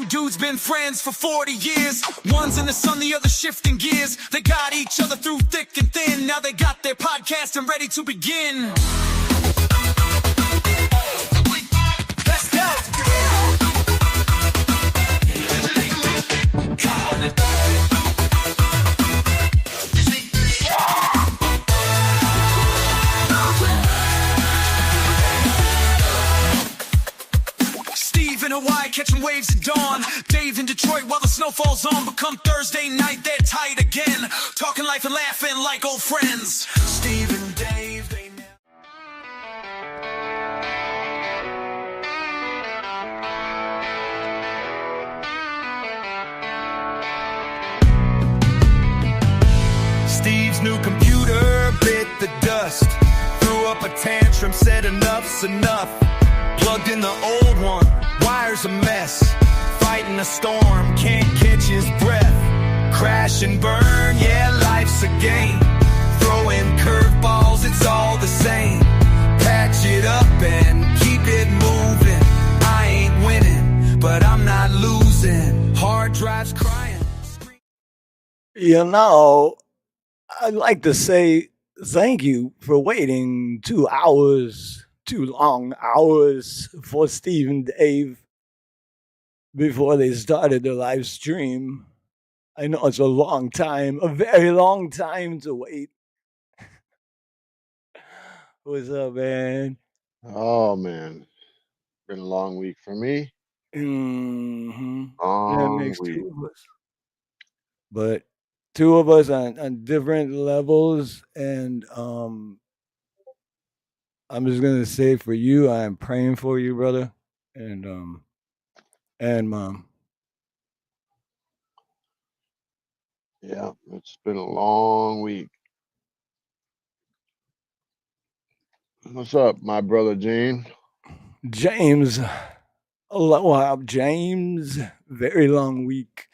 dudes been friends for 40 years. One's in the sun, the other shifting gears. They got each other through thick and thin. Now they got their podcast and ready to begin. Let's go. Steve in Hawaii catching waves at dawn. Dave in Detroit while the snow falls on. But come Thursday night, they're tight again. Talking life and laughing like old friends. Steve and Dave, they never... Steve's new computer bit the dust. Threw up a tantrum, said enough's enough. Plugged in the old one, wires a mess. Fighting a storm, can't catch his breath. Crash and burn, yeah, life's a game. Throwing curveballs, it's all the same. Patch it up and keep it moving. I ain't winning, but I'm not losing. Hard drives crying. You know, I'd like to say thank you for waiting 2 hours. 2 long hours for Steve and Dave before they started their live stream. I know it's a long time, a very long time to wait. What's up, man? Oh man, been a long week for me. Mm-hmm. That Long makes week. 2 of us. But 2 of us on different levels, and I'm just gonna say for you, I am praying for you, brother, and mom. Yeah, it's been a long week. What's up, my brother Gene? James, aloha, James. Very long week.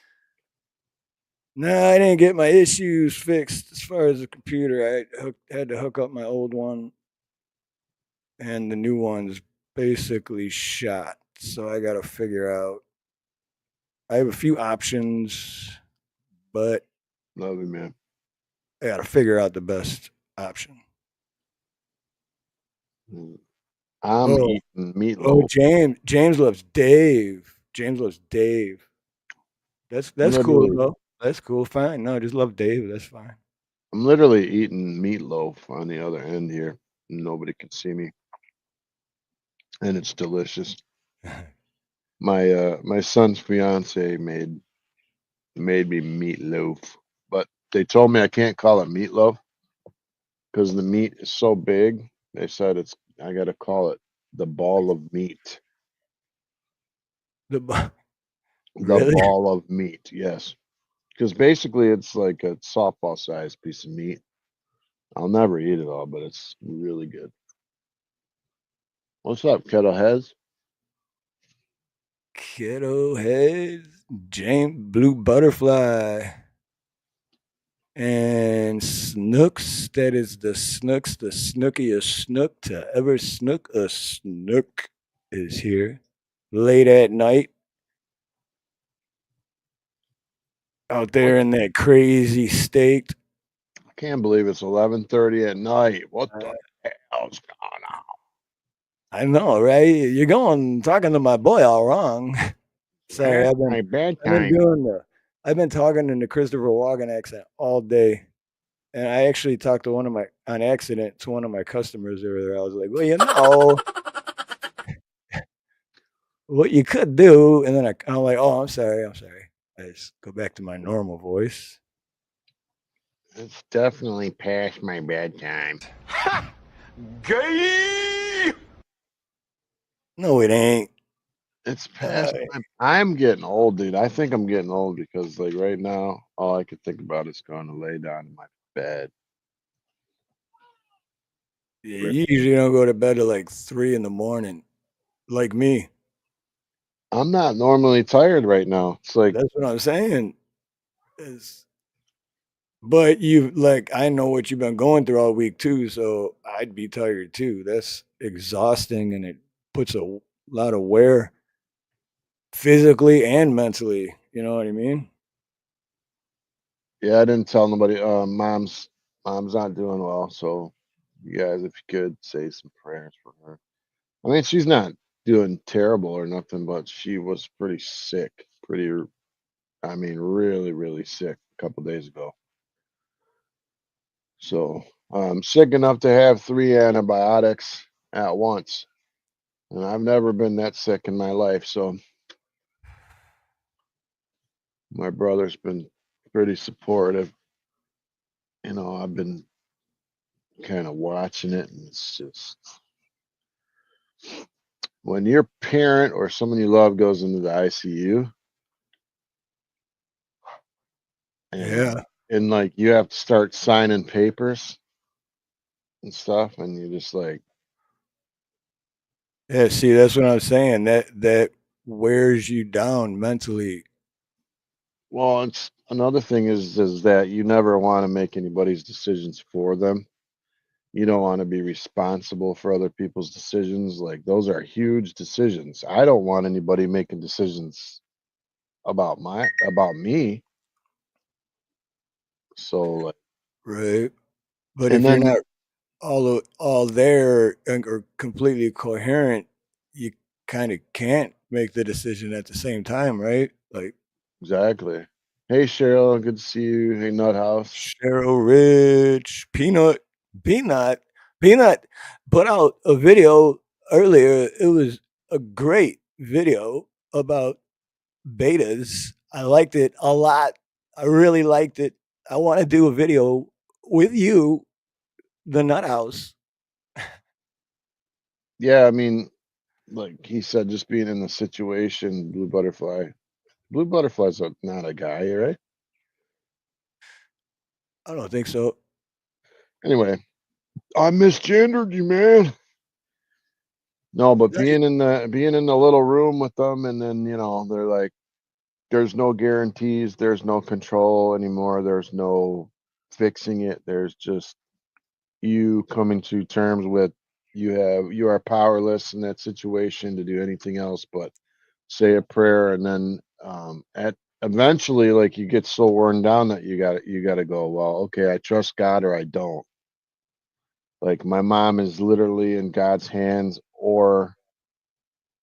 No, I didn't get my issues fixed as far as the computer. I had to hook up my old one, and the new one's basically shot. So I got to figure out. I have a few options, but Love you, man. I got to figure out the best option. I'm Oh. eating meatloaf. Oh, James loves Dave. James loves Dave. That's cool literally- though. That's cool. Fine. No, just love Dave. That's fine. I'm literally eating meatloaf on the other end here. Nobody can see me, and it's delicious. My son's fiance made me meatloaf, but they told me I can't call it meatloaf because the meat is so big. They said I got to call it the ball of meat. The The ball of meat, yes. Because basically it's like a softball sized piece of meat. I'll never eat it all, but it's really good. What's up, Kettle Heads? Kiddo heads, James Blue Butterfly, and Snooks. That is the Snooks, the snookiest snook to ever snook a snook is here late at night. Out there in that crazy state. I can't believe it's 11:30 at night. What the hell's going on? I know, right? You're talking to my boy all wrong. Sorry, I've My been bedtime. I've been talking in the Christopher Walken accent all day, and I actually talked to on accident to one of my customers over there. I was like, well, you know, what you could do, and then I'm like, oh, I'm sorry. I just go back to my normal voice. It's definitely past my bedtime. Gay! No, it ain't. It's past. I'm getting old, dude. I think I'm getting old because, like, right now, all I could think about is going to lay down in my bed. Yeah, you usually don't go to bed at like 3 a.m, like me. I'm not normally tired right now. It's like That's what I'm saying. But I know what you've been going through all week too, so I'd be tired too. That's exhausting, and it puts a lot of wear physically and mentally. You know what I mean? Yeah, I didn't tell nobody. Mom's not doing well, so you guys, if you could say some prayers for her. I mean, she's not doing terrible or nothing, but she was pretty sick. I mean, really, really sick a couple days ago. So I'm sick enough to have 3 antibiotics at once, and I've never been that sick in my life. So my brother's been pretty supportive. I've been kind of watching it, and it's just when your parent or someone you love goes into the ICU and Yeah. like you have to start signing papers and stuff, and you're just like, Yeah. See, that's what I'm saying. That wears you down mentally. well, it's another thing is that you never want to make anybody's decisions for them. You don't want to be responsible for other people's decisions. Like those are huge decisions. I don't want anybody making decisions about me. So like, Right. But and if you're then not all there and or completely coherent, you kind of can't make the decision at the same time, right? Like exactly. Hey Cheryl, good to see you. Hey Nut House. Cheryl Rich, Peanut, Peanut put out a video earlier. It was a great video about betas. I liked it a lot. I really liked it. I want to do a video with you, the Nut House. Yeah, I mean, like he said, just being in the situation, blue butterfly. Blue butterfly's not a guy, right? I don't think so. Anyway, I misgendered you, man. No, but being in the little room with them, and then they're like, there's no guarantees, there's no control anymore, there's no fixing it. There's just you coming to terms with you are powerless in that situation to do anything else but say a prayer, and then at eventually, like, you get so worn down that you got to go, well, okay, I trust God or I don't. Like my mom is literally in God's hands or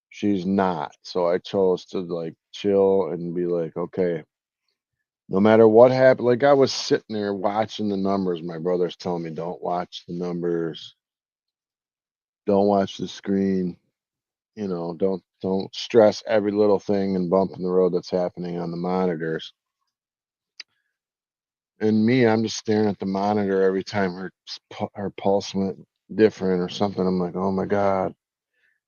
she's not. So I chose to like chill and be like, okay, no matter what happened. Like I was sitting there watching the numbers. My brother's telling me, don't watch the numbers, don't watch the screen, don't stress every little thing and bump in the road that's happening on the monitors. And me, I'm just staring at the monitor every time her pulse went different or something. I'm like, oh my God.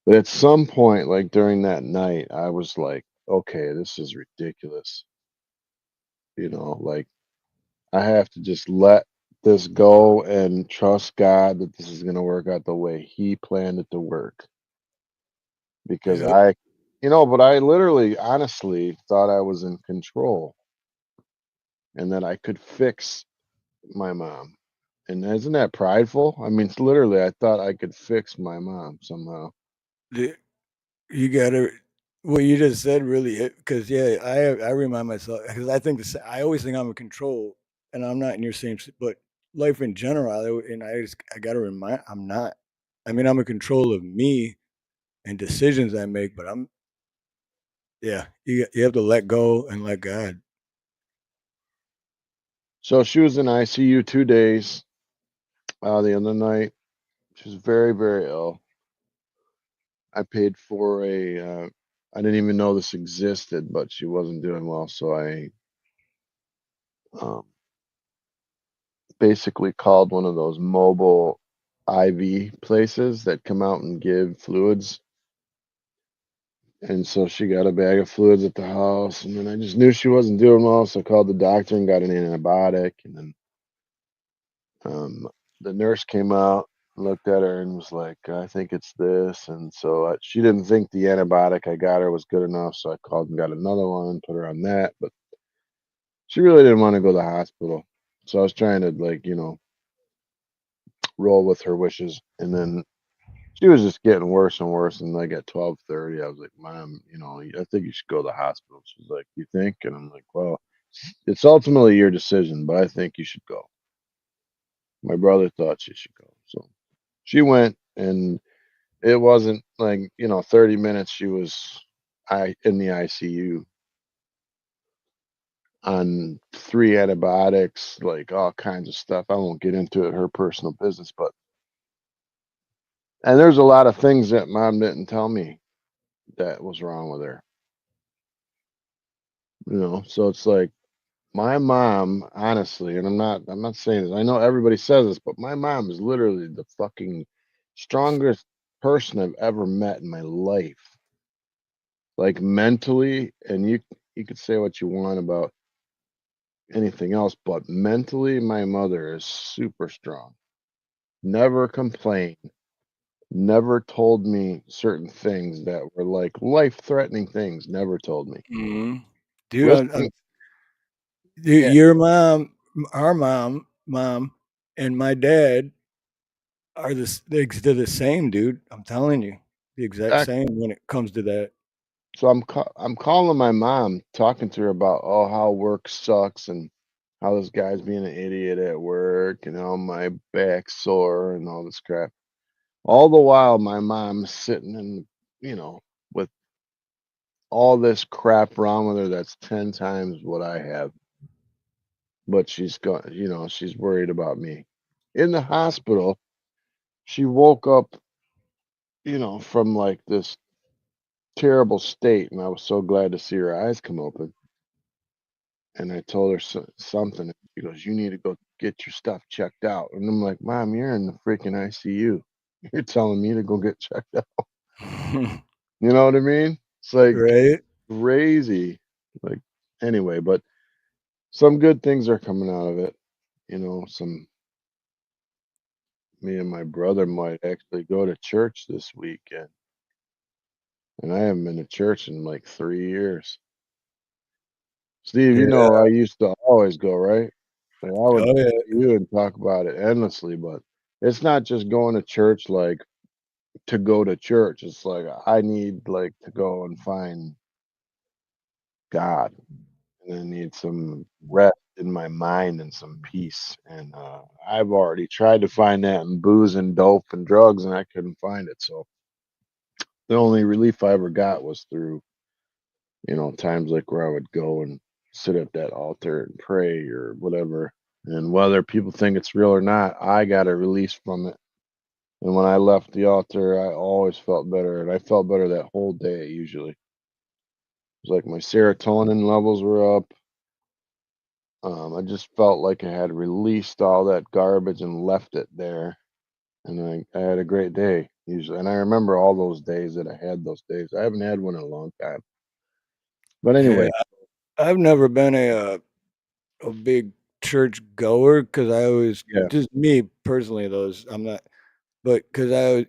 But at some point, like during that night, I was like, okay, this is ridiculous. Like I have to just let this go and trust God that this is going to work out the way He planned it to work. Because Yep. but I literally, honestly thought I was in control and that I could fix my mom. And isn't that prideful? I mean, it's literally, I thought I could fix my mom somehow. The- You gotta what you just said really hit because yeah, I remind myself because I think this I always think I'm in control and I'm not in your same but life in general and I gotta remind I'm not. I mean I'm in control of me and decisions I make, but I'm yeah, you have to let go and let God. So she was in ICU 2 days. The other night, she was very, very ill. I paid for I didn't even know this existed, but she wasn't doing well. So I um, basically called one of those mobile IV places that come out and give fluids. And so she got a bag of fluids at the house. And then I just knew she wasn't doing well. So I called the doctor and got an antibiotic. And then um, the nurse came out, looked at her, and was like, I think it's this. And so she didn't think the antibiotic I got her was good enough. So I called and got another one, put her on that. But she really didn't want to go to the hospital. So I was trying to, like, roll with her wishes. And then she was just getting worse and worse. And like at 12:30, I was like, Mom, I think you should go to the hospital. She's like, you think? And I'm like, well, it's ultimately your decision, but I think you should go. My brother thought she should go. So she went, and it wasn't like, 30 minutes. She was in the ICU on 3 antibiotics, like all kinds of stuff. I won't get into it, her personal business, but and there's a lot of things that Mom didn't tell me that was wrong with her. So it's like my mom, honestly, and I'm not saying this. I know everybody says this, but my mom is literally the fucking strongest person I've ever met in my life. Like mentally, and you could say what you want about anything else, but mentally, my mother is super strong. Never complained, never told me certain things that were like life-threatening things, never told me. Mhm. Dude, Listen, dude, yeah, your mom, our mom, and my dad are they're the same, dude. I'm telling you, the exact exact same when it comes to that. so I'm calling my mom, talking to her about, oh, how work sucks and how this guy's being an idiot at work and how my back's sore and all this crap. All the while, my mom's sitting in, you know, with all this crap wrong with her that's 10 times what I have. But she's got, she's worried about me. In the hospital, she woke up, from like this terrible state. And I was so glad to see her eyes come open. And I told her something. She goes, "You need to go get your stuff checked out." And I'm like, "Mom, you're in the freaking ICU. You're telling me to go get checked out." You know what I mean? It's like Right? crazy. Like, anyway, but some good things are coming out of it. Some Me and my brother might actually go to church this weekend. And I haven't been to church in like 3 years. Steve, Yeah. I used to always go, right? Like I would Oh, talk yeah. to you and talk about it endlessly, but it's not just going to church like to go to church. It's like I need like to go and find God, and I need some rest in my mind and some peace. And I've already tried to find that in booze and dope and drugs, and I couldn't find it. So the only relief I ever got was through, times like where I would go and sit at that altar and pray or whatever. And whether people think it's real or not, I got a release from it. And when I left the altar, I always felt better, and I felt better that whole day usually. It was like my serotonin levels were up. I just felt like I had released all that garbage and left it there, and I had a great day usually. And I remember all those days that I had those days. I haven't had one in a long time. But Yeah. anyway, I've never been a big church goer because I always yeah. just me personally, those I'm not. But because I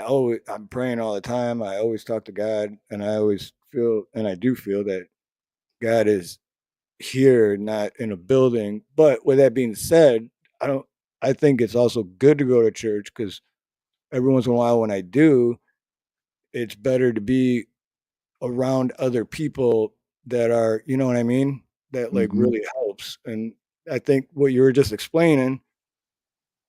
always, I'm praying all the time. I always talk to God, and I always feel, and I do feel that God is here, not in a building. But with that being said, I don't. I think it's also good to go to church because every once in a while, when I do, it's better to be around other people that are, you know what I mean, that like Hmm. really helps. And I think what you were just explaining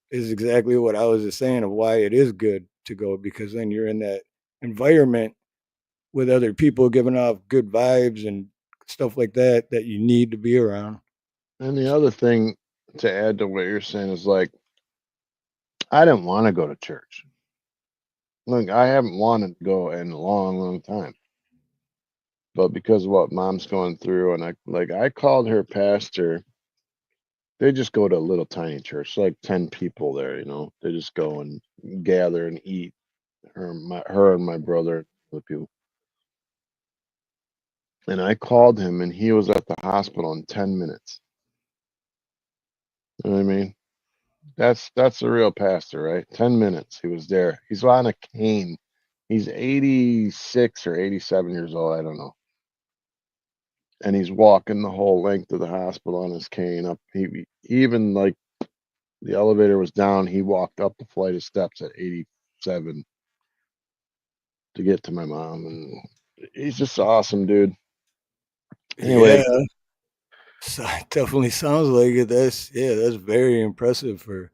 is exactly what I was just saying of why it is good to go because then you're in that environment with other people giving off good vibes and stuff like that that you need to be around. And the other thing to add to what you're saying is like I didn't want to go to church. Look, I haven't wanted to go in a long, long time. But because of what mom's going through, and I called her pastor. They just go to a little tiny church, like 10 people there. They just go and gather and eat. Her and my brother, and other people. And I called him, and he was at the hospital in 10 minutes. You know what I mean? That's a real pastor, right? 10 minutes he was there. He's on a cane. He's 86 or 87 years old, I don't know. And he's walking the whole length of the hospital on his cane up. He even like the elevator was down, he walked up the flight of steps at 87. to get to my mom, and he's just awesome, dude. Anyway, Yeah, so it definitely sounds like it. That's very impressive. For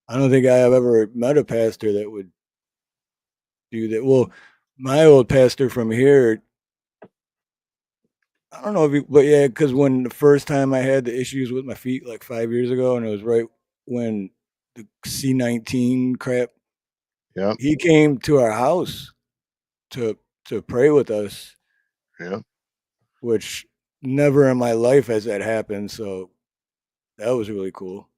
I don't think I have ever met a pastor that would do that. Well, my old pastor from here, I don't know if he, but yeah, because when the first time I had the issues with my feet like 5 years ago, and it was right when the C-19 crap, yeah, he came to our house to pray with us, yeah. which never in my life has that happened. So that was really cool.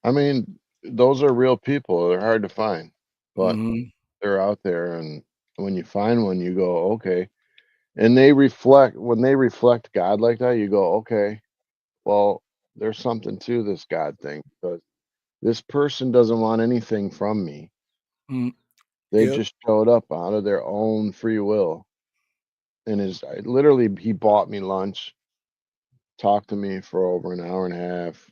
I mean, those are real people. They're hard to find, but Hmm. they're out there, and when you find one, you go, okay. And they reflect when they reflect God like that, you go, okay, well, there's something to this God thing, but this person doesn't want anything from me. Mm, They yep. just showed up out of their own free will, and is literally he bought me lunch, talked to me for over an hour and a half,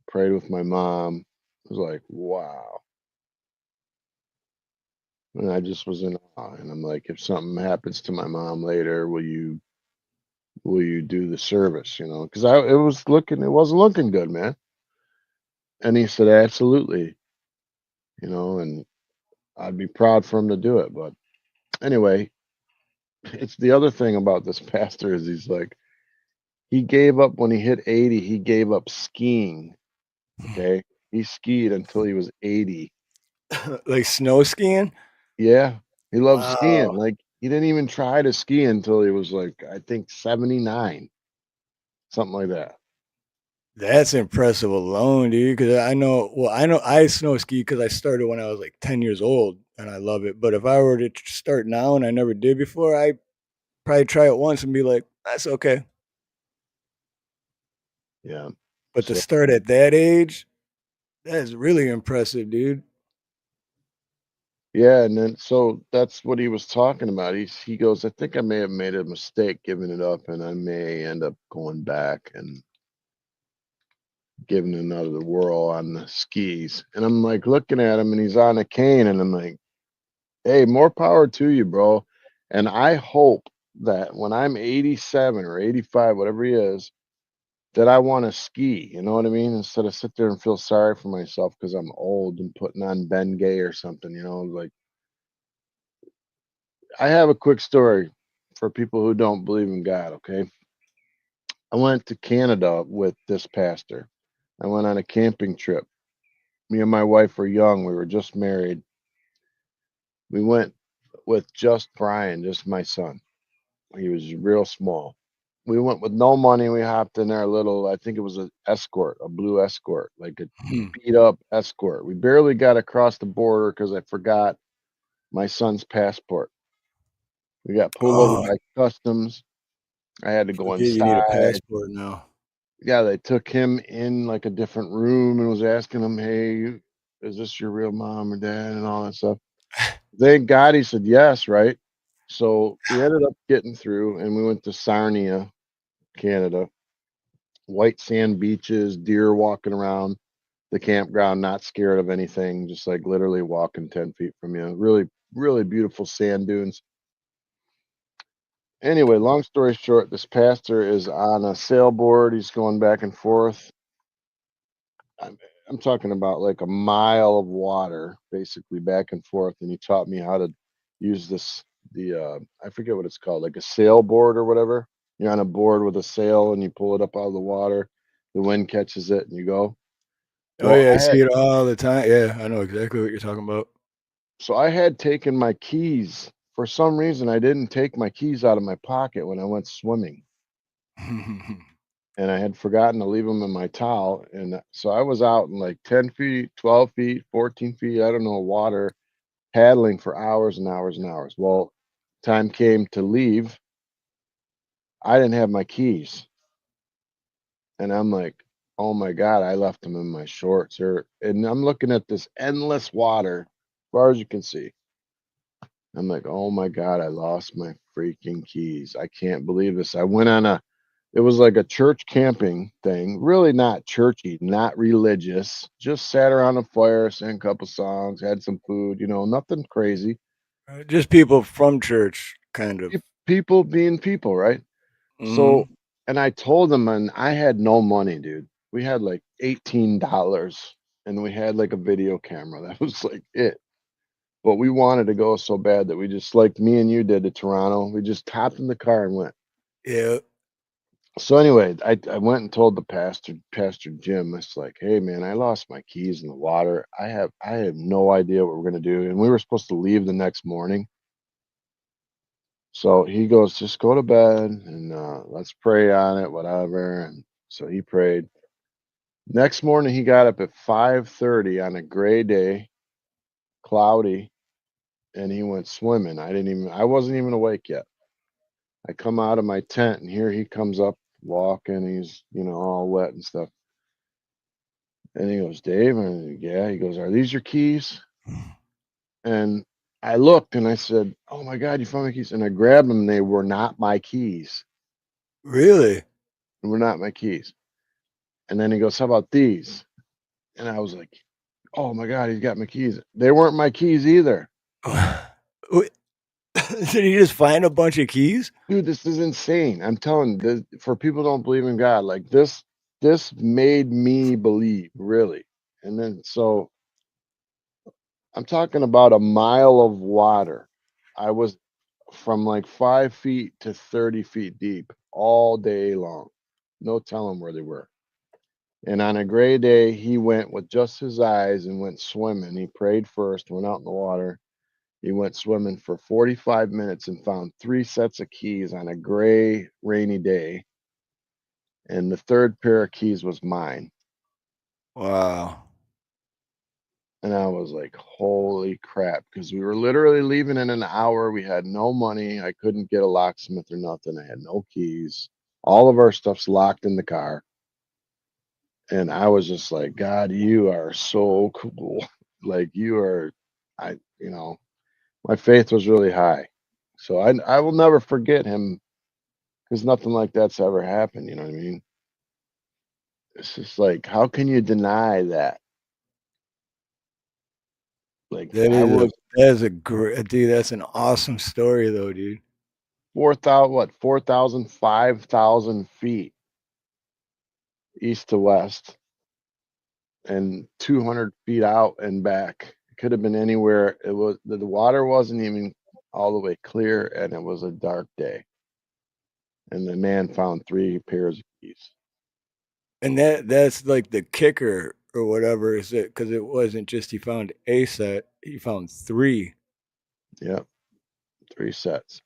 prayed with my mom. It was like, wow. And I just was in awe. And I'm like, if something happens to my mom later, will you do the service? Because it wasn't looking good, man. And he said, absolutely. And I'd be proud for him to do it. But anyway, it's the other thing about this pastor is he's like, he gave up when he hit 80, he gave up skiing. Okay. He skied until he was 80. Like snow skiing. Yeah. He loved skiing. Wow, Like he didn't even try to ski until he was like, I think 79, something like that. that's impressive alone, dude. Because I know I snow ski because I started when I was like 10 years old, and I love it. But if I were to start now and I never did before, I probably try it once and be like, that's okay. Yeah. But to So start at that age, that is really impressive, dude. yeah, and then so that's what he was talking about. He goes, I think I may have made a mistake giving it up, and I may end up going back and giving another whirl on the skis. And I'm like looking at him, and he's on a cane, and I'm like, hey, more power to you, bro. And I hope that when I'm 87 or 85, whatever he is, that I want to ski. You know what I mean? Instead of sit there and feel sorry for myself because I'm old and putting on Ben Gay or something. Like I have a quick story for people who don't believe in God. Okay, I went to Canada with this pastor. I went on a camping trip. Me and my wife were young. We were just married. We went with just Brian, just my son. He was real small. We went with no money. We hopped in our little, I think it was an Escort, a blue Escort, like a Hmm. beat up Escort. We barely got across the border because I forgot my son's passport. We got pulled over Oh, by customs. I had to go forget you need a inside. passport now. Yeah, they took him in like a different room and was asking him, "Hey, is this your real mom or dad?" and all that stuff. Thank God he said yes, right? So we ended up getting through, and we went to Sarnia, Canada. White sand beaches, deer walking around the campground, not scared of anything, just like literally walking 10 feet from you. Really, really beautiful sand dunes. Anyway, long story short, this pastor is on a sailboard. He's going back and forth. I'm, I'm talking about like a mile of water, basically back and forth. And he taught me how to use I forget what it's called, like a sailboard or whatever. You're on a board with a sail and you pull it up out of the water. The wind catches it and you go. Oh Well, yeah, I see it all the time. Yeah, I know exactly what you're talking about. I had taken my keys. For some reason, I didn't take my keys out of my pocket when I went swimming. And I had forgotten to leave them in my towel. And so I was out in like 10 feet, 12 feet, 14 feet, I don't know, water, paddling for hours and hours and hours. Well, time came to leave. I didn't have my keys. And I'm like, oh my God, I left them in my shorts. And I'm looking at this endless water, as far as you can see. I'm like, oh my God, I lost my freaking keys. I can't believe this. I went on it was like a church camping thing, really not churchy, not religious, just sat around a fire, sang a couple songs, had some food, nothing crazy. Just people from church, kind of. People being people, right? So, Mhm. and I told them, and I had no money, dude. We had like $18 and we had like a video camera. That was like it. But we wanted to go so bad that we just, like me and you did to Toronto, we just hopped in the car and went. Yeah. So anyway, I went and told the Pastor Jim, it's like, hey man, I lost my keys in the water. I have no idea what we're gonna do. And we were supposed to leave the next morning. So he goes, just go to bed and let's pray on it, whatever. And so he prayed. Next morning he got up at 5:30 on a gray day, cloudy, and he went swimming. I wasn't even awake yet. I come out of my tent and here he comes up walking, he's, all wet and stuff. And he goes, Dave, and yeah, he goes, are these your keys? And I looked and I said, oh my God, you found my keys. And I grabbed them. And they were not my keys. Really? They were not my keys. And then he goes, how about these? And I was like, oh my God, he's got my keys. They weren't my keys either. Wait, did he just find a bunch of keys? Dude, this is insane. I'm telling this, for people who don't believe in God, like this made me believe, really. And then so I'm talking about a mile of water. I was from like 5 feet to 30 feet deep all day long. No telling where they were. And on a gray day, he went with just his eyes and went swimming. He prayed first, went out in the water. He went swimming for 45 minutes and found 3 sets of keys on a gray, rainy day. And the third pair of keys was mine. Wow. And I was like, holy crap. Because we were literally leaving in an hour. We had no money. I couldn't get a locksmith or nothing. I had no keys. All of our stuff's locked in the car. And I was just like, God, you are so cool. Like you are, my faith was really high. So I will never forget him because nothing like that's ever happened. You know what I mean? It's just like, how can you deny that? Like That I is a was that is a great dude. That's an awesome story, though, dude. 4,000, 5,000 feet east to west and 200 feet out and back. It could have been anywhere. It was the water wasn't even all the way clear, and it was a dark day. And the man found 3 pairs of keys. And that's like the kicker or whatever is it because it wasn't just he found a set, he found three. Yep, 3 sets.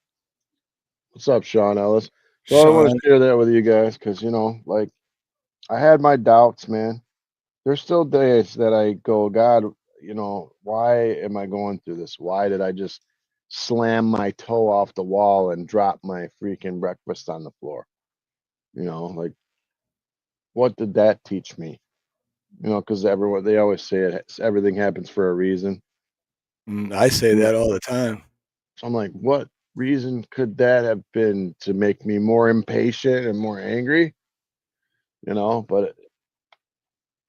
What's up, Sean Ellis? So I want to Sean, share that with you guys because like I had my doubts, man. There's still days that I go, God, why am I going through this? Why did I just slam my toe off the wall and drop my freaking breakfast on the floor? Like what did that teach me? Because everyone they always say everything happens for a reason. I say I'm like, that all the time. so I'm like, what reason could that have been to make me more impatient and more angry? But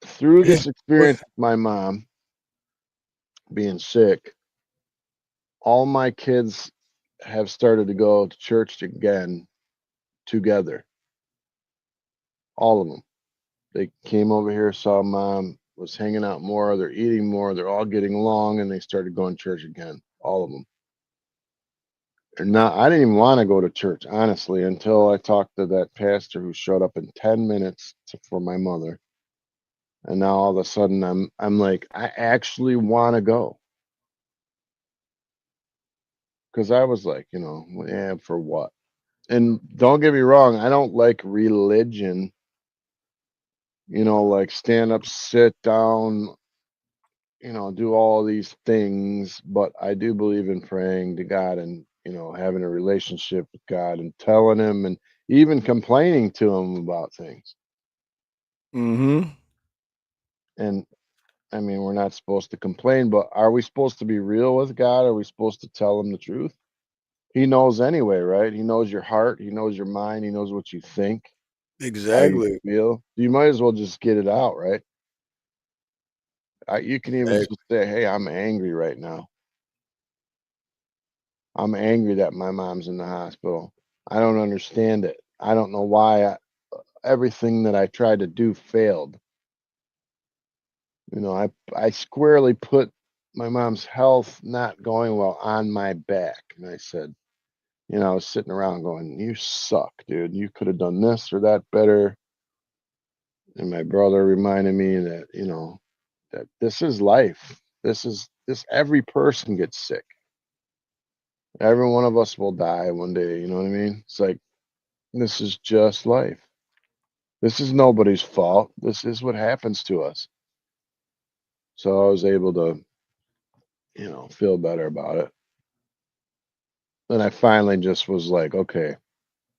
through Yeah. this experience with my mom being sick, all my kids have started to go to church again together. All of them. They came over here, saw mom was hanging out more, they're eating more, they're all getting along, and they started going to church again. All of them. And now I didn't even want to go to church, honestly, until I talked to that pastor who showed up in 10 minutes for my mother. And now all of a sudden I'm like, I actually want to go. Because I was like, yeah, for what? And don't get me wrong, I don't like religion, like stand up, sit down, do all these things, but I do believe in praying to God and, having a relationship with God and telling him and even complaining to him about things. Mhm. And I mean, we're not supposed to complain, but are we supposed to be real with God? Are we supposed to tell him the truth? He knows anyway, right? He knows your heart, he knows your mind, he knows what you think, how you Exactly. feel. You might as well just get it out, right? You can even Exactly. just say, "Hey, I'm angry right now." I'm angry that my mom's in the hospital. I don't understand it. I don't know why everything that I tried to do failed. I squarely put my mom's health not going well on my back, and I said, I was sitting around going, "You suck, dude. You could have done this or that better." And my brother reminded me that, that this is life. This every person gets sick. Every one of us will die one day, you know what I mean? It's like this is just life. This is nobody's fault. This is what happens to us. So I was able to, feel better about it. Then I finally just was like, okay,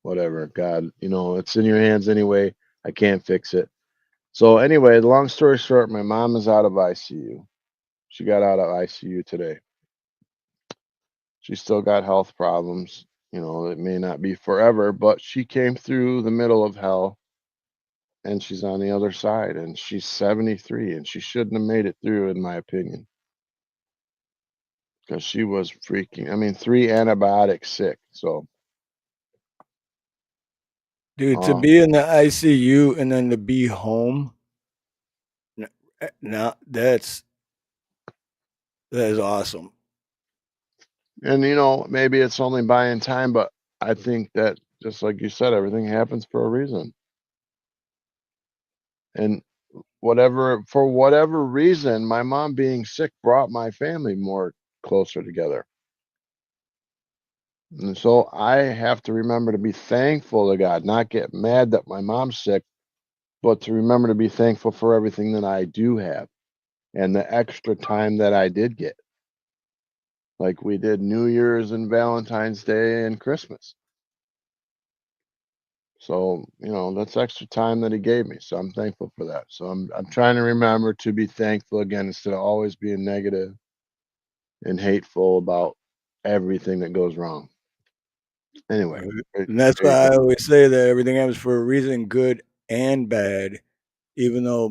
whatever, God, it's in your hands anyway. I can't fix it. So anyway, the long story short, my mom is out of ICU. She got out of ICU today. She still got health problems. It may not be forever, but she came through the middle of hell and she's on the other side and she's 73 and she shouldn't have made it through, in my opinion, because she was freaking, I mean, 3 antibiotics sick. So, Dude, to uh, be in the ICU and then to be home, now that is awesome. and maybe it's only buying time, but I think that just like you said, everything happens for a reason. And for whatever reason, my mom being sick brought my family more closer together. And so I have to remember to be thankful to God, not get mad that my mom's sick, but to remember to be thankful for everything that I do have and the extra time that I did get. Like we did New Year's and Valentine's Day and Christmas. So, that's extra time that he gave me. So I'm thankful for that. So I'm trying to remember to be thankful again instead of always being negative and hateful about everything that goes wrong. Anyway, And that's there why you I go. always say that everything happens for a reason, good and bad. Even though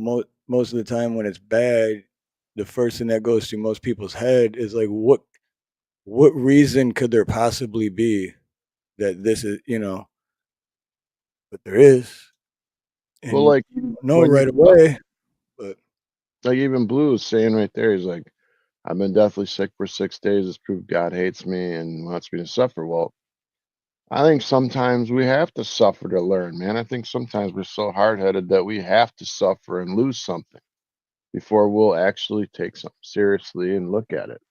most of the time when it's bad, the first thing that goes through most people's head is like, what reason could there possibly be that this is, but there is, Well, and like you don't know when you right away. But like even Blue is saying right there, he's like, I've been deathly sick for 6 days. It's proof God hates me and wants me to suffer. Well, I think sometimes we have to suffer to learn, man. I think sometimes we're so hard headed that we have to suffer and lose something before we'll actually take something seriously and look at it.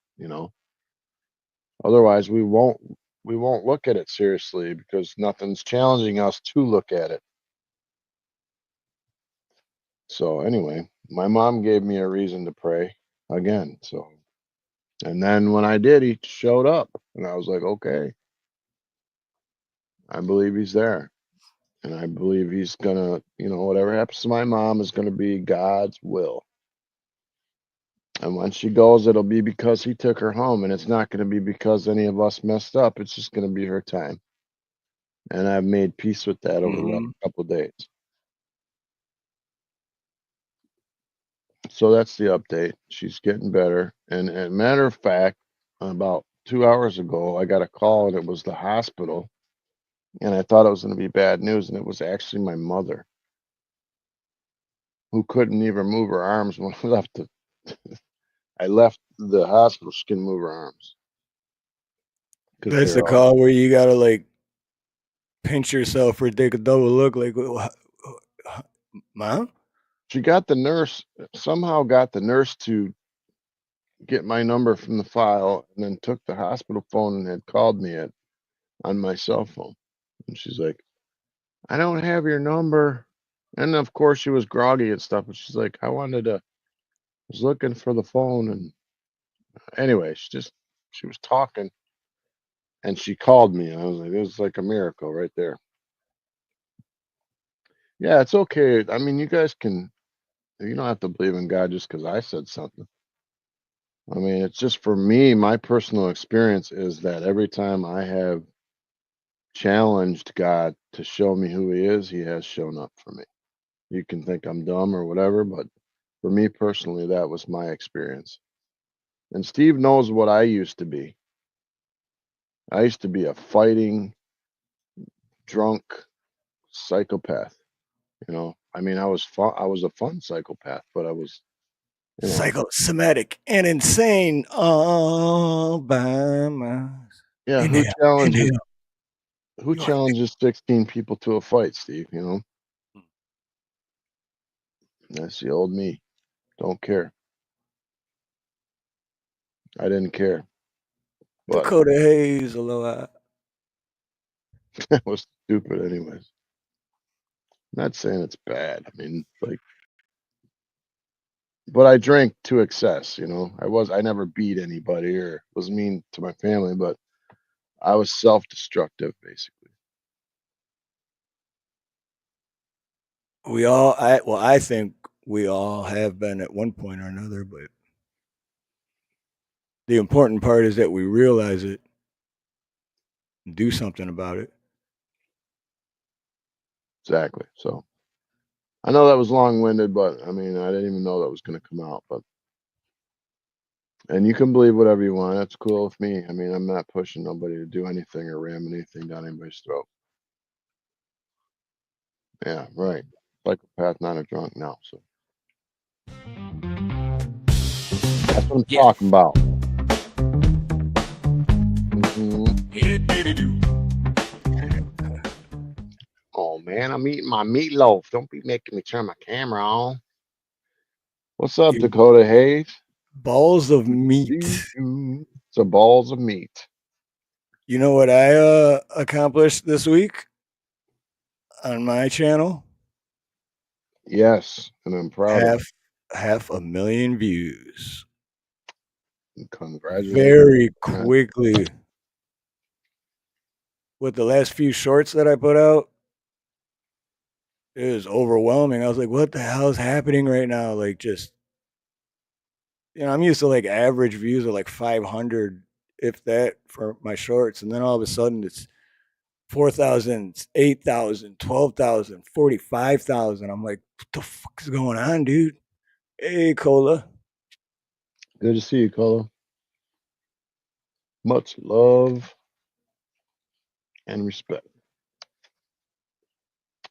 Otherwise we won't look at it seriously because nothing's challenging us to look at it. So anyway, my mom gave me a reason to pray again. So and then when I did, he showed up and I was like, okay, I believe he's there. And I believe he's gonna, whatever happens to my mom is gonna be God's will. And when she goes, it'll be because he took her home, and it's not gonna be because any of us messed up. It's just gonna be her time. And I've made peace with that over the last mhm. couple of days. So that's the update. She's getting better. And matter of fact, about 2 hours ago, I got a call and it was the hospital. And I thought it was gonna be bad news, and it was actually my mother who couldn't even move her arms when I left the hospital. She couldn't move her arms because That's they're the all. call where you gotta like pinch yourself or take a double look, like, mom. She got the nurse somehow got the nurse to get my number from the file, and then took the hospital phone and had called me on my cell phone. And she's like, "I don't have your number." And of course, she was groggy and stuff. But she's like, was looking for the phone, and anyway, she was talking, and she called me. And I was like, it was like a miracle right there. Yeah, it's okay. I mean, you guys can. You don't have to believe in God just because I said something. I mean, it's just for me, my personal experience is that every time I have challenged God to show me who He is, He has shown up for me. You can think I'm dumb or whatever, but for me personally, that was my experience. And Steve knows what I used to be. I used to be a fighting, drunk psychopath. You know, I mean, I was fun. I was a fun psychopath, but I was, you know, Psychosomatic and insane all by myself. yeah. Inhale, inhale. Who You are challenges 16 people to a fight, Steve? You know, that's the old me. Don't care. I didn't care, but Dakota Hayes, aloha. that was stupid, anyways. Not saying it's bad. I mean, like, but I drank to excess. You know, I never beat anybody or was mean to my family, but I was self-destructive, basically. I think we all have been at one point or another, but the important part is that we realize it and do something about it. Exactly. So I know that was long-winded, but I mean, I didn't even know that was going to come out. But and you can believe whatever you want. That's cool with me. I mean, I'm not pushing nobody to do anything or ramming anything down anybody's throat. Yeah, right. Psychopath, not a drunk now. So that's what I'm Yeah. talking about. Mhm. Oh man, I'm eating my meatloaf. Don't be making me turn my camera on. What's up, You Dakota Hayes? balls of meat. It's a balls of meat. You know what I accomplished this week on my channel? Yes, and I'm proud of Half it. half a million views. Congratulations, Very man. quickly. With the last few shorts that I put out, it was overwhelming. I was like, what the hell is happening right now? Like, just, I'm used to like average views of like 500, if that, for my shorts. And then all of a sudden it's 4,000, 8,000, 12,000, 45,000. I'm like, what the fuck is going on, dude? Hey, Cola. Good to see you, Colo. Much love and respect.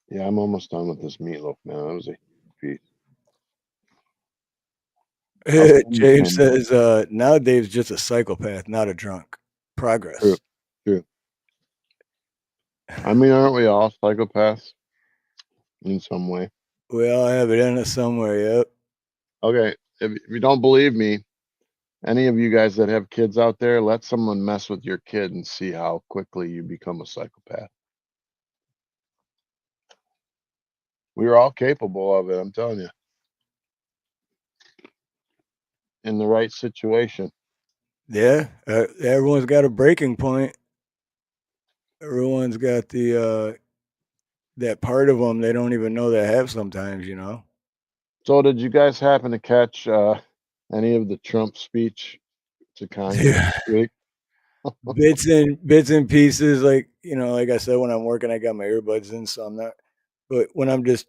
Yeah, I'm almost done with this meatloaf now. That was a piece. How's things James going? says, now Dave's just a psychopath, not a drunk. True, Progress. true. I mean, aren't we all psychopaths in some way? We all have it in us somewhere, yep. Okay, if you don't believe me, any of you guys that have kids out there, let someone mess with your kid and see how quickly you become a psychopath. We're all capable of it, I'm telling you, in the right situation. Yeah, everyone's got a breaking point. Everyone's got that part of them they don't even know they have sometimes. So, did you guys happen to catch any of the Trump speech to Congress Yeah. this week? Bits and pieces, like I said, when I'm working, I got my earbuds in, so I'm not. But when I'm just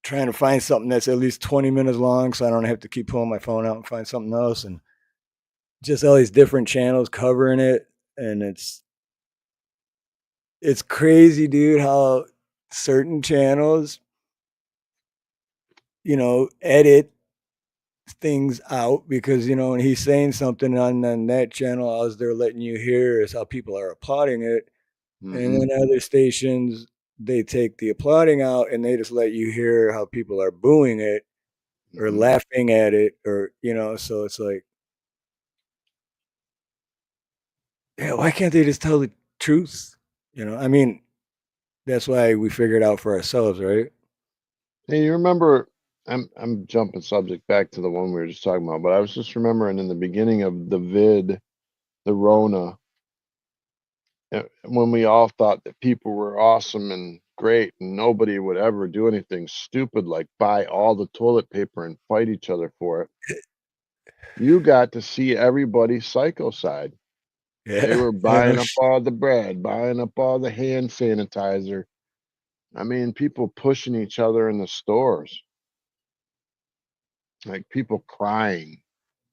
trying to find something that's at least 20 minutes long, so I don't have to keep pulling my phone out and find something else, and just all these different channels covering it, and it's crazy, dude, how certain channels, edit things out because when he's saying something on that channel, all they're letting you hear is how people are applauding it, and Hmm. then other stations they take the applauding out and they just let you hear how people are booing it or Hmm. laughing at it, or so it's like, yeah, why can't they just tell the truth? I mean, that's why we figured out for ourselves, right? Hey, you remember? I'm jumping subject back to the one we were just talking about, but I was just remembering in the beginning of the vid, the Rona, when we all thought that people were awesome and great, and nobody would ever do anything stupid like buy all the toilet paper and fight each other for it. You got to see everybody's psycho side. They Yeah. were buying up all the bread, buying up all the hand sanitizer. I mean, people pushing each other in the stores, like people crying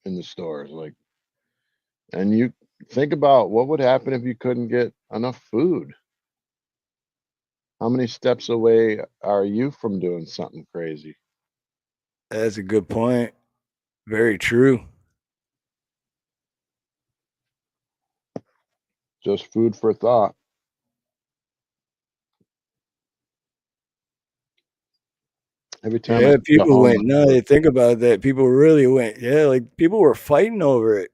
in the stores. Like, And you think about what would happen if you couldn't get enough food. How many steps away are you from doing something crazy? That's a good point. Very true. Just food for thought. Every time I Yeah, see a people went homeless now person, they think about that, people really went like, people were fighting over it.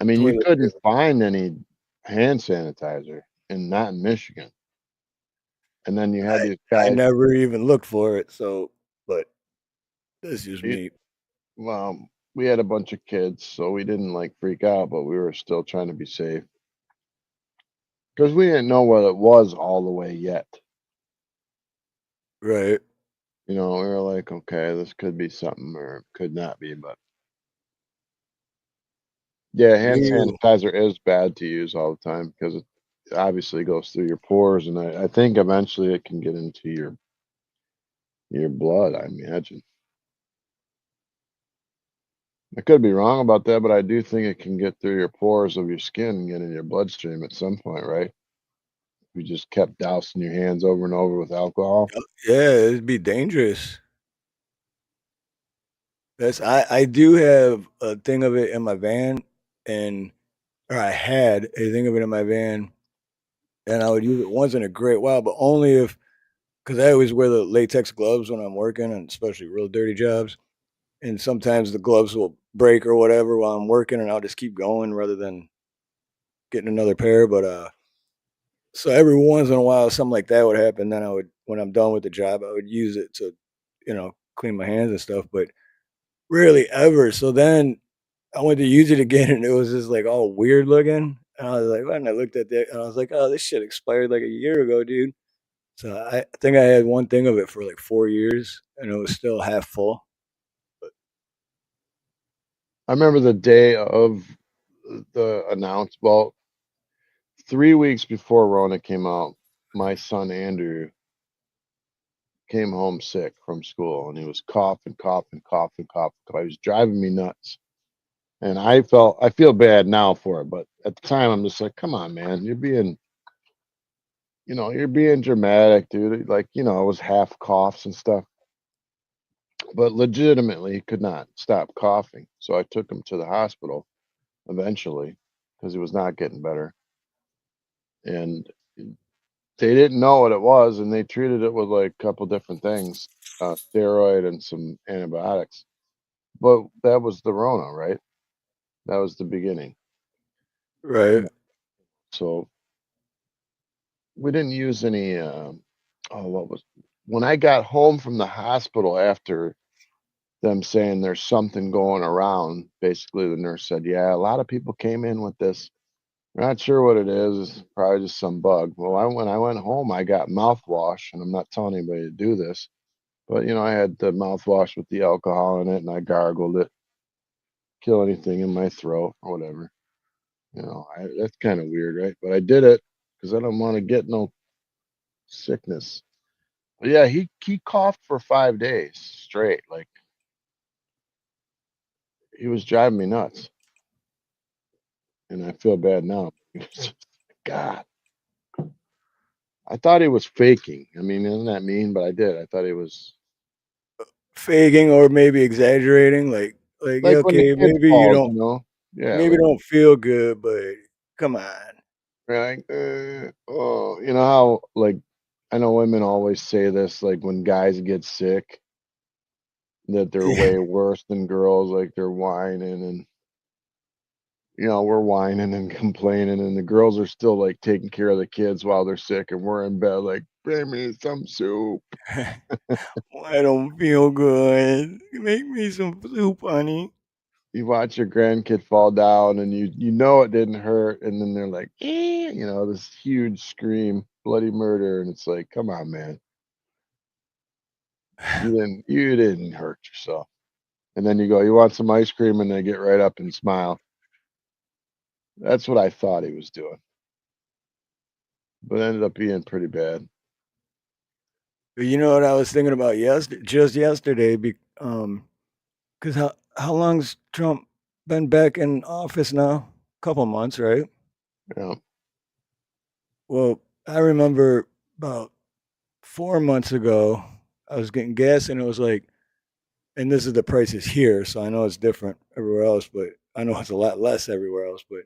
I mean, you Toilet couldn't paper. find any hand sanitizer, and not in Michigan. And then you had these I guys. never even looked for it, so but that's just You, me. well, we had a bunch of kids, so we didn't like freak out, but we were still trying to be safe because we didn't know what it was all the way yet. Right. We were like, okay, this could be something or it could not be, but yeah, hand You sanitizer is bad to use all the time because it obviously goes through your pores, and I think eventually it can get into your blood, I imagine. I could be wrong about that, but I do think it can get through your pores of your skin and get in your bloodstream at some point, right? You just kept dousing your hands over and over with alcohol. Yeah, it'd be dangerous. That's I do have a thing of it in my van, and or I had a thing of it in my van, and I would use it once in a great while, but only if because I always wear the latex gloves when I'm working, and especially real dirty jobs, and sometimes the gloves will break or whatever while I'm working, and I'll just keep going rather than getting another pair, but, so every once in a while, something like that would happen, then I would when I'm done with the job, I would use it to, clean my hands and stuff, but rarely ever, so then I went to use it again, and it was just, like, all weird looking, and I was like, "When?" I looked at that, and I was like, "Oh, this shit expired, like, a year ago, dude." So I think I had one thing of it for, like, 4 years, and it was still half full. But I remember the day of the announce well, 3 weeks before Rona came out, my son Andrew came home sick from school, and he was coughing, coughing, coughing, coughing. He was driving me nuts. And I feel bad now for it, but at the time I'm just like, come on, man, you're being dramatic, dude. Like, it was half coughs and stuff, but legitimately he could not stop coughing. So I took him to the hospital eventually because he was not getting better. And they didn't know what it was, and they treated it with like a couple different things, steroid and some antibiotics. But that was the Rona, right? That was the beginning. right, So we didn't use any. What was when I got home from the hospital after them saying there's something going around. Basically, the nurse said, "Yeah, a lot of people came in with this. We're not sure what it is. It's probably just some bug." Well, when I went home, I got mouthwash, and I'm not telling anybody to do this, but I had the mouthwash with the alcohol in it, and I gargled it, kill anything in my throat or whatever. That's kind of weird, right? But I did it because I don't want to get no sickness. But yeah, he coughed for 5 days straight. Like he was driving me nuts, and I feel bad now. God, I thought he was faking. I mean, isn't that mean? But I did. I thought he was faking or maybe exaggerating, like, yeah, like when the okay, kid maybe you falls, don't Yeah, maybe like don't feel good, but come on. right. Oh, you know how like I know women always say this, like when guys get sick, that they're Yeah. way worse than girls. Like they're whining and we're whining and complaining, and the girls are still like taking care of the kids while they're sick, and we're in bed like, bring me some soup. I don't feel good. Make me some soup, honey. You watch your grandkid fall down, and you know it didn't hurt, and then they're like, this huge scream, bloody murder, and it's like, come on, man, you didn't hurt yourself. And then you go, you want some ice cream, and they get right up and smile. That's what I thought he was doing, but it ended up being pretty bad. You know what I was thinking about just yesterday, because how long's Trump? been back in office now, a couple months, right? Yeah. Well, I remember about 4 months ago, I was getting gas and it was like, and this is the prices here, so I know it's different everywhere else, but I know it's a lot less everywhere else. But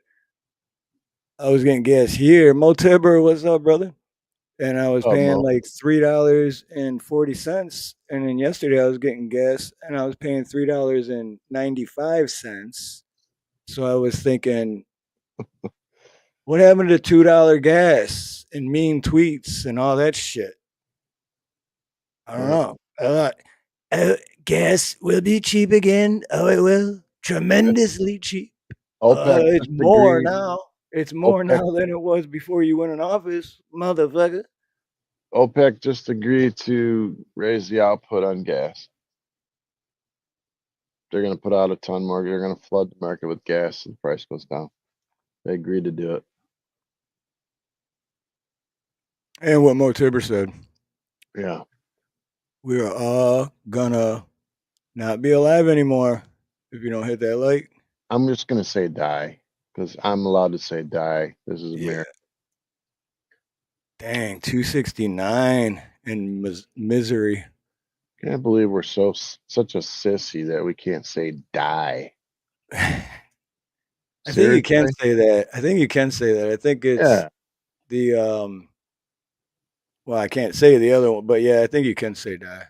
I was getting gas here. Mo Tibber, what's up, brother? And I was paying Mo. like $3.40. And then yesterday I was getting gas and I was paying $3.95. So I was thinking, what happened to $2 gas and mean tweets and all that shit? I don't Uh, know. I thought, oh, gas will be cheap again. Oh, it will. Tremendously cheap. OPEC It's just more agreed. now. It's more OPEC now than it was before you went in office, motherfucker. OPEC just agreed to raise the output on gas. They're going to put out a ton more. They're going to flood the market with gas, and the price goes down. They agreed to do it. And what Mo Tibber said, Yeah. we are all gonna not be alive anymore if you don't hit that light. I'm just going to say die because I'm allowed to say die. This is Yeah. America. Dang, 269 in misery. Can't believe we're such a sissy that we can't say die. I think you can Seriously? say that. I think you can say that. I think it's Yeah. the well, I can't say the other one, but yeah, I think you can say die.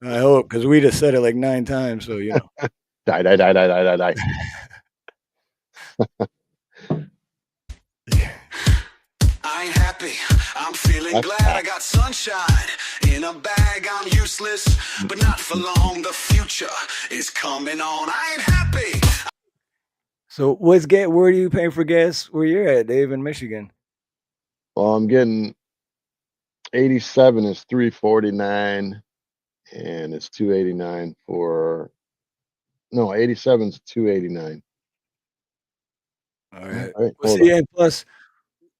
I hope because we just said it like 9 times, so you know. Die, die, die, die, die, die, die. I ain't happy, I'm feeling That's glad I that. got sunshine in a bag. I'm useless, but not for long. The future is coming on. I ain't happy. So what's gas? Where are you paying for gas? Where you're at, Dave, in Michigan? Well, I'm getting 87 is 349 and it's 289 for no 87 is 289. All All right. right, Well, hold see, on. and plus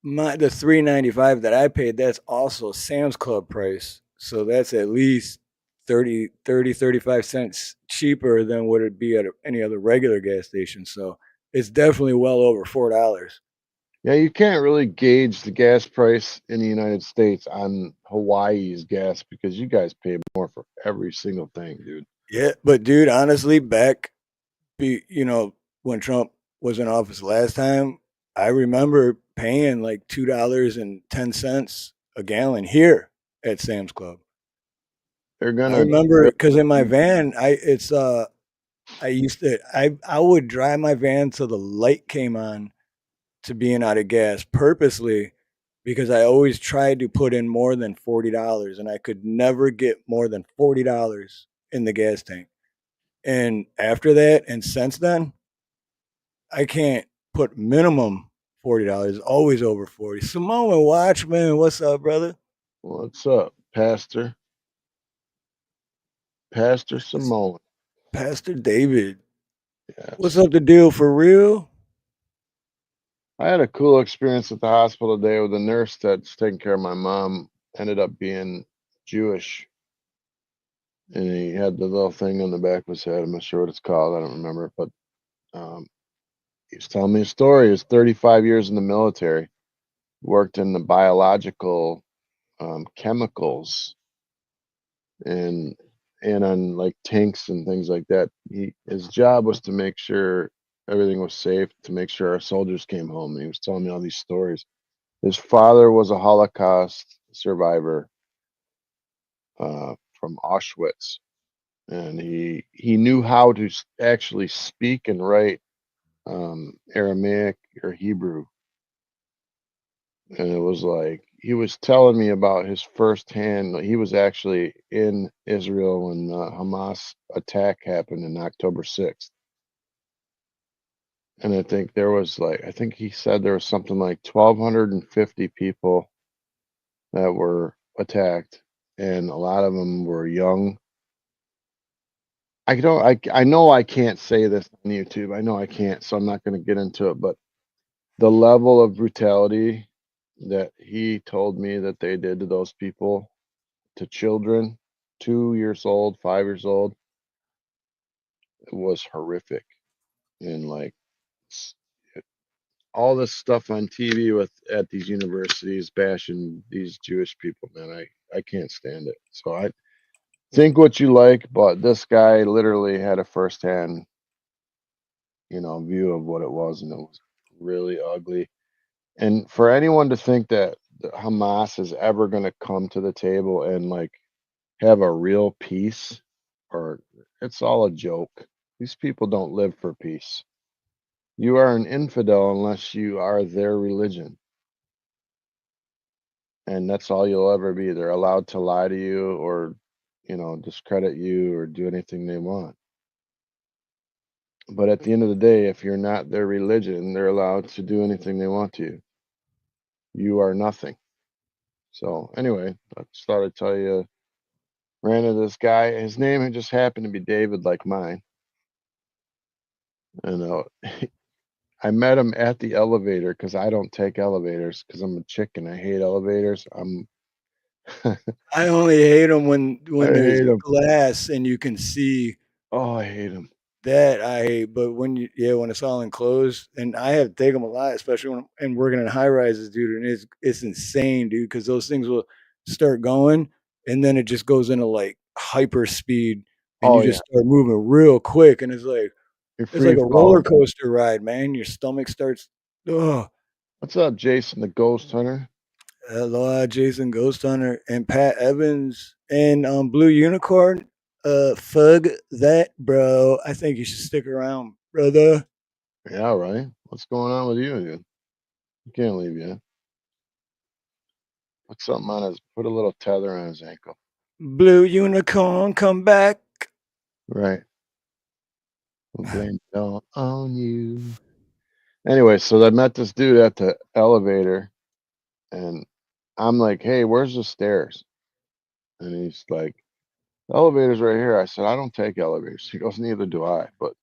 the 395 that I paid, that's also Sam's Club price. So that's at least 35 cents cheaper than what it'd be at any other regular gas station. So it's definitely well over $4. Yeah, you can't really gauge the gas price in the United States on Hawaii's gas because you guys pay more for every single thing, dude. Yeah, but dude, honestly, when Trump was in office last time, I remember paying like $2.10 a gallon here at Sam's Club. They're I gonna remember raise because in my the- van, I would drive my van till the light came on to being out of gas purposely because I always tried to put in more than $40 and I could never get more than $40 in the gas tank. And after that, and since then, I can't put minimum $40, always over 40. Samoan Watchman, what's up, brother? What's up, Pastor Simone? Pastor David. What's Yes. up the deal for real? I had a cool experience at the hospital today with a nurse that's taking care of my mom. Ended up being Jewish, and he had the little thing on the back of his head. I'm not sure what it's called. I don't remember, but um, he was telling me a story. He was 35 years in the military, worked in the biological chemicals and on like tanks and things like that. His job was to make sure everything was safe, to make sure our soldiers came home. And he was telling me all these stories. His father was a Holocaust survivor from Auschwitz, and he knew how to actually speak and write Aramaic or Hebrew. And it was like he was telling me about his firsthand. He was actually in Israel when the Hamas attack happened in October 6th. And I think there was like, I think he said there was something like 1,250 people that were attacked, and a lot of them were young. I know I can't say this on YouTube. I know I can't, so I'm not going to get into it. But the level of brutality that he told me that they did to those people, to children, 2 years old, 5 years old, was horrific. and like s- all this stuff on TV with at these universities bashing these Jewish people, man. I can't stand it. So I think what you like, but this guy literally had a firsthand, view of what it was, and it was really ugly. And for anyone to think that Hamas is ever going to come to the table and like have a real peace, or it's all a joke. These people don't live for peace. You are an infidel unless you are their religion. And that's all you'll ever be. They're allowed to lie to you or, discredit you or do anything they want. But at the end of the day, if you're not their religion, they're allowed to do anything they want to you. You are nothing. So anyway, I just thought I'd tell you, ran into this guy. His name had just happened to be David, like mine. And I met him at the elevator because I don't take elevators because I'm a chicken. I hate elevators. I only hate them I when there's hate him. glass and you can see. Oh, I hate him. That I hate, but when it's all enclosed, and I have to take them a lot, especially when I'm working in high rises, dude, and it's insane, dude, because those things will start going, and then it just goes into like hyper speed, and Oh you yeah, just start moving real quick, and you're it's free like a roller falling. coaster ride, man. Your stomach starts. Oh, What's up, Jason the Ghost Hunter? Harloha, Jason Ghost Hunter, and Pat Evans, and Blue Unicorn. Fug that, bro. I think you should stick around, brother. Yeah, right. What's going on with you, dude? You can't leave yet. Put something on his. Put a little tether on his ankle. Blue Unicorn, come back. Right. We'll blame it all on you. Anyway, so I met this dude at the elevator, and I'm like, "Hey, where's the stairs?" And he's like, "The elevator's right here." I said, "I don't take elevators." He goes, "Neither do I." But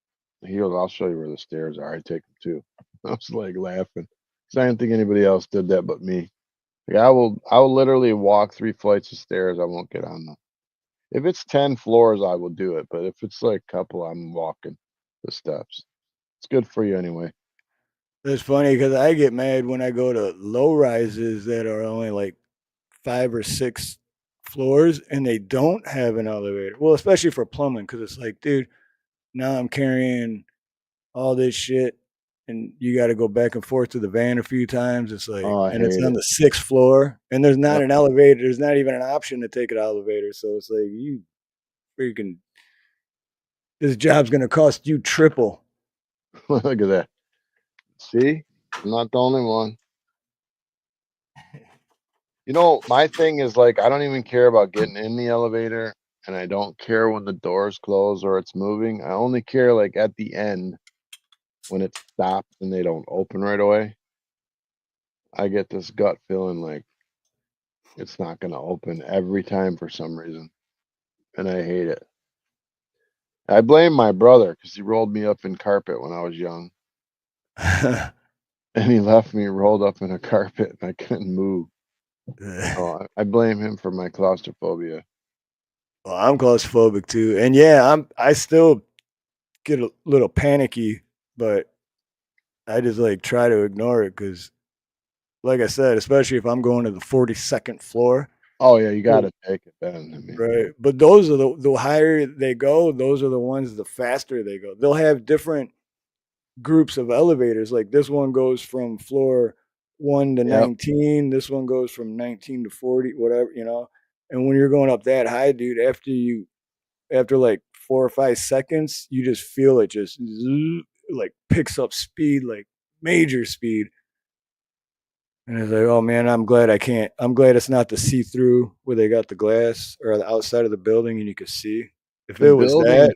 he goes, "I'll show you where the stairs are. I take them too." I was like laughing because I didn't think anybody else did that but me. Like I will literally walk 3 flights of stairs. I won't get on them. If it's 10 floors, I will do it. But if it's like a couple, I'm walking the steps. It's good for you anyway. That's funny because I get mad when I go to low rises that are only like 5 or 6 floors and they don't have an elevator. Well, especially for plumbing, because it's like, dude, now I'm carrying all this shit and you got to go back and forth to the van a few times. It's like, Oh, I and it's hate on it. the 6th floor and there's not Yep. an elevator. There's not even an option to take an elevator. So it's like, you freaking, this job's going to cost you triple. Look at that. See, I'm not the only one. My thing is like I don't even care about getting in the elevator, and I don't care when the doors close or it's moving. I only care like at the end when it stops and they don't open right away. I get this gut feeling like it's not going to open every time for some reason, and I hate it. I blame my brother because he rolled me up in carpet when I was young, and he left me rolled up in a carpet, and I couldn't move. So I blame him for my claustrophobia. Well, I'm claustrophobic too, and yeah, I still get a little panicky, but I just like try to ignore it because, like I said, especially if I'm going to the 42nd floor, Oh yeah, you got to take it then. I mean, right? But those are the higher they go, those are the ones the faster they go. They'll have different groups of elevators. Like this one goes from floor 1 to yep. 19. This one goes from 19 to 40, whatever, you know. And when you're going up that high, dude, after like 4 or 5 seconds, you just feel it just like picks up speed, like major speed. And it's like, oh man, I'm glad it's not the see through where they got the glass or the outside of the building and you could see. If The it was building that,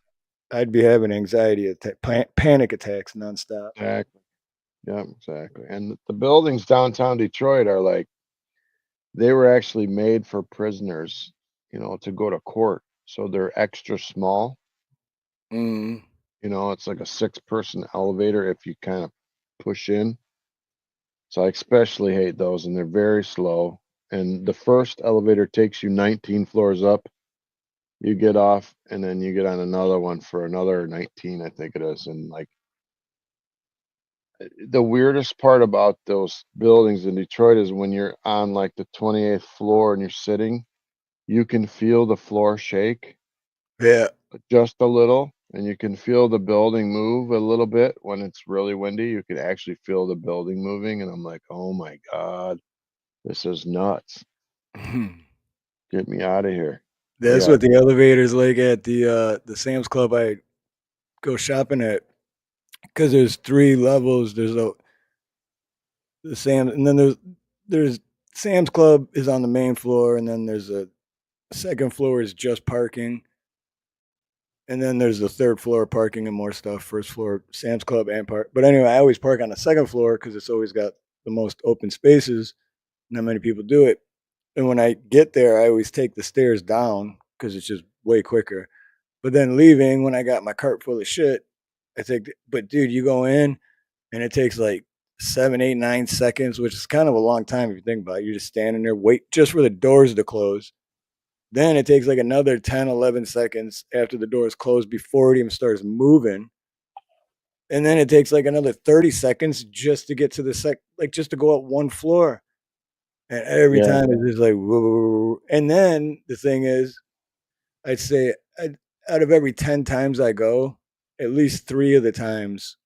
I'd be having anxiety attack, panic attacks nonstop. exactly. Yeah, exactly. And the buildings downtown Detroit are like they were actually made for prisoners, to go to court. So they're extra small. Mm. It's like a 6-person elevator if you kind of push in. So I especially hate those, and they're very slow. And the first elevator takes you 19 floors up. You get off, and then you get on another one for another 19, I think it is. And like the weirdest part about those buildings in Detroit is when you're on like the 28th floor and you're sitting, you can feel the floor shake Yeah. just a little, and you can feel the building move a little bit when it's really windy. You can actually feel the building moving, and I'm like, oh my God, this is nuts. Get me out of here. I That's got what the elevator's like at the Sam's Club I go shopping at, because there's 3 levels. There's the Sam, and then there's Sam's Club is on the main floor, and then there's a second floor is just parking, and then there's the third floor parking and more stuff. First floor Sam's Club and park. But anyway, I always park on the second floor because it's always got the most open spaces. Not many people do it. And when I get there, I always take the stairs down because it's just way quicker. But then leaving, when I got my cart full of shit, I think, but dude, you go in and it takes like 7, 8, 9 seconds, which is kind of a long time if you think about it. You're just standing there, wait just for the doors to close. Then it takes like another 10, 11 seconds after the doors close before it even starts moving. And then it takes like another 30 seconds just to get to like just to go up one floor. And every yeah. time it's just like, whoa. And then the thing is, I'd say out of every 10 times I go, at least 3 of the times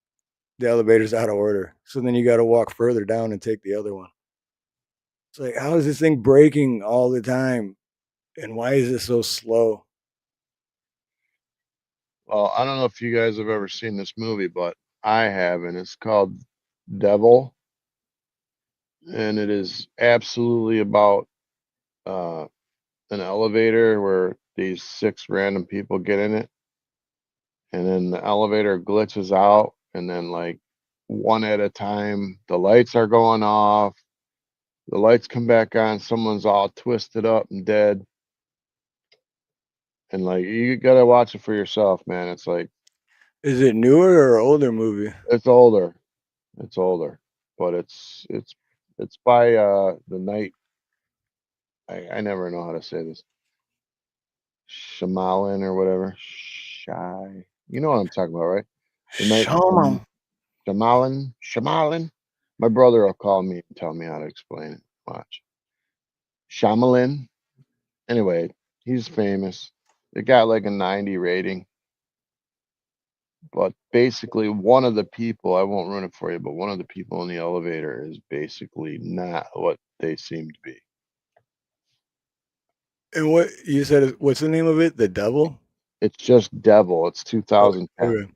the elevator's out of order. So then you got to walk further down and take the other one. It's like, how is this thing breaking all the time? And why is it so slow? Well, I don't know if you guys have ever seen this movie, but I have, and it's called Devil, and it is absolutely about uh, an elevator where these 6 random people get in it, and then the elevator glitches out, and then like one at a time, the lights are going off, the lights come back on, someone's all twisted up and dead, and like you gotta watch it for yourself, man. It's like Is it newer or older movie? it's older, it's older, but it's by the night. I never know how to say this. Shamalin or whatever. Shy. You know what I'm talking about, right? The night Shaman. Shamalin. My brother will call me and tell me how to explain it. Watch. Shyamalan. Anyway, he's famous. It got like a 90 rating. But basically, one of the people, I won't ruin it for you, but one of the people in the elevator is basically not what they seem to be. And what you said, what's the name of it? The Devil? It's just Devil. It's Oh, 2010. okay.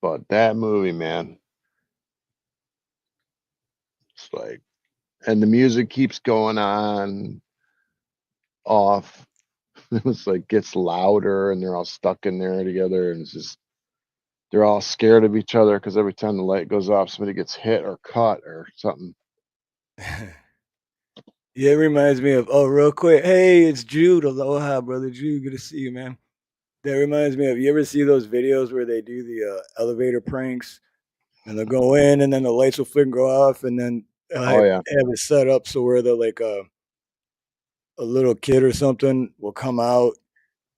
But that movie, man, it's like, and the music keeps going on, off. It's like gets louder, and they're all stuck in there together, and it's just they're all scared of each other because every time the light goes off, somebody gets hit or cut or something. Yeah, it reminds me of, oh, real quick. Hey, it's Jude. Aloha, brother Jude. Good to see you, man. That reminds me of, you ever see those videos where they do the elevator pranks and they'll go in and then the lights will flicker go off and then they'll Oh have yeah, it set up so where they're like a little kid or something will come out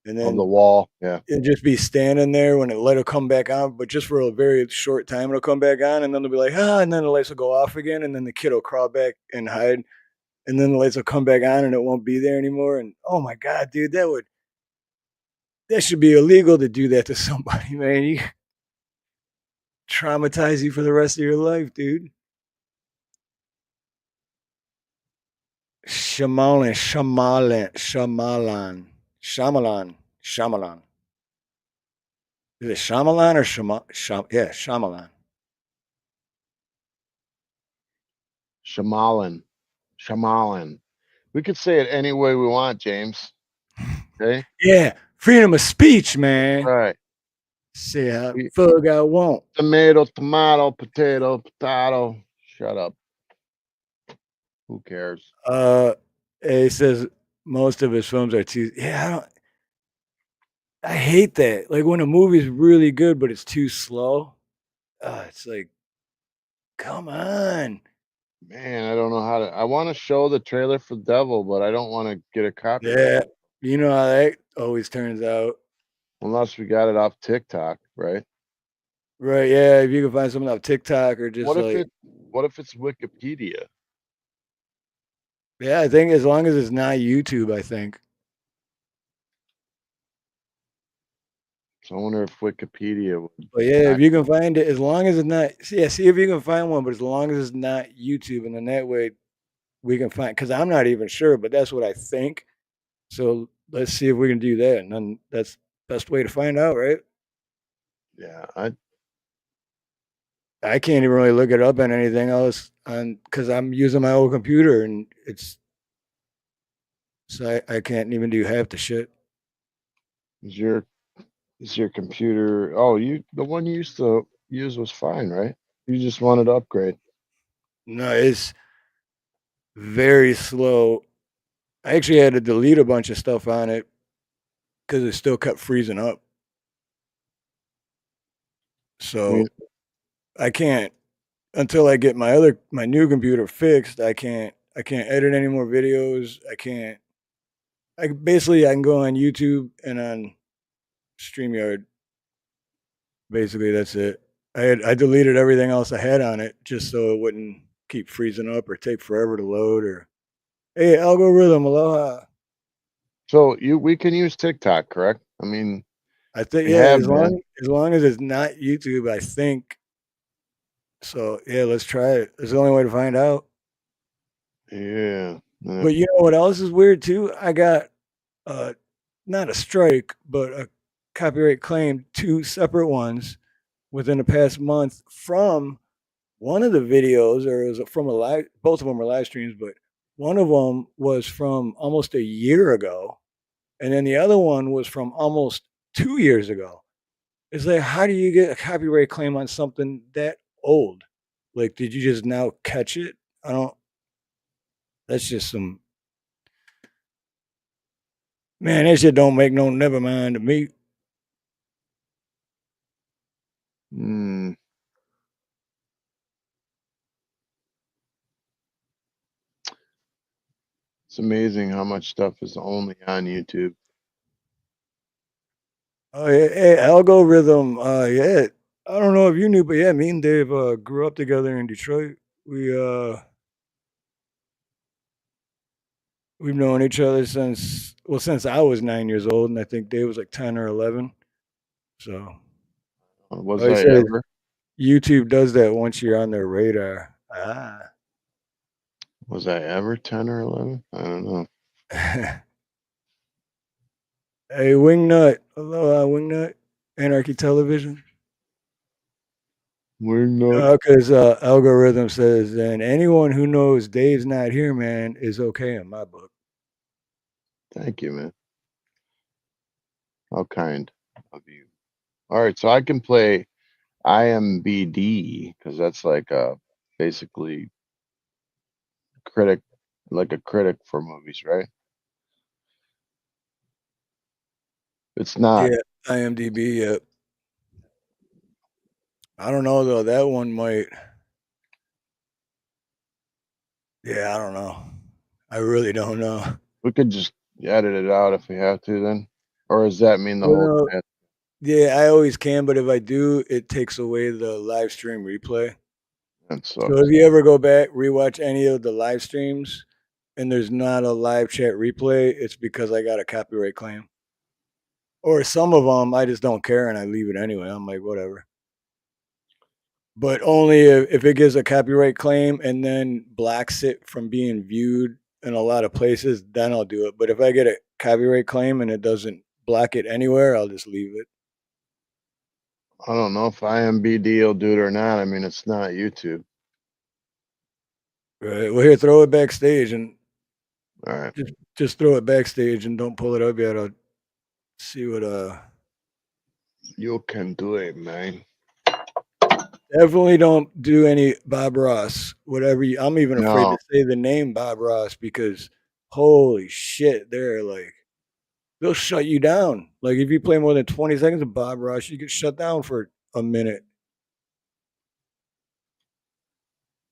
and of the then wall. Yeah. it'll just be standing there when the light will come back on, but just for a very short time it'll come back on and then they'll be like, ah, and then the lights will go off again and then the kid will crawl back and hide and then the lights will come back on and it won't be there anymore. And oh my God, dude, that should be illegal to do that to somebody, man. You traumatize you for the rest of your life, dude. Shyamalan. Is it Shyamalan or yeah, Shyamalan. Shamalin. Shamalin. We could say it any way we want, James. Okay. Yeah, freedom of speech, man. Right. Say how We, fuck I want. tomato, tomato, potato, potato. Shut up. Who cares? Uh, he says most of his films are too. Yeah, I hate that. Like when a movie's really good, but it's too slow. It's like, come on. Man, I don't know how to. I want to show the trailer for Devil, but I don't want to get a copyright Yeah, you know how that always turns out. unless we got it off TikTok, right? Right, yeah, if you can find something on TikTok or just What if like it? What if it's Wikipedia? yeah, I think as long as it's not YouTube, I think. So I wonder if Wikipedia would. But yeah, if Act, you can find it, as long as it's not yeah, see if you can find one, but as long as it's not YouTube, and then that way we can find because I'm not even sure, but that's what I think. So let's see if we can do that, and then that's best way to find out, right? yeah, I can't even really look it up on anything else on because I'm using my old computer and it's so I can't even do half the shit. is your computer? Oh, the one you used to use was fine, right? You just wanted to upgrade. No, it's very slow. I actually had to delete a bunch of stuff on it because it still kept freezing up. I mean, So I can't until I get my new computer fixed. I can't edit any more videos. I can go on YouTube and on StreamYard. Basically, that's it. I deleted everything else I had on it just so it wouldn't keep freezing up or take forever to load. Or hey, algorithm, aloha. so we can use TikTok, correct? I mean, I think we yeah, have as been. long as it's not YouTube, I think so. Yeah, let's try it. It's the only way to find out. Yeah. But you know what else is weird too? I got uh not a strike, but a copyright claim, two separate ones within the past month from one of the videos, or it was from a live. Both of them were live streams, but one of them was from almost a year ago, and then the other one was from almost 2 years ago. It's like, how do you get a copyright claim on something that old? Like, did you just now catch it? I don't. That's just some man. That shit don't make no never mind to me. Mm, it's amazing how much stuff is only on YouTube. Oh yeah, hey, algorithm. Yeah, I don't know if you knew, but yeah, me and Dave grew up together in Detroit. We we've known each other since I was 9 years old, and I think Dave was like 10 or 11. So, Was like I I said, ever? YouTube does that once you're on their radar. Ah. Was I ever 10 or 11? I don't know. Hey, Wingnut. Hello, Wingnut. Anarchy Television. We're not. Because algorithm says, and anyone who knows Dave's not here, man, is okay in my book. Thank you, man. How kind of you. All right, so I can play IMBD because that's like basically critic, like a critic for movies, right? It's not. Yeah, IMDb. Yeah, I don't know though. That one might. Yeah, I don't know. I really don't know. We could just edit it out if we have to, then, or does that mean the Well, whole no, thing? yeah, I always can, but if I do, it takes away the live stream replay. That So if sucks. you ever go back, rewatch any of the live streams, and there's not a live chat replay, it's because I got a copyright claim. Or some of them, I just don't care and I leave it anyway. I'm like, whatever. But only if it gives a copyright claim and then blocks it from being viewed in a lot of places, then I'll do it. But if I get a copyright claim and it doesn't block it anywhere, I'll just leave it. I don't know if IMBD will do it or not. I mean, it's not YouTube. Right. Well, here, throw it backstage and All right, just throw it backstage and don't pull it up yet. I'll see what you can do it, man. definitely don't do any Bob Ross. Whatever you, I'm even afraid to No, say the name Bob Ross because holy shit, they're like they'll shut you down. Like if you play more than 20 seconds of Bob Ross, you get shut down for a minute.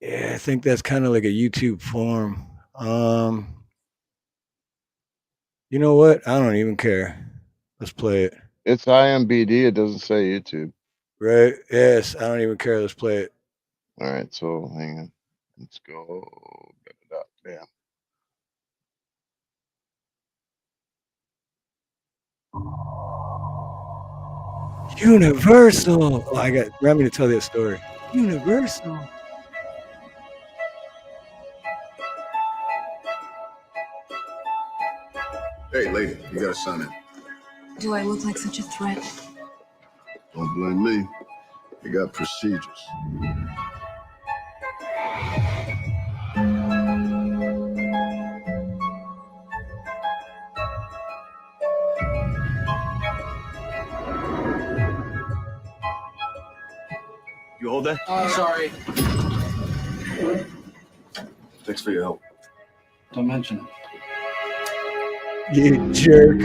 Yeah, I think that's kind of like a YouTube form. You know what? I don't even care. Let's play it. it's IMBD. It doesn't say YouTube. Right? Yes. I don't even care. Let's play it. All right, so hang on. Let's go. Bam. Universal. Oh, I got Remy to tell this story. Universal. Hey, lady, you gotta sign in. Do I look like such a threat? Don't blame me. You got procedures. You hold that? Sorry. Thanks for your help. Don't mention it. You jerk.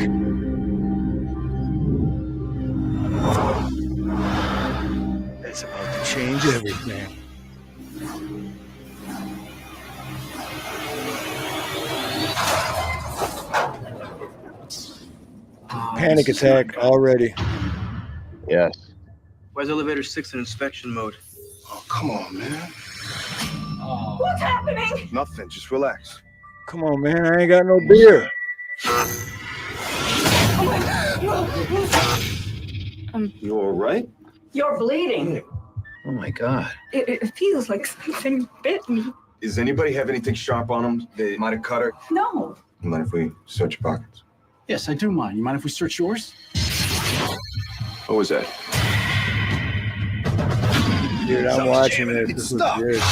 That's about to change everything. Panic attack already. Yes. Where's elevator 6 in inspection mode? Oh, come on, man. What's happening? Nothing. Just relax. Come on, man. I ain't got no beer. You all right? You're bleeding. Oh my god. It feels like something bit me. Does anybody have anything sharp on them? They might have cut her. No. You mind if we search your pockets? Yes, I do mind. You mind if we search yours? What was that? Dude, I'm watching this. This is good.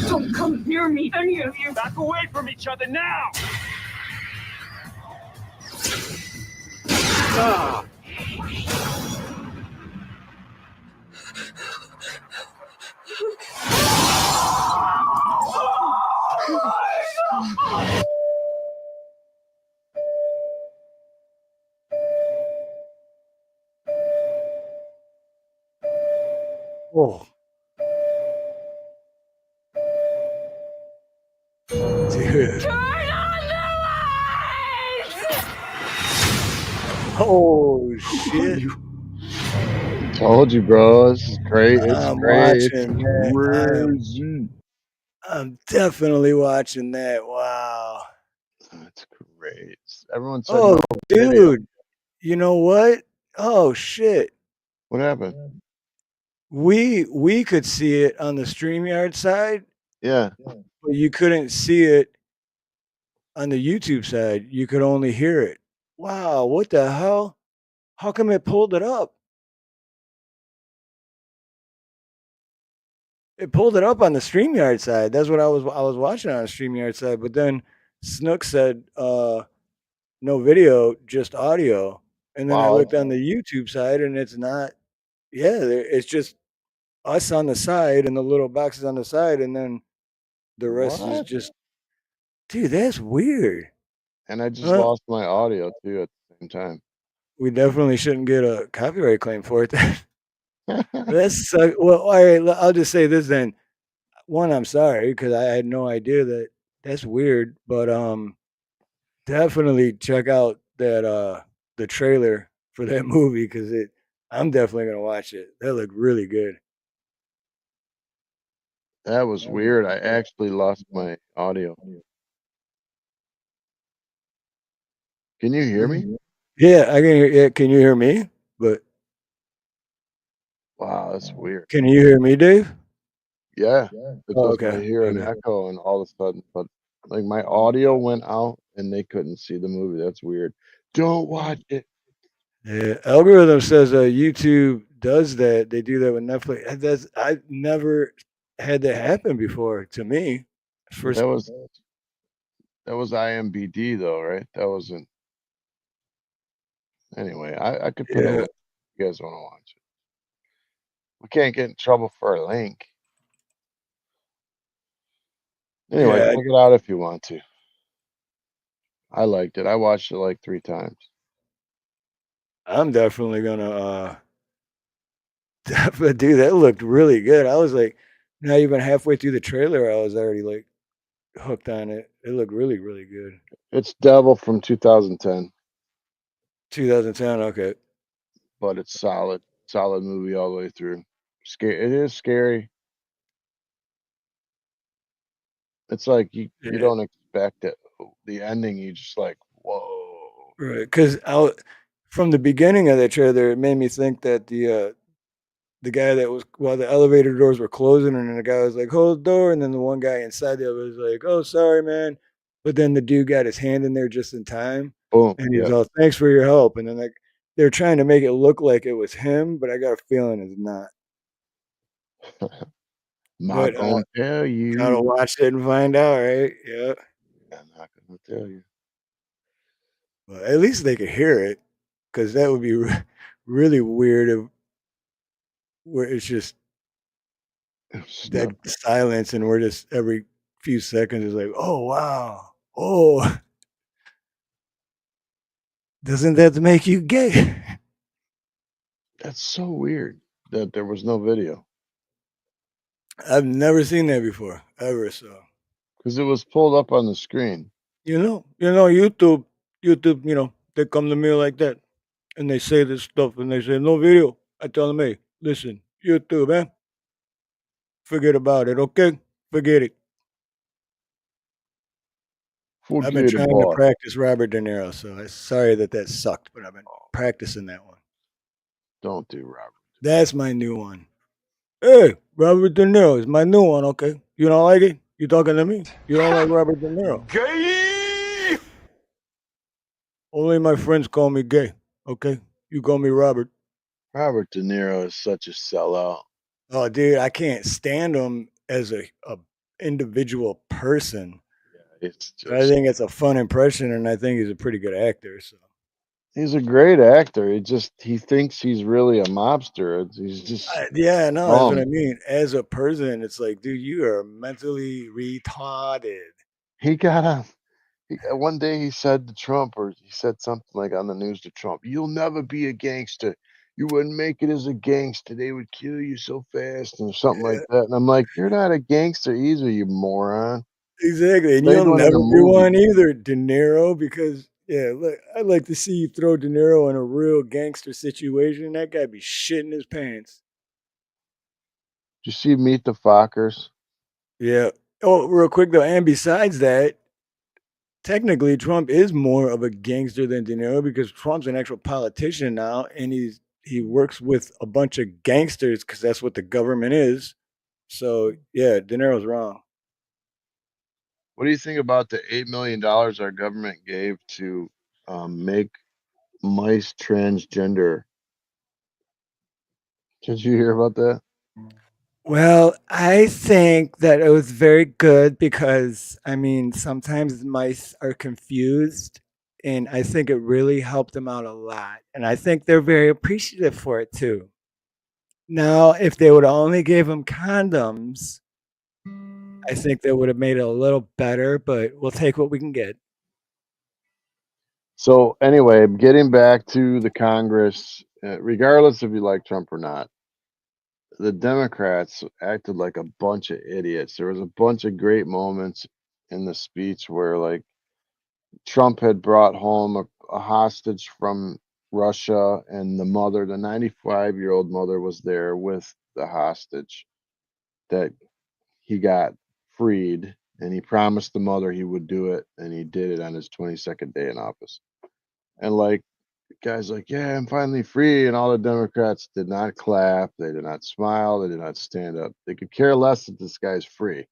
Don't come near me, any of you. Back away from each other now! Oh. Dude. Turn on the lights! Oh, shit. Told you, bro. This is great. It's I'm great. watching that. I'm definitely watching that. Wow. That's great. Everyone said Oh, no video. dude. You know what? Oh, shit. What happened? We could see it on the StreamYard side, Yeah. but you couldn't see it on the YouTube side. You could only hear it. Wow, what the hell? How come it pulled it up? It pulled it up on the StreamYard side. That's what I was watching on the StreamYard side, but then Snook said no video, just audio. And then I Wow. looked on the YouTube side and it's not it's just us on the side and the little boxes on the side, and then the rest is What? just, dude, that's weird. And I just Well, lost my audio too at the same time. we definitely shouldn't get a copyright claim for it then. That's well, all right, I'll just say this then. One, I'm sorry because I had no idea that that's weird, but definitely check out that the trailer for that movie because I'm definitely gonna watch it. That looked really good. That was weird. I actually lost my audio. Can you hear me? Yeah, I can hear. Yeah, can you hear me? But Wow, that's weird. can you hear me, Dave? Yeah. It's Oh, just I okay. hear an Okay. echo and all of a sudden, but like my audio went out and they couldn't see the movie. That's weird. Don't watch it. Yeah, algorithm says YouTube does that. They do that with Netflix. That's I've never had that happen before to me. First, That was IMBD though, right? That wasn't anyway. I could put a yeah, link if you guys want to watch it. We can't get in trouble for a link. Anyway, yeah. check it out if you want to. I liked it. I watched it like 3 times. I'm definitely gonna definitely do that. Looked really good. I was like, not even halfway through the trailer, I was already like hooked on it. It looked really, really good. It's Devil from 2010. 2010. Okay. but it's solid movie all the way through. Scary. It is scary. It's like you Yeah, don't expect it. The ending, you just like, whoa. right. Because from the beginning of the trailer, it made me think that the guy that was while the elevator doors were closing, and then the guy was like, "Hold the door," and then the one guy inside there was like, "Oh, sorry, man," but then the dude got his hand in there just in time, Boom. and he's Yep. all, "Thanks for your help," and then like they're trying to make it look like it was him, but I got a feeling it's not. Not But gonna tell gotta you. watch it and find out, right? Yeah. I'm not gonna tell you. Well, at least they could hear it, because that would be really weird if where it's just It's dead nothing. silence, and we're just every few seconds is like, "Oh wow, oh." Doesn't that make you gay? That's so weird that there was no video I've never seen that before, ever. So because it was pulled up on the screen. YouTube, they come to me like that, and they say this stuff, and they say no video. I tell them, hey, listen, YouTube, man, forget about it, okay? Forget it. I've been Forget trying to about. practice Robert De Niro, so I'm sorry that sucked, but I've been practicing that one. Don't do Robert. That's my new one. Hey, Robert De Niro is my new one, okay? You don't like it? You talking to me? You don't like Robert De Niro? Gay! Only my friends call me gay, okay? You call me Robert. Robert De Niro is such a sellout. Oh, dude, I can't stand him as a individual person. It's I just think it's a fun impression, and I think he's a pretty good actor. So he's a great actor. He thinks he's really a mobster. He's just yeah, no, that's what I dumb. mean. As a person, it's like, dude, you are mentally retarded. He got a one day he said to Trump, or he said something like on the news to Trump, "You'll never be a gangster. You wouldn't make it as a gangster. They would kill you so fast," and something like Yeah, that. And I'm like, "You're not a gangster either, you moron. exactly, and Played you'll one in never a be movie. one either, De Niro. Because yeah, look, I'd like to see you throw De Niro in a real gangster situation. That guy be shitting his pants. Did you see Meet the Fockers? Yeah. Oh, real quick though, and besides that, technically Trump is more of a gangster than De Niro, because Trump's an actual politician now, and he works with a bunch of gangsters because that's what the government is. So yeah, De Niro's wrong. What do you think about the $8 million our government gave to make mice transgender? Did you hear about that? Well, I think that it was very good because I mean sometimes mice are confused, and I think it really helped them out a lot. And I think they're very appreciative for it too. Now, if they would only gave them condoms, I think that would have made it a little better, but we'll take what we can get. So anyway, getting back to the Congress, regardless if you like Trump or not, the Democrats acted like a bunch of idiots. There was a bunch of great moments in the speech where, like, Trump had brought home a hostage from Russia, and the mother, the 95-year-old mother, was there with the hostage that he got freed, and he promised the mother he would do it, and he did it on his 22nd day in office. And like, the guy's like, "Yeah, I'm finally free," and all the Democrats did not clap, they did not smile, they did not stand up. They could care less that this guy's free.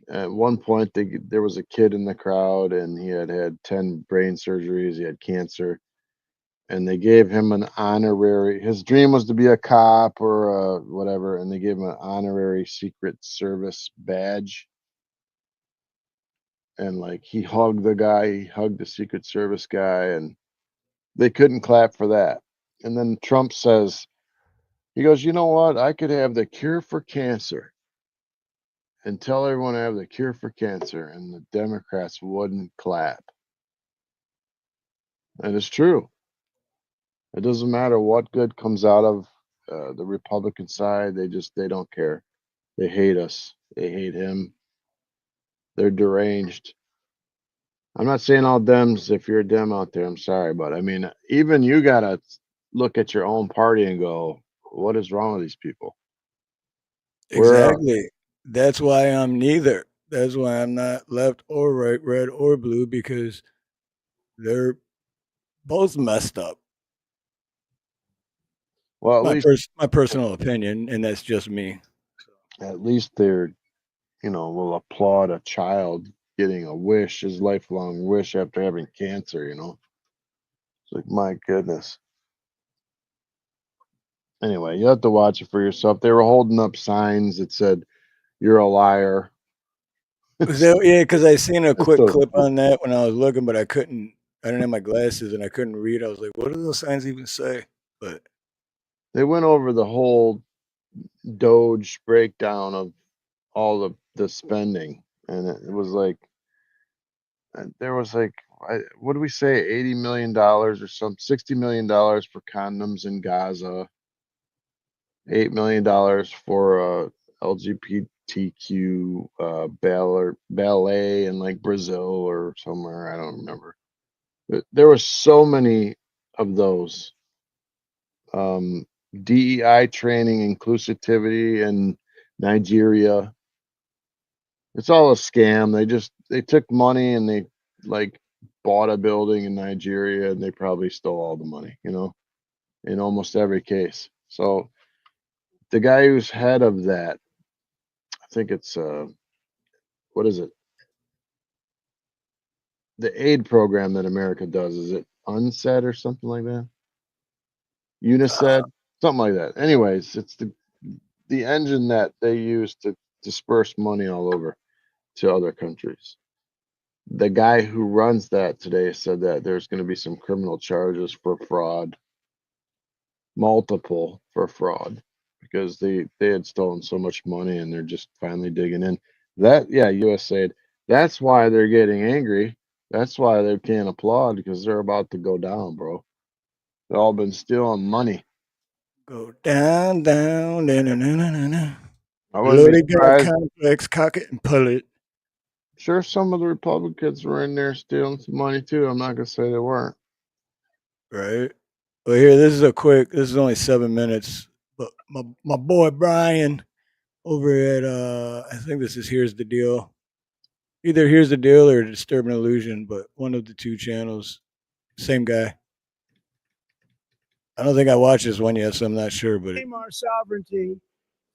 At one point, there was a kid in the crowd, and he had had 10 brain surgeries. He had cancer, and they gave him an honorary. His dream was to be a cop or whatever, and they gave him an honorary Secret Service badge. And like, he hugged the guy, he hugged the Secret Service guy, and they couldn't clap for that. And then Trump says, he goes, "You know what? I could have the cure for cancer and tell everyone I have the cure for cancer," and the Democrats wouldn't clap. And it's true. It doesn't matter what good comes out of the Republican side. They don't care. They hate us. They hate him. They're deranged. I'm not saying all Dems. If you're a Dem out there, I'm sorry, but I mean, even you gotta look at your own party and go, what is wrong with these people? We're, Exactly. That's why I'm neither. That's why I'm not left or right, red or blue, because they're both messed up. well, My personal opinion, and that's just me. at least they're, will applaud a child getting a wish, his lifelong wish after having cancer, It's like, my goodness. Anyway, you have to watch it for yourself. They were holding up signs that said, "You're a liar." Yeah, because I seen a It's quick so clip stupid. on that when I was looking, but I didn't have my glasses and I couldn't read. I was like, what do those signs even say? But They went over the whole Doge breakdown of all of the spending, and it was like, there was like, what do we say, $80 million or some $60 million for condoms in Gaza, $8 million for LGBTQ ballet in like Brazil or somewhere, I don't remember. But there were so many of those. DEI training, inclusivity in Nigeria. It's all a scam. They took money and they like bought a building in Nigeria and they probably stole all the money, in almost every case. So the guy who's head of that, I think it's what is it? The aid program that America does, is it UNSED or something like that? UNICED, something like that. Anyways, it's the engine that they use to disperse money all over to other countries. The guy who runs that today said that there's going to be some criminal charges for fraud, multiple for fraud, because they had stolen so much money and they're just finally digging in. That, yeah, USAID. That's why they're getting angry. That's why they can't applaud, because they're about to go down, bro. They've all been stealing money. go down, down, down, down, down, down, down. I wouldn't be Loaded gun surprised. complex, cock it and pull it. Sure, some of the Republicans were in there stealing some money too. I'm not gonna say they weren't. Right. Well, here, this is only 7 minutes, but my boy Brian over at, I think this is Here's the Deal. Either Here's the Deal or Disturbing Illusion, but one of the two channels. Same guy. I don't think I watched this one yet, so I'm not sure. But Our sovereignty,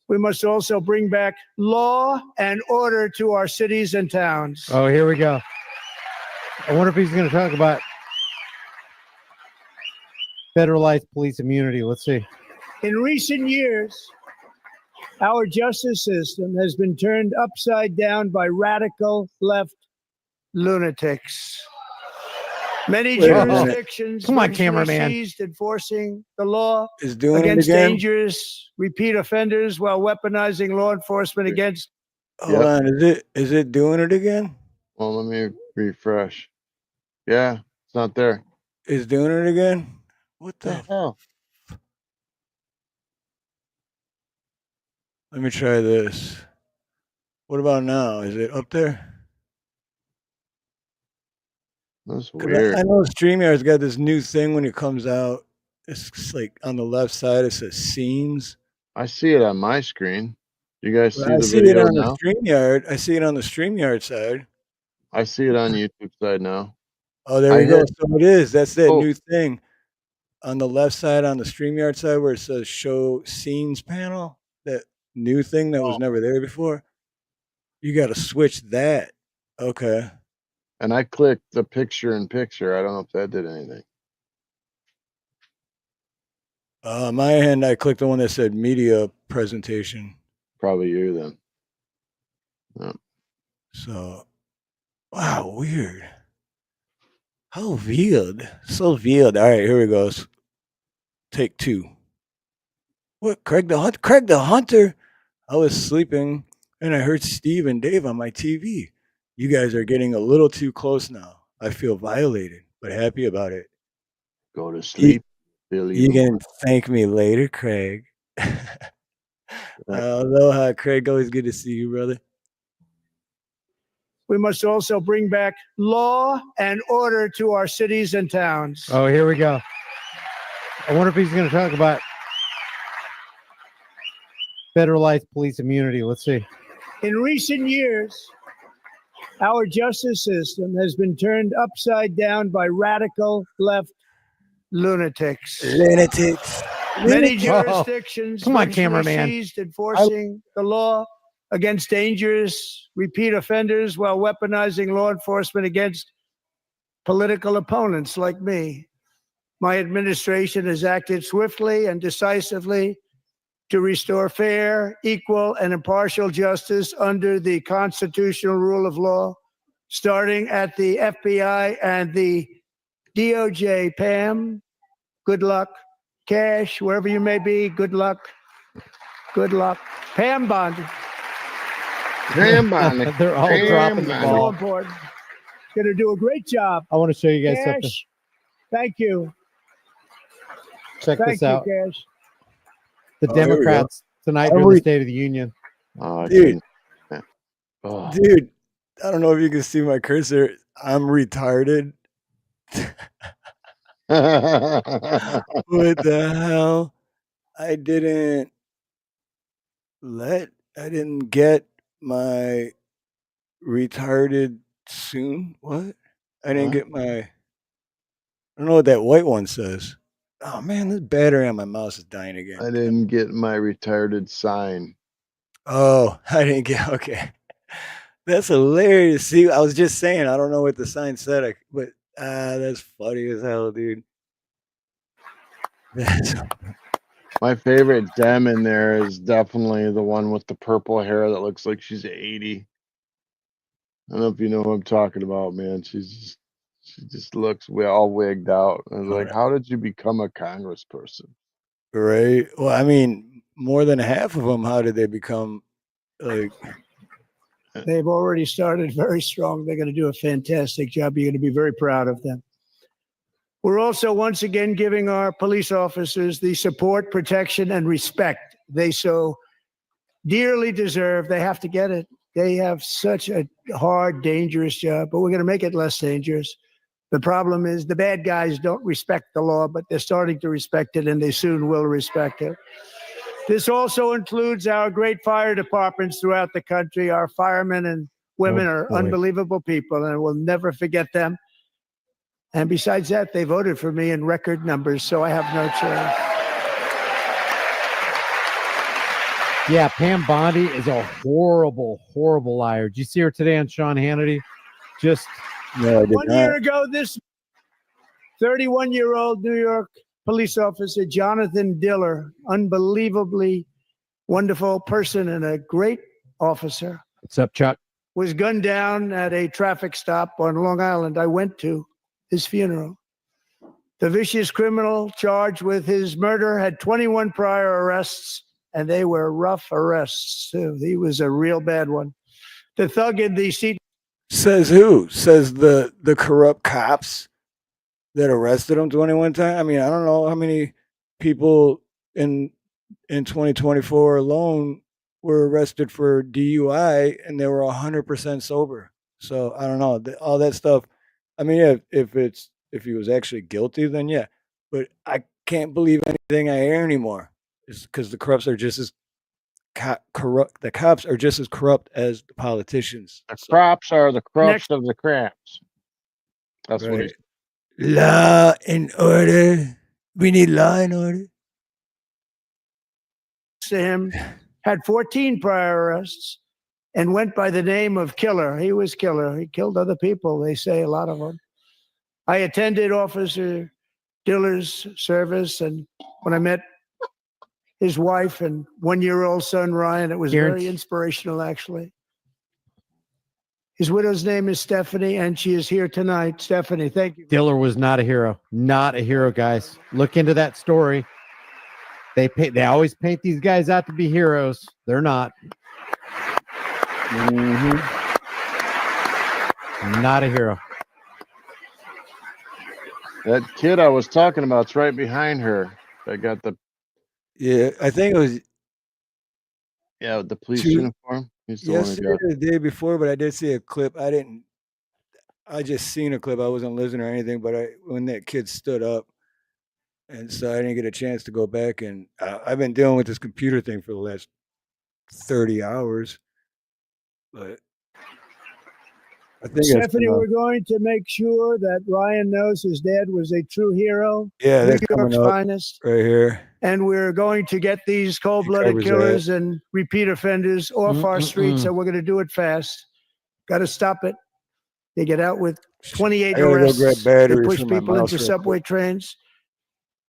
we must also bring back law and order to our cities and towns. Oh, here we go. I wonder if he's going to talk about federalized police immunity. Let's see. In recent years, our justice system has been turned upside down by radical left lunatics. Many Wait a minute. jurisdictions Come on, virtually cameraman. ceased enforcing the law is doing it against again. dangerous repeat offenders while weaponizing law enforcement against. Hold on, is it doing it again? Well, let me refresh. Yeah, it's not there. Is doing it again? What the? hell? Let me try this. What about now? Is it up there? That's 'Cause weird. I know StreamYard's got this new thing when it comes out. It's like on the left side, it says scenes. I see it on my screen. You guys see I the see it video on the now? StreamYard. I see it on the StreamYard side. I see it on YouTube side now. Oh, there I we go. hit- So it is. That's that Oh. new thing on the left side on the StreamYard side where it says show scenes panel. That new thing that was never there before. You got to switch that. Okay. And I clicked the picture in picture. I don't know if that did anything. My end, I clicked the one that said media presentation. Probably you then. Yeah. So, wow, weird. How weird. So weird. All right, here we go. Take 2. What? Craig the Hunter? Craig the Hunter? I was sleeping and I heard Steve and Dave on my TV. You guys are getting a little too close now. I feel violated, but happy about it. Go to sleep. You can thank me later, Craig. Aloha, Craig. Always good to see you, brother. We must also bring back law and order to our cities and towns. Oh, here we go. I I wonder if he's going to talk about federalized police immunity. Let's see. In recent years, our justice system has been turned upside down by radical left lunatics. Lunatics. Many jurisdictions Come on, virtually cameraman. ceased enforcing the law against dangerous repeat offenders while weaponizing law enforcement against political opponents like me. My administration has acted swiftly and decisively to restore fair, equal, and impartial justice under the constitutional rule of law, starting at the FBI and the DOJ. Pam, good luck. Cash, wherever you may be, good luck. Good luck. Pam Bondi. Pam Bondi. They're all Pam dropping the Bondi. So ball. important. Going to do a great job. I want to show you guys something. Cash, thank you. Check Thank this you, out. Cash. The Oh, here we go. Democrats tonight during the State of the Union. Oh, I Dude. couldn't- oh. Dude, I don't know if you can see my cursor. I'm retarded. What the hell? I didn't get my retarded soon. What? I didn't Huh? get my. I don't know what that white one says. Oh man, this battery on my mouse is dying again. I didn't get my retarded sign. Oh, I didn't get. Okay, that's hilarious. See, I was just saying I don't know what the sign said, but that's funny as hell, dude. That's My favorite Dem in there is definitely the one with the purple hair that looks like she's 80. I don't know if you know who I'm talking about, man. She just looks all wigged out. I was like, Alright. how did you become a congressperson? right. Well, I mean, more than half of them. How did they become like? They've already started very strong. They're going to do a fantastic job. You're going to be very proud of them. We're also once again giving our police officers the support, protection, and respect they so dearly deserve. They have to get it. They have such a hard, dangerous job, but we're going to make it less dangerous. The problem is the bad guys don't respect the law, but they're starting to respect it, and they soon will respect it. This also includes our great fire departments throughout the country. Our firemen and women are boy. unbelievable people, and we'll never forget them. And besides that, they voted for me in record numbers, so I have no choice. Yeah, Pam Bondi is a horrible, horrible liar. Did you see her today on Sean Hannity? Just No, I did 1 not. year ago, this 31-year-old New York police officer, Jonathan Diller, unbelievably wonderful person and a great officer, what's up, Chuck? was gunned down at a traffic stop on Long Island. I went to his funeral. The vicious criminal charged with his murder had 21 prior arrests, and they were rough arrests, too. He was a real bad one. The thug in the seat. Says who? Says the corrupt cops that arrested him 21 times. I mean, I don't know how many people in 2024 alone were arrested for DUI and they were 100% sober. So I don't know all that stuff. I mean, if he was actually guilty, then yeah. But I can't believe anything I hear anymore. It's because the corrupts are just as corrupt. The cops are just as corrupt as the politicians. The So, crops are the crops of the craps. That's what right. Law and order. We need law and order. To him had 14 prior arrests and went by the name of Killer. He was Killer. He killed other people, they say, a lot of them. I attended Officer Diller's service, and when I met his wife and 1-year-old son, Ryan, it was very inspirational, actually. His widow's name is Stephanie, and she is here tonight. Stephanie, thank you. Diller was not a hero. Not a hero, guys. Look into that story. They always paint these guys out to be heroes. They're not. Not a hero. That kid I was talking about's right behind her. I got the I think it was the police Two- uniform. He's the one who yesterday got or the day before, but I did see a clip. I just seen a clip. I wasn't listening or anything, but when that kid stood up, And so I didn't get a chance to go back. And I've been dealing with this computer thing for the last 30 hours. But I think it's Stephanie, we're going to make sure that Ryan knows his dad was a true hero, yeah, New that's coming York's up finest. right here. And we're going to get these cold-blooded covers killers and repeat offenders off our streets, and we're going to do it fast. Got to stop it. They get out with 28 I gotta go arrests. grab They batteries push for my people mouse into real subway trains.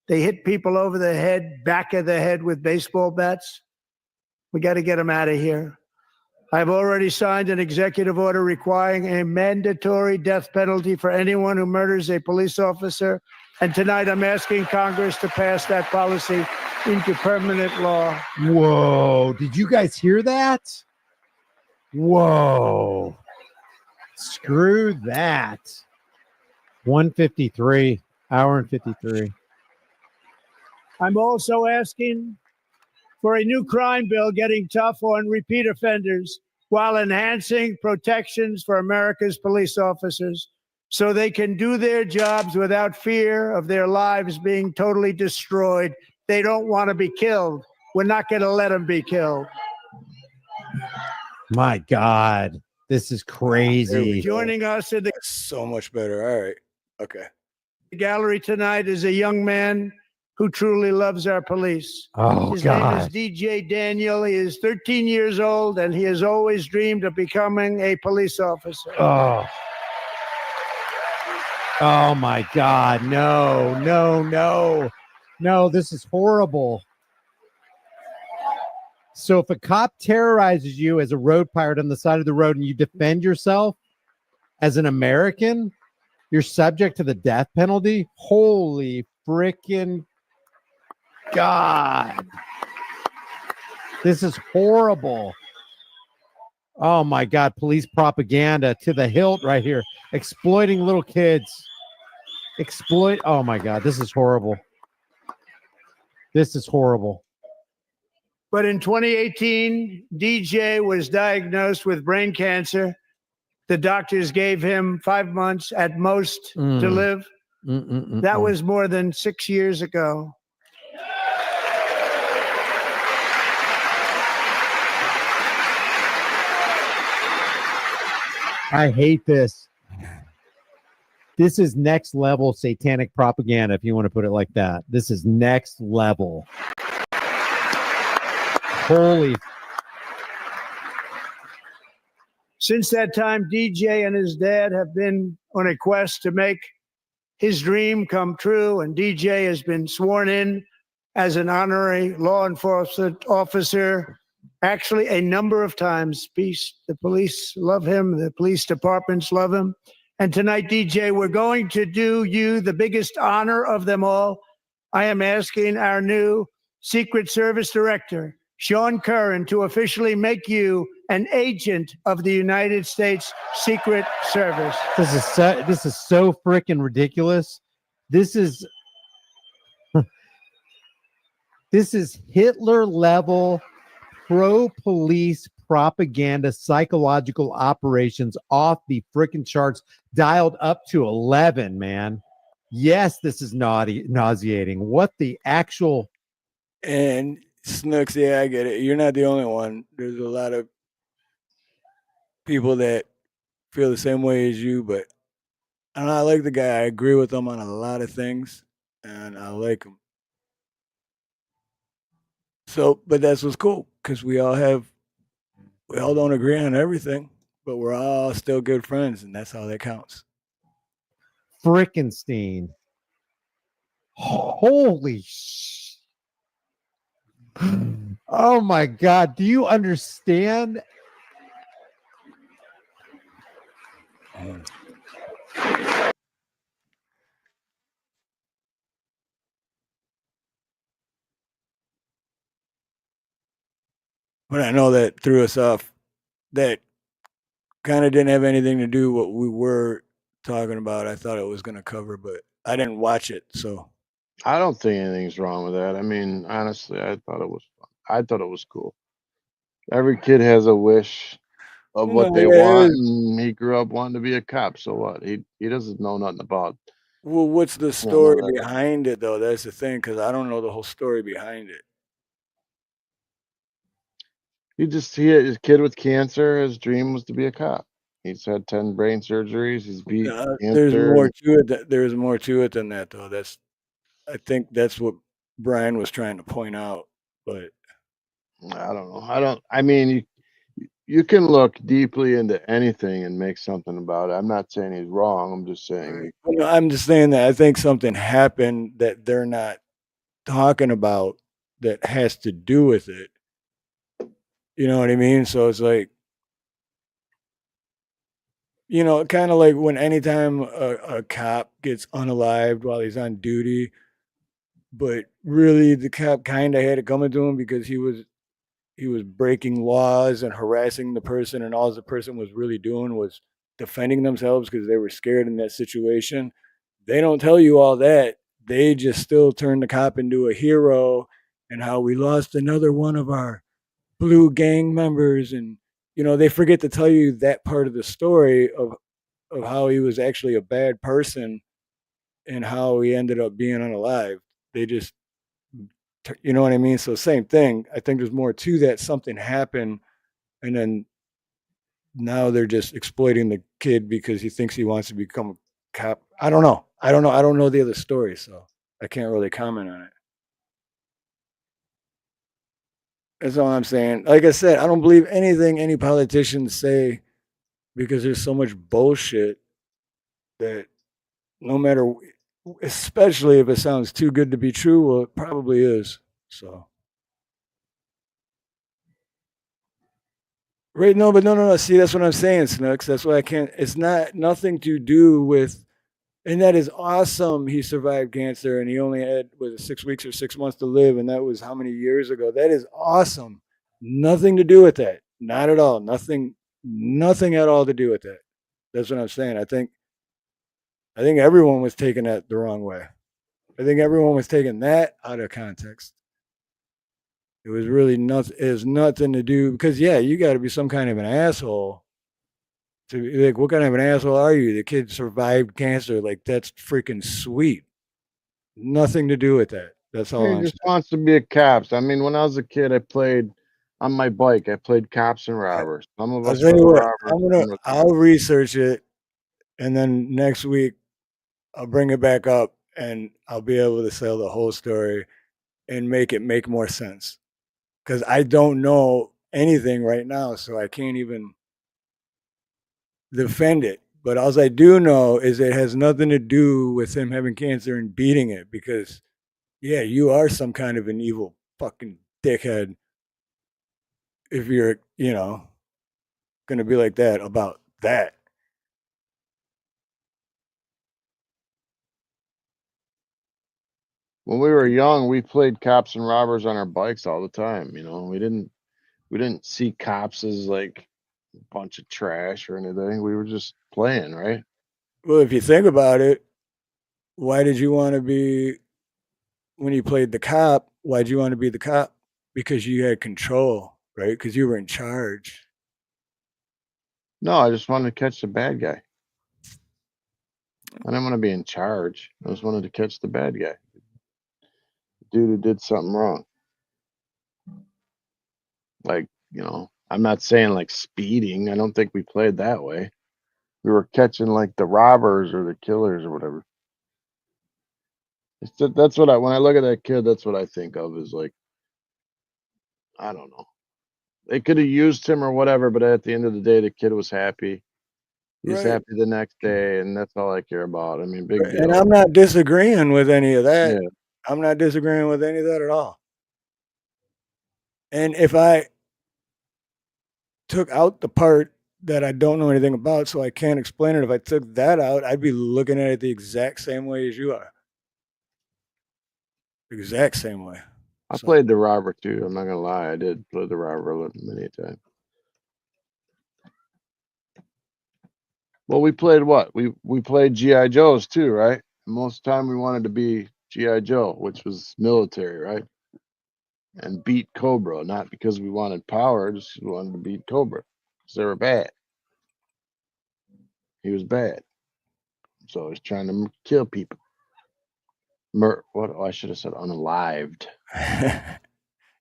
They hit people over the head, back of the head with baseball bats. We got to get them out of here. I've already signed an executive order requiring a mandatory death penalty for anyone who murders a police officer. And tonight I'm asking Congress to pass that policy into permanent law. Whoa. Did you guys hear that? Whoa. Screw that. 153, hour and 53. I'm also asking for a new crime bill getting tough on repeat offenders while enhancing protections for America's police officers so they can do their jobs without fear of their lives being totally destroyed. They don't want to be killed. We're not going to let them be killed. My God. This is crazy. Joining us in the So much better. All right. Okay. gallery tonight is a young man who truly loves our police. Oh, His name is God. DJ Daniel. He is 13 years old, and he has always dreamed of becoming a police officer. Oh. Oh, my God. No, no, no. No, this is horrible. So if a cop terrorizes you as a road pirate on the side of the road and you defend yourself as an American, you're subject to the death penalty? Holy freaking God. This is horrible. Oh my God. Police propaganda to the hilt right here. Exploiting little kids. Oh my God. This is horrible. This is horrible. But in 2018, DJ was diagnosed with brain cancer. The doctors gave him 5 months at most to live. That was more than 6 years ago. I hate this. This is next level satanic propaganda, if you want to put it like that. This is next level. Holy. Since that time, DJ and his dad have been on a quest to make his dream come true, and DJ has been sworn in as an honorary law enforcement officer, actually a number of times. The police love him. The police departments love him. And tonight, DJ, we're going to do you the biggest honor of them all. I am asking our new Secret Service Director, Sean Curran, to officially make you an agent of the United States Secret Service. This is so freaking ridiculous. This is Hitler level pro-police propaganda psychological operations off the freaking charts, dialed up to 11, man. Yes, this is nauseating. What the actual... And Snooks, yeah, I get it. You're not the only one. There's a lot of people that feel the same way as you, but I like the guy. I agree with him on a lot of things, and I like him. So, but that's what's cool, because we all don't agree on everything, but we're all still good friends, and that's how that counts. Frickenstein. Holy oh my God. Do you understand? But I know that threw us off. That kind of didn't have anything to do with what we were talking about. I thought it was going to cover, but I didn't watch it, so I don't think anything's wrong with that. I mean, honestly, I thought it was fun. I thought it was cool. Every kid has a wish of what they want, and he grew up wanting to be a cop. So what? He doesn't know nothing about Well, what's the I don't know story that. behind it, though? That's the thing, because I don't know the whole story behind it. He had his kid with cancer. His dream was to be a cop. He's had 10 brain surgeries. He's beat There's cancer. more to it. There's more to it than that, though. I think that's what Brian was trying to point out. But I don't know. I mean, you can look deeply into anything and make something about it. I'm not saying he's wrong. I'm just saying well, no, I'm just saying that I think something happened that they're not talking about that has to do with it. You know what I mean? So it's like, kind of like when anytime a cop gets unalived while he's on duty, but really the cop kind of had it coming to him because he was breaking laws and harassing the person, and all the person was really doing was defending themselves because they were scared in that situation. They don't tell you all that. They just still turn the cop into a hero, and how we lost another one of our blue gang members, and they forget to tell you that part of the story of how he was actually a bad person and how he ended up being unalived. They just, you know what I mean? So same thing. I think there's more to that. Something happened, and then now they're just exploiting the kid because he thinks he wants to become a cop. I don't know. I don't know the other story, so I can't really comment on it. That's all I'm saying. Like I said, I don't believe anything any politicians say because there's so much bullshit that no matter, especially if it sounds too good to be true, well, it probably is. So, right? No, but no. See, that's what I'm saying, Snooks. That's why I can't. It's not nothing to do with, and that is awesome. He survived cancer, and he only had was it 6 weeks or 6 months to live, and that was how many years ago? That is awesome. Nothing to do with that. Not at all. Nothing. Nothing at all to do with that. That's what I'm saying. I think everyone was taking that the wrong way. I think everyone was taking that out of context. It was really nothing. It has nothing to do because yeah, you got to be some kind of an asshole to like. What kind of an asshole are you? The kid survived cancer. Like that's freaking sweet. Nothing to do with that. That's all he I'm just saying. wants to be a cops. I mean, when I was a kid, I played on my bike. I played cops and robbers. Some of I'll us tell were you the what. robbers. Some were the I'll research it, and then next week I'll bring it back up, and I'll be able to tell the whole story and make it make more sense. Because I don't know anything right now, so I can't even defend it. But all I do know is it has nothing to do with him having cancer and beating it. Because yeah, you are some kind of an evil fucking dickhead if you're gonna be like that about that. When we were young, we played cops and robbers on our bikes all the time. We didn't see cops as like a bunch of trash or anything. We were just playing, right? Well, if you think about it, why did you want to be when you played the cop? Why'd you want to be the cop? Because you had control, right? Because you were in charge. No, I just wanted to catch the bad guy. I didn't want to be in charge. I just wanted to catch the bad guy. The dude who did something wrong. Like, I'm not saying like speeding. I don't think we played that way. We were catching like the robbers or the killers or whatever. That's what when I look at that kid, that's what I think of is like, I don't know. They could have used him or whatever, but at the end of the day, the kid was happy. He was Right. happy the next day, and that's all I care about. I mean, big And deal. I'm not disagreeing with any of Yeah. that. I'm not disagreeing with any of that at all. And if I took out the part that I don't know anything about, so I can't explain it, if I took that out, I'd be looking at it the exact same way as you are. Exact same way. I So, played the robber too. I'm not gonna lie. I did play the robber many times. Well, we played what? We played GI Joes too, right? Most of the time we wanted to be GI Joe, which was military, right? And beat Cobra, not because we wanted power, just we wanted to beat Cobra because they were bad. He was bad. So he's trying to kill people. What? Oh, I should have said unalived. Yeah,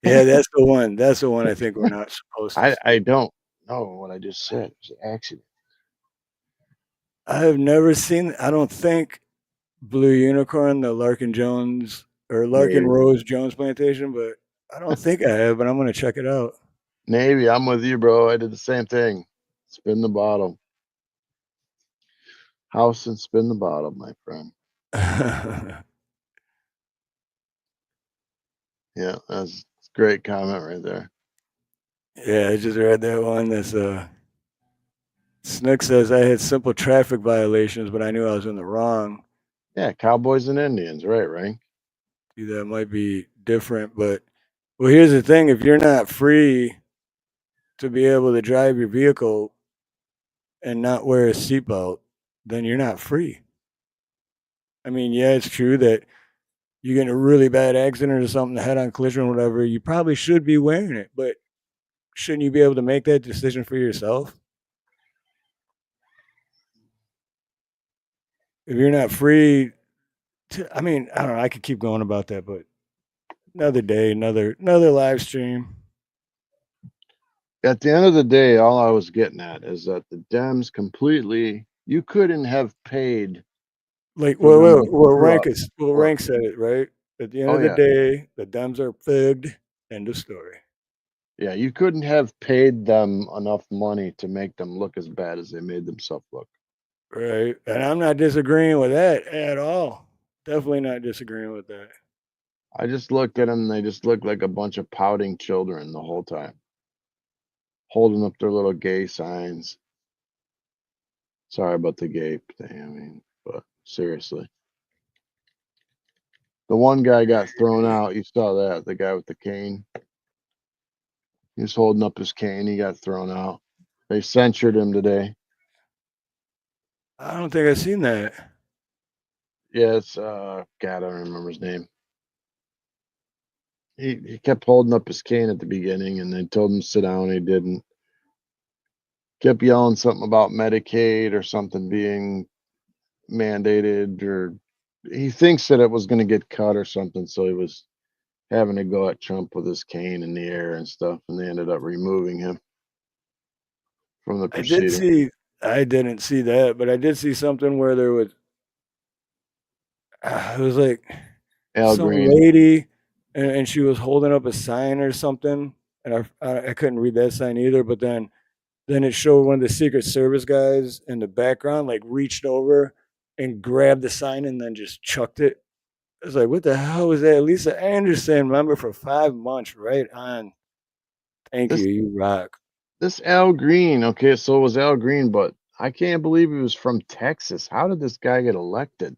that's the one. That's the one I think we're not supposed to say. I don't know what I just said. It was an accident. I have never seen, I don't think Blue Unicorn, the Larkin Jones or Larkin Maybe. Rose Jones plantation, but I don't think I have, but I'm going to check it out. Maybe I'm with you, bro. I did the same thing. Spin the bottle. House and spin the bottle, my friend. Yeah, that's a great comment right there. Yeah, I just read that one. That's Snook says I had simple traffic violations, but I knew I was in the wrong. Yeah, cowboys and Indians, right? See, that might be different, but well, here's the thing: if you're not free to be able to drive your vehicle and not wear a seatbelt, then you're not free. I mean, yeah, it's true that you get in a really bad accident or something, head-on collision or whatever, you probably should be wearing it, but shouldn't you be able to make that decision for yourself? If you're not free to, I mean, I don't know, I could keep going about that, but another day, another live stream. At the end of the day, all I was getting at is that the Dems completely, you couldn't have paid. Like, For them to Rank said it, right? At the end Oh, of the yeah. day, the Dems are figged. End of story. Yeah, you couldn't have paid them enough money to make them look as bad as they made themselves look. Right. And I'm not disagreeing with that at all. Definitely not disagreeing with that. I just looked at them, and they just looked like a bunch of pouting children the whole time, holding up their little gay signs. Sorry about the gay thing, I mean, but seriously. The one guy got thrown out. You saw that, the guy with the cane. He was holding up his cane. He got thrown out. They censured him today. I don't think I've seen that. Yeah, it's God, I don't remember his name. He kept holding up his cane at the beginning, and they told him to sit down. He didn't. Kept yelling something about Medicaid or something being mandated, or he thinks that it was going to get cut or something. So he was having to go at Trump with his cane in the air and stuff, and they ended up removing him from the proceeding. I didn't see that, but I did see something where there was, it was like Al some Green. lady, and she was holding up a sign or something, and I couldn't read that sign either. But then it showed one of the Secret Service guys in the background, like reached over and grabbed the sign and then just chucked it. I was like, what the hell was that? Lisa Anderson, member for 5 months, right on. Thank This you, you rock. this Al Green, okay, so it was Al Green, but I can't believe he was from Texas. How did this guy get elected?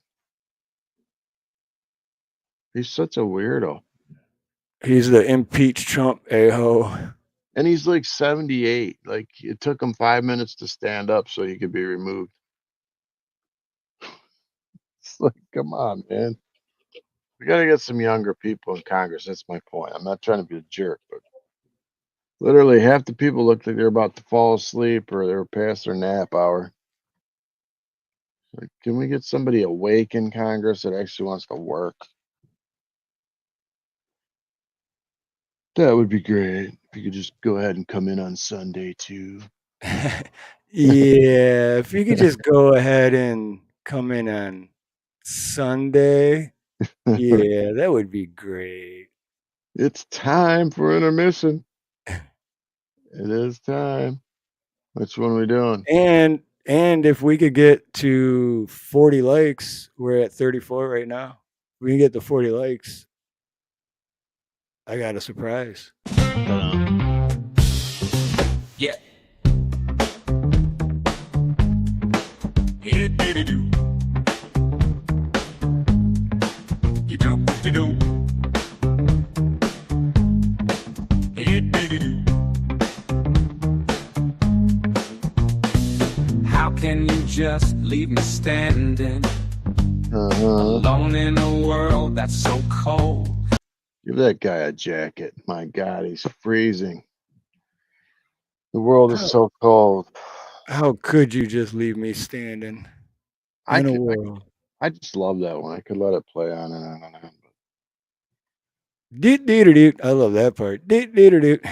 He's such a weirdo. He's the impeach Trump a-ho. And he's like 78. Like, it took him 5 minutes to stand up so he could be removed. It's like, come on, man. We got to get some younger people in Congress. That's my point. I'm not trying to be a jerk, but literally half the people look like they're about to fall asleep or they're past their nap hour. Like, can we get somebody awake in Congress that actually wants to work? That would be great. If you could just go ahead and come in on Sunday too. Yeah, if you could just go ahead and come in on Sunday, yeah, that would be great. It's time for intermission. It is time. Which one are we doing? And if we could get to 40 likes, we're at 34 right now. We can get to 40 likes. I got a surprise. Yeah. It did do. You do what you do. It did do. How can you just leave me standing alone in a world that's so cold? Give that guy a jacket. My God, he's freezing. The world is so cold. How could you just leave me standing? I in a could, world. I just love that one. I could let it play on and on and on. Doot, doot, doot. I love that part. Doot, doot, doot.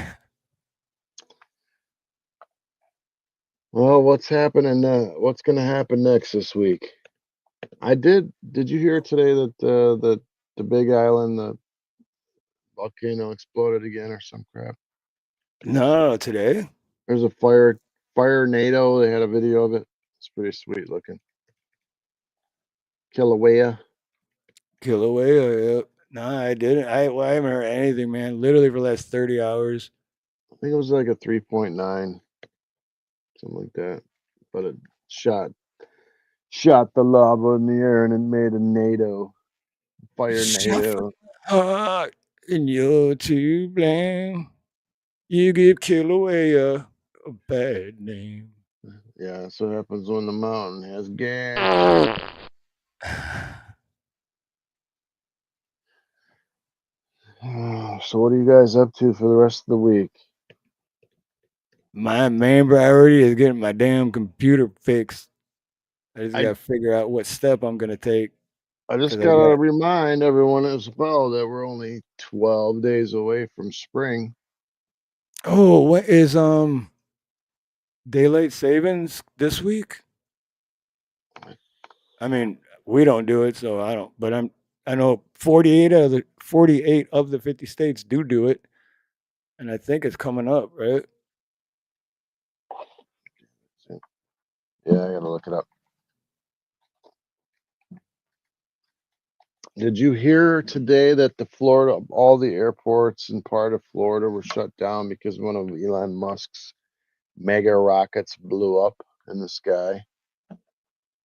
Well, what's happening? What's going to happen next this week? I did. Did you hear today that the Big Island, the volcano exploded again or some crap? No, today. There's a fire NATO. They had a video of it. It's pretty sweet looking. Kilauea. Kilauea. No, I didn't. I haven't heard anything, man. Literally for the last 30 hours. I think it was like a 3.9, something like that. But it shot the lava in the air and it made a NATO fire NATO. Heart, and you're to blame. You give Kilauea a bad name. Yeah, that's what happens when the mountain has gas. So what are you guys up to for the rest of the week? My main priority is getting my damn computer fixed. I just got to figure out what step I'm going to take. I just gotta remind everyone as well that we're only 12 days away from spring. Oh, what is daylight savings this week? I mean, we don't do it, so I don't. But I know 48 of the 50 states do it, and I think it's coming up, right? Yeah, I gotta look it up. Did you hear today that all the airports in part of Florida were shut down because one of Elon Musk's mega rockets blew up in the sky?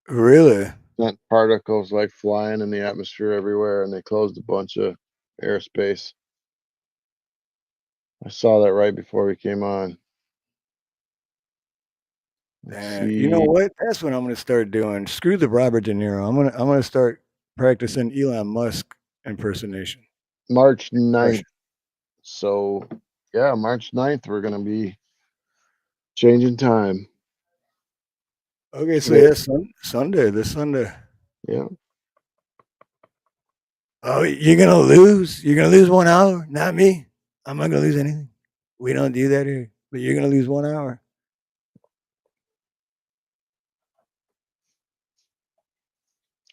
Really? Sent particles like flying in the atmosphere everywhere, and they closed a bunch of airspace. I saw that right before we came on. You know what? That's what I'm going to start doing. Screw the Robert De Niro. I'm gonna start practicing Elon Musk impersonation. March 9th. So yeah, March 9th, we're gonna be changing time. Okay, so yeah, Sunday, this Sunday. Yeah. Oh, you're gonna lose? You're gonna lose 1 hour? Not me. I'm not gonna lose anything. We don't do that here. But you're gonna lose 1 hour.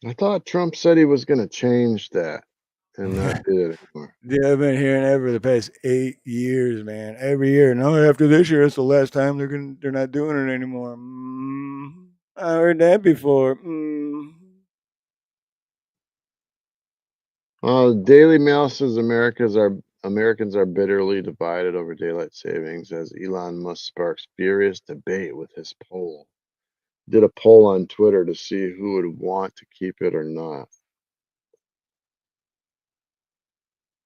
I thought Trump said he was gonna change that and not do it anymore. Yeah, I've been hearing that for the past 8 years, man. Every year. No, after this year, it's the last time they're not doing it anymore. I heard that before. Daily Mail says Americans are bitterly divided over daylight savings as Elon Musk sparks furious debate with his poll. Did a poll on Twitter to see who would want to keep it or not.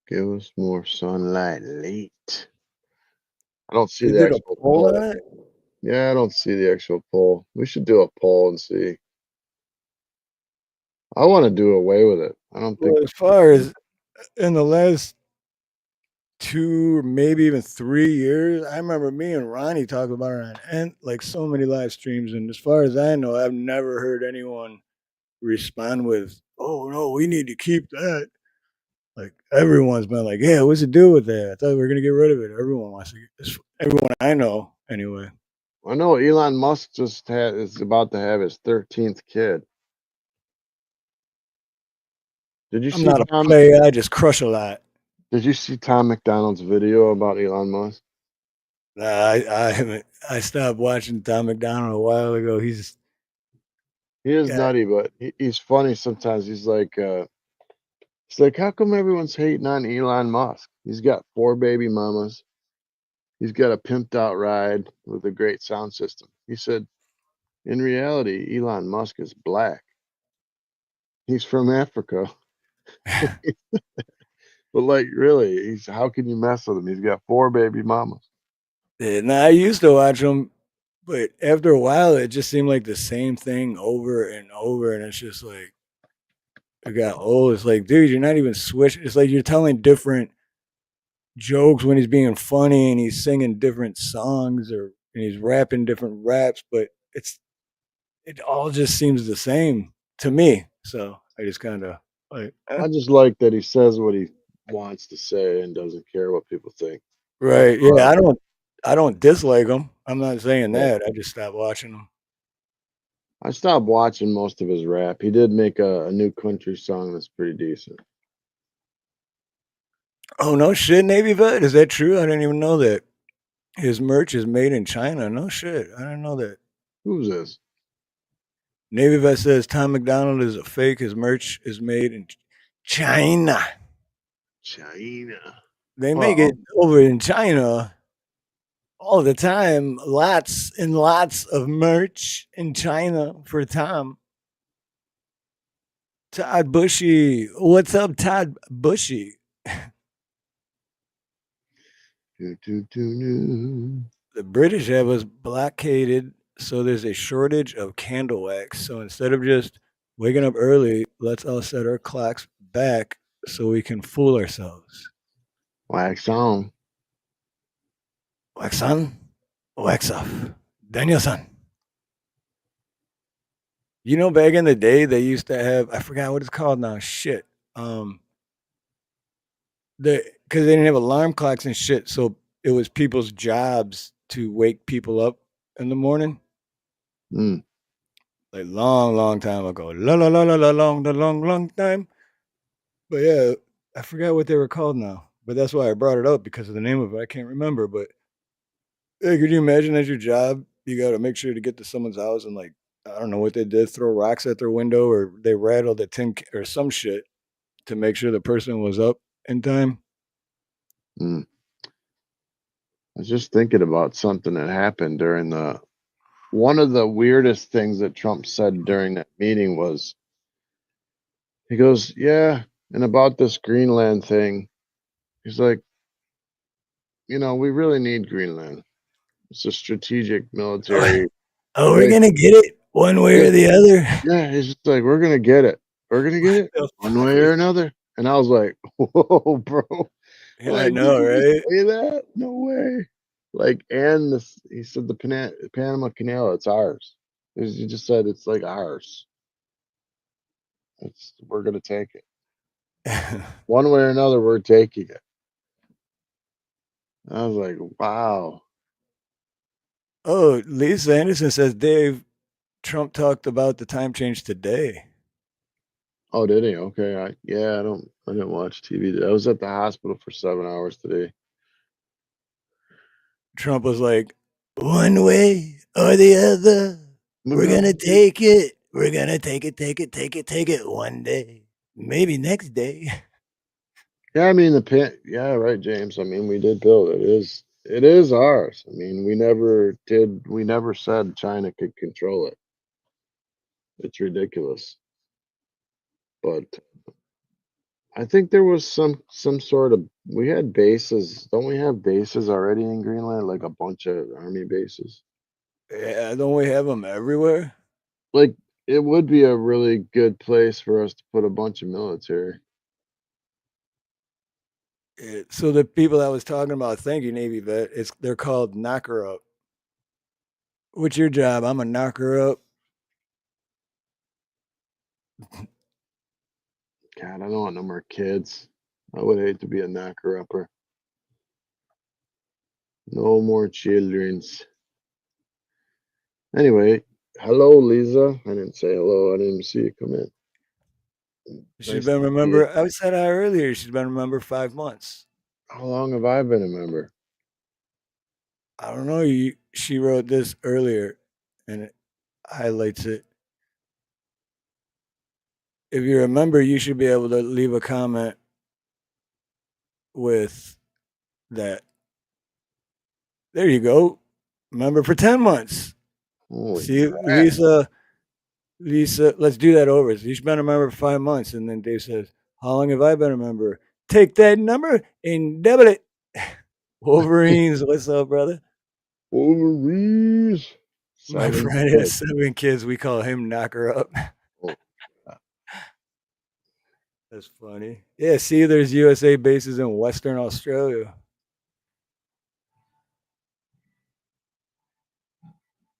Give us more sunlight late. I don't see the actual poll. On it? Yeah, I don't see the actual poll. We should do a poll and see. I want to do away with it. I don't think. Well, as far as in the last 2 or maybe even 3 years, I remember me and Ronnie talking about it on like so many live streams. And as far as I know, I've never heard anyone respond with, "Oh no, we need to keep that." Like everyone's been like, "Yeah, what's to do with that? I thought we were gonna get rid of it." Everyone wants to. Everyone I know, anyway. I know Elon Musk is about to have his 13th kid. Did you I'm see not a player. I just crush a lot. Did you see Tom McDonald's video about Elon Musk? Nah, I haven't. I stopped watching Tom McDonald a while ago. He is nutty, but he's funny sometimes. He's like, how come everyone's hating on Elon Musk? He's got 4 baby mamas. He's got a pimped out ride with a great sound system. He said, in reality, Elon Musk is black. He's from Africa. But like, really, how can you mess with him? He's got 4 baby mamas. Yeah, I used to watch him, but after a while, it just seemed like the same thing over and over, and it's just like it got old. It's like, dude, you're not even switching. It's like you're telling different jokes when he's being funny, and he's singing different songs, and he's rapping different raps, but it all just seems the same. to me. So I just kind of like, I just like that he says what he wants to say and doesn't care what people think. right, yeah. Uh, I don't dislike him. I'm not saying yeah. that. I just stopped watching him. I stopped watching most of his rap. He did make a new country song that's pretty decent. Oh no shit, Navy vet. Is that true? I didn't even know that. His merch is made in China. No shit. I didn't know that. Who's this? Navy vet says Tom McDonald is a fake. His merch is made in China. China. They make Well, it over in China all the time. Lots and lots of merch in China for Tom. Todd Bushy. What's up, Todd Bushy? do. The British have us blockaded, so there's a shortage of candle wax. So instead of just waking up early, let's all set our clocks back so we can fool ourselves. Wax on. Wax on, wax off. Daniel-san. You know, back in the day, they used to have, I forgot what it's called now. Shit. Because they didn't have alarm clocks and shit. So it was people's jobs to wake people up in the morning. Mm. Like long, long time ago. Long time. But yeah, I forgot what they were called now. But that's why I brought it up because of the name of it. I can't remember. But hey, could you imagine that's your job? You got to make sure to get to someone's house and like I don't know what they did, throw rocks at their window or they rattled a or some shit to make sure the person was up in time. Mm. I was just thinking about something that happened during the one of the weirdest things that Trump said during that meeting was he goes, yeah, and about this Greenland thing, he's like, we really need Greenland. It's a strategic military. Oh, we're Like, gonna get it one way yeah, or the other. yeah, he's just like, we're gonna get it. We're gonna get it The one fuck way was- or another. And I was like, whoa, bro. yeah, I Like, did know, you just right? say that? No way. Like, and this, he said the Panama Canal, it's ours. He just said it's like ours. We're gonna take it one way or another. We're taking it. I was like, wow. Oh, Lisa Anderson says Dave Trump talked about the time change today. Oh, did he? Okay. I didn't watch TV. I was at the hospital for 7 hours today. Trump was like, one way or the other, we're gonna take it. We're gonna take it one day. Maybe next day. Yeah, I mean yeah, right, James. I mean, we did build it. It is ours. I mean, we never said China could control it. It's ridiculous. But I think there was some sort of we had bases. Don't we have bases already in Greenland? Like a bunch of army bases. Yeah, don't we have them everywhere? Like it would be a really good place for us to put a bunch of military. So the people I was talking about, thank you, Navy vet. They're called knocker up. What's your job? I'm a knocker up. God, I don't want no more kids. I would hate to be a knocker upper. No more childrens. Anyway, hello, Lisa. I didn't say hello. I didn't even see you come in. She's Nice been to see you. I said her earlier. She's been a member 5 months. How long have I been a member? I don't know. She wrote this earlier, and it highlights it. If you're a member, you should be able to leave a comment with that. There you go. Member for 10 months. Holy See, crap. Lisa, let's do that over. She's been a member for 5 months. And then Dave says, how long have I been a member? Take that number and double it. Wolverines, what's up, brother? Wolverines. My 7 friend has kids. 7 kids. We call him Knocker Up. Oh, That's funny. Yeah, see, there's USA bases in Western Australia.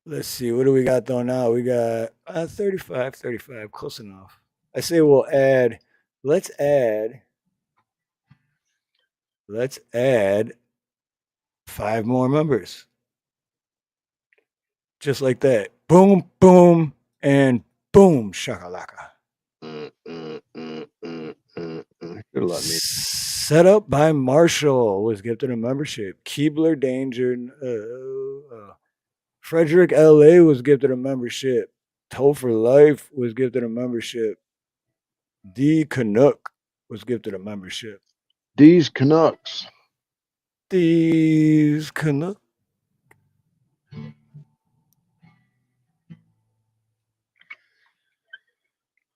Let's see. What do we got though now? We got 35, 35. Close enough. I say we'll add. Let's add. Let's add 5 more members. Just like that. Boom, boom, and boom, shakalaka. Should let me. Set up by Marshall was gifted a membership. Keebler Danger. Frederick LA was gifted a membership. Toe for Life was gifted a membership. D Canuck was gifted a membership. These Canucks. These Canuck.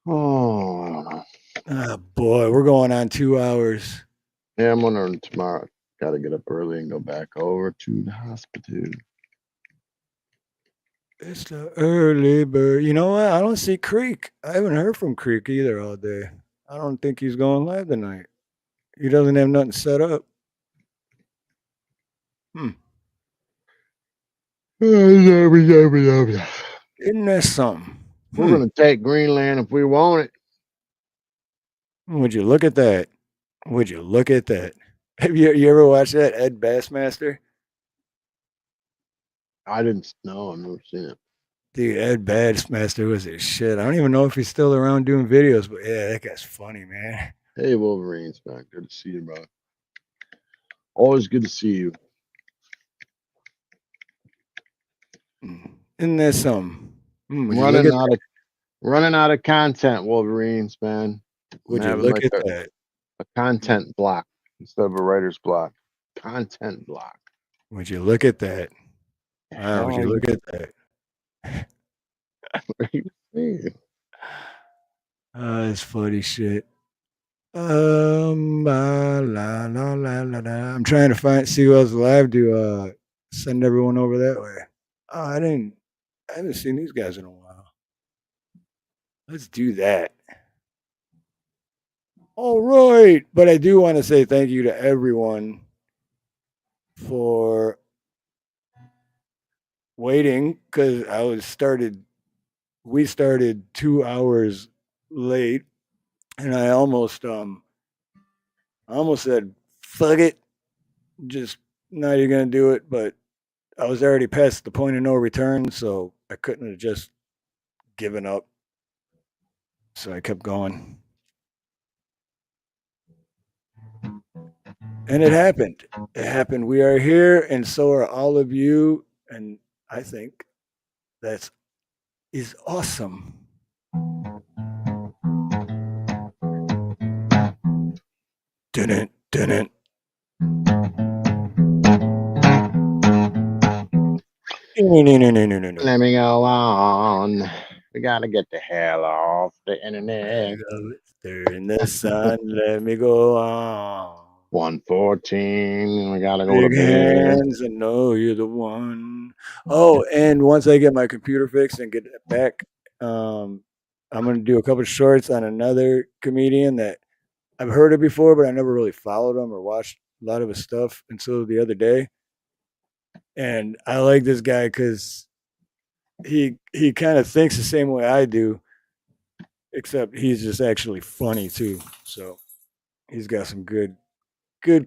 Oh, Ah, boy, we're going on 2 hours. yeah, I'm wondering tomorrow. Got to get up early and go back over to the hospital. It's the early bird. You know what? I don't see Creek. I haven't heard from Creek either all day. I don't think he's going live tonight. He doesn't have nothing set up. We're Isn't that something? gonna take Greenland if we want it. Would you look at that? Would you look at that? Have you ever watched that Ed Bassmaster? I didn't know. I've never seen it. Dude, Ed Bassmaster was his shit. I don't even know if he's still around doing videos, but yeah, that guy's funny, man. Hey, Wolverines, man. Good to see you, bro. Always good to see you. Isn't that something? Would you look Running out of content, Wolverines, man. Would I'm you having look like at that? a content block instead of a writer's block. Content block. Would you look at that? Would you look at that? What are you saying? It's funny shit. La, la, la, la, la. I'm trying to see who else live to send everyone over that way. Oh, I haven't seen these guys in a while. Let's do that. All right. But I do want to say thank you to everyone for waiting because we started 2 hours late and I almost said, fuck it. Just not even gonna do it, but I was already past the point of no return, so I couldn't have just given up. So I kept going. And it happened. It happened. We are here, and so are all of you. And I think that is awesome. Didn't. No. Let me go on. We gotta get the hell off the internet. In the sun, let me go on. 1:14. We gotta go Big to bed. hands, and know you're the one. Oh, and once I get my computer fixed and get it back, I'm gonna do a couple of shorts on another comedian that I've heard of before, but I never really followed him or watched a lot of his stuff until the other day. And I like this guy because he kind of thinks the same way I do, except he's just actually funny too. So he's got some good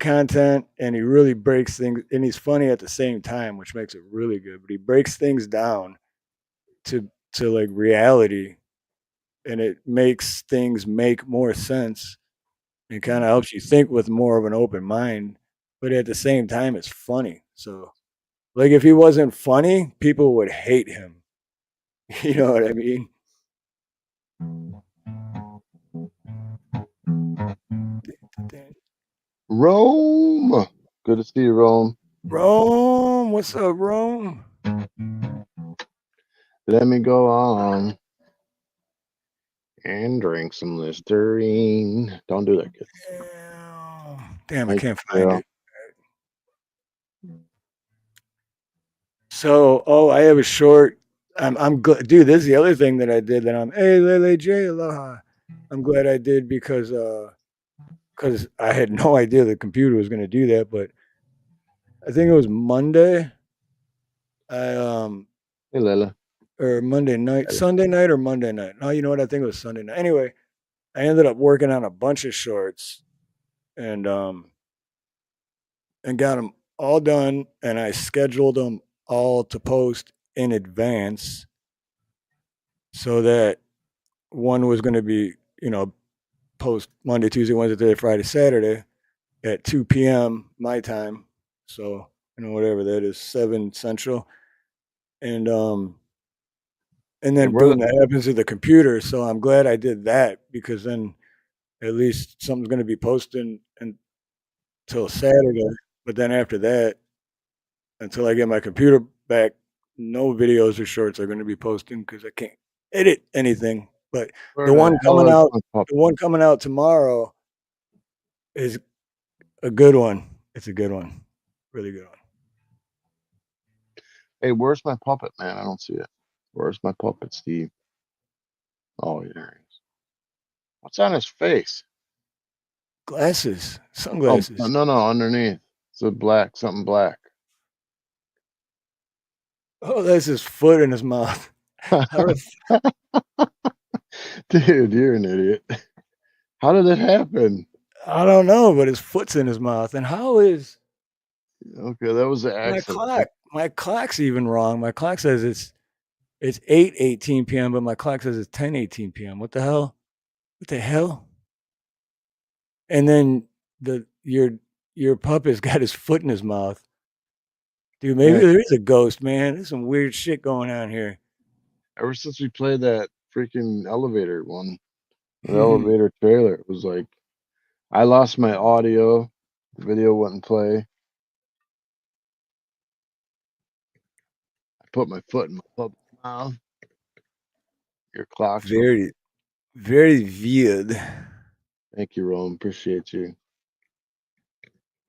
content, and he really breaks things, and he's funny at the same time, which makes it really good. But he breaks things down to like reality, and it makes things make more sense and kind of helps you think with more of an open mind. But at the same time, it's funny. So like if he wasn't funny, people would hate him. You know what I mean? Rome. Good to see you, Rome. Rome, what's up, Rome? Let me go on and drink some Listerine. Don't do that, kid. Damn, I can't find it. So, I have a short. I'm glad, dude. This is the other thing that I did. That hey, Lele J, aloha. I'm glad I did because I had no idea the computer was going to do that. But I think it was Monday. I Hey, Lila. or Monday night, Sunday night or Monday night. No, you know what? I think it was Sunday night. Anyway, I ended up working on a bunch of shorts and got them all done, and I scheduled them all to post in advance so that one was going to be, post Monday, Tuesday, Wednesday, Thursday, Friday, Saturday at 2 p.m. my time. So, whatever that is, 7 Central. And Hey, then where boom, the that happens to the computer. So I'm glad I did that because then at least something's going to be posting until Saturday. But then after that, until I get my computer back, no videos or shorts are going to be posting because I can't edit anything. But where the the one hell coming is out, my pup? the one coming out tomorrow is a good one. It's a good one, really good one. Hey, where's my puppet, man? I don't see it. Where's my puppet, Steve? Oh, there he is. What's on his face? Glasses, Oh, sunglasses. no, underneath. It's a black, something black. Oh, that's his foot in his mouth. Dude, you're an idiot. How did it happen? I don't know, but his foot's in his mouth. And how is Okay, that was an my accident. clock? My clock's even wrong. My clock says it's 8:18 p.m., but my clock says it's 10:18 p.m. What the hell? What the hell? And then your puppet's got his foot in his mouth. Dude, maybe Yeah, there is a ghost, man. There's some weird shit going on here. ever since we played that freaking elevator one, the Hmm. elevator trailer, it was like I lost my audio, the video wouldn't play. I put my foot in my puppet's mouth. Your clock's wrong. Very, very weird. Thank you, Rome. Appreciate you.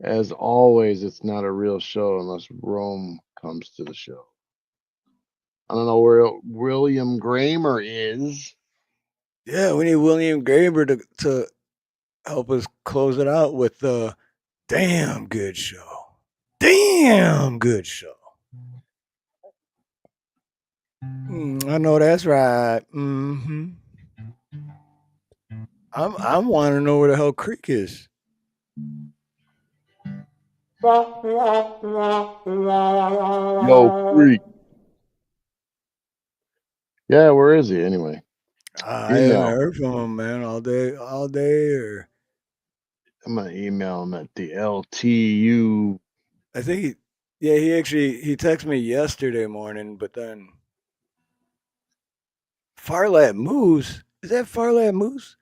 As always, it's not a real show unless Rome comes to the show. I don't know where William Gramer is. Yeah, we need William Graber to help us close it out with the damn good show. Damn good show. I know that's right. I'm wanting to know where the hell Creek is. Yo, freak. Yeah, where is he anyway? I haven't Email. heard from him, man, all day. Or I'm gonna email him at the LTU. I think he texted me yesterday morning, but then Farlap Moose. Is that Farlap Moose?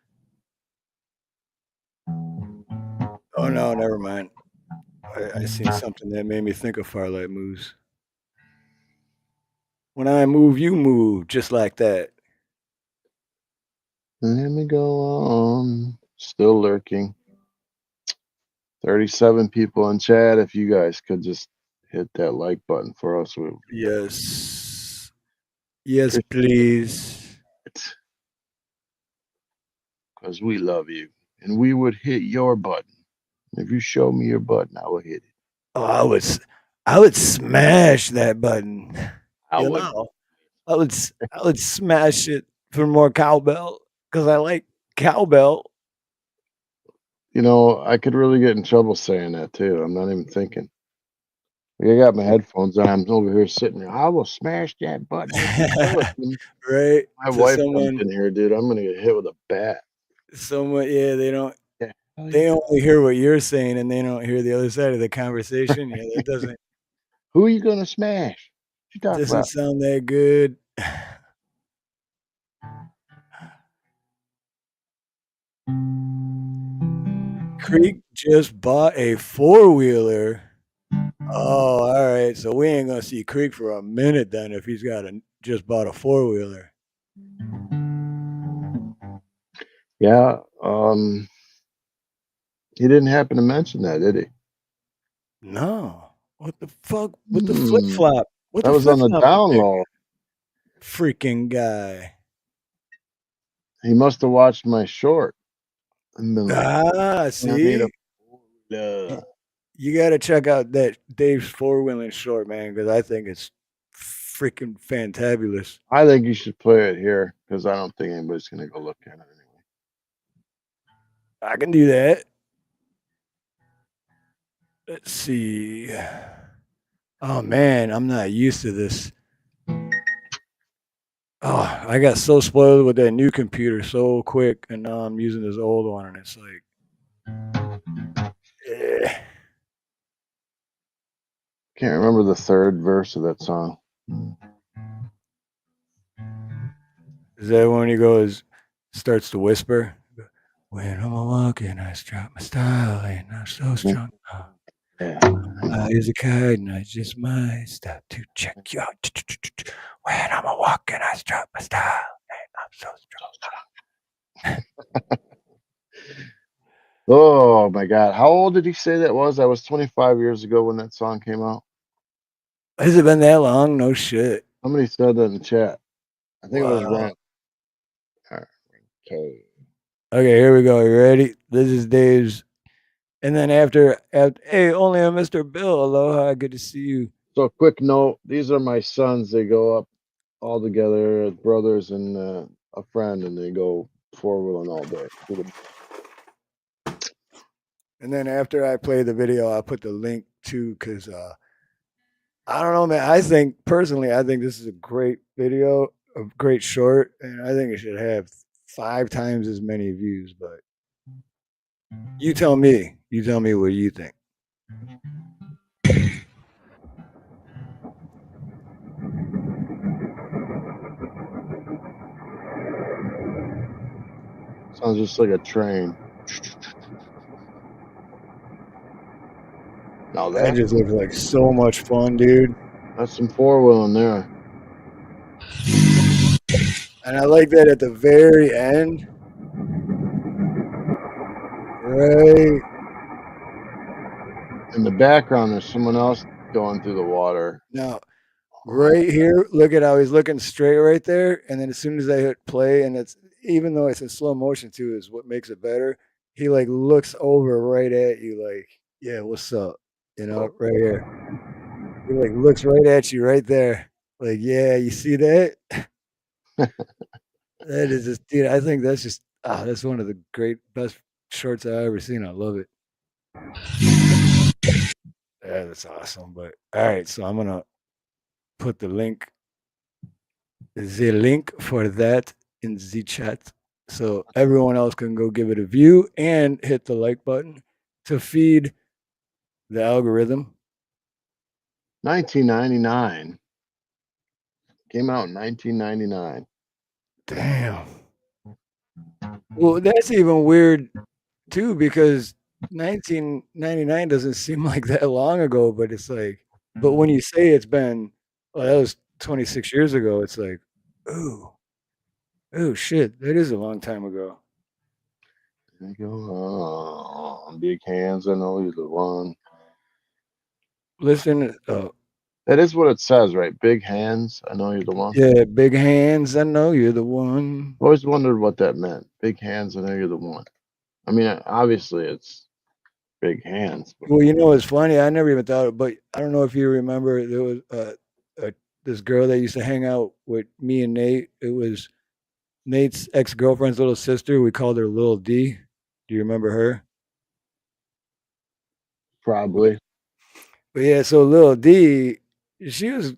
Oh no, never mind. I seen something that made me think of Farlap Moose. When I move, you move, just like that. Let me go on. Still lurking. 37 people in chat. If you guys could just hit that like button for us, we Yes. Yes, please. because we love you and we would hit your button. If you show me your button, I will hit it. Oh, I would smash that button. I You would. know, I would smash it for more cowbell because I like cowbell. You know, I could really get in trouble saying that too. I'm not even thinking. I got my headphones on. I'm over here sitting there. I will smash that button if you show it to me. Right? My To wife comes in here, dude. I'm gonna get hit with a bat. someone, yeah, they don't. Yeah. They only hear what you're saying, and they don't hear the other side of the conversation. Yeah, that Who are you gonna smash? What you talking doesn't about? sound that good. Creek just bought a 4-wheeler. Oh, all right. So we ain't gonna see Creek for a minute then if he's just bought a 4-wheeler. Yeah. He didn't happen to mention that, did he? No. What the fuck? With the flip Hmm. flop? What That the was flip on the flop? down low. Freaking guy. He must have watched my short and been like, Ah, "I need a see, four-wheeler." you got to check out that Dave's 4-wheeling short, man, because I think it's freaking fantabulous. I think you should play it here because I don't think anybody's gonna go look at it anyway. I can do that. Let's see. Oh man, I'm not used to this. Oh, I got so spoiled with that new computer so quick, and now I'm using this old one, and it's like, eh. Can't remember the third verse of that song. Is that when he goes, starts to whisper? When I'm walking, I strut my style, and I'm so strong. Yeah. I is a kite, and I just might stop to check you out. When I'm a walking, I strut my style, and I'm so strong. Oh my God. How old did he say that was? That was 25 years ago when that song came out. Has it been that long? No shit. Somebody said that in the chat. I think it was Wow. Rant. Okay. Okay, here we go. You ready? This is Dave's. And then after hey, only a Mr. Bill. Aloha, good to see you. So, quick note: these are my sons. They go up all together, brothers and a friend, and they go four-wheeling all day. And then after I play the video, I'll put the link too, because I don't know, man. I think personally, I think this is a great video, a great short, and I think it should have 5 times as many views. But you tell me. You tell me what you think. Sounds just like a train. Now That just looks like so much fun, dude. that's some four-wheeling there. And I like that at the very end. Right. In the background, there's someone else going through the water. Now, right here, look at how he's looking straight right there. And then as soon as I hit play, and it's even though it's in slow motion too, is what makes it better. He like looks over right at you, like, yeah, what's up? You know, right here. He like looks right at you right there. Like, yeah, you see that? That is just, dude, I think that's just that's one of the best shorts I've ever seen. I love it. Yeah, that's awesome. But all right, so I'm gonna put the link for that in the chat so everyone else can go give it a view and hit the like button to feed the algorithm. 1999. Came out in 1999. Damn. Well, that's even weird too, because 1999 doesn't seem like that long ago, but it's like, but when you say it's been, well, that was 26 years ago, it's like, ooh, shit, that is a long time ago. There you go. Big hands, I know you're the one. Listen, That is what it says, right? Big hands, I know you're the one. yeah, big hands, I know you're the one. Always wondered what that meant. Big hands, I know you're the one. I mean, obviously it's big hands. But Well, you know, it's funny. I never even thought, but I don't know if you remember. There was this girl that used to hang out with me and Nate. It was Nate's ex-girlfriend's little sister. We called her Lil D. Do you remember her? probably. But yeah, so Lil D, she was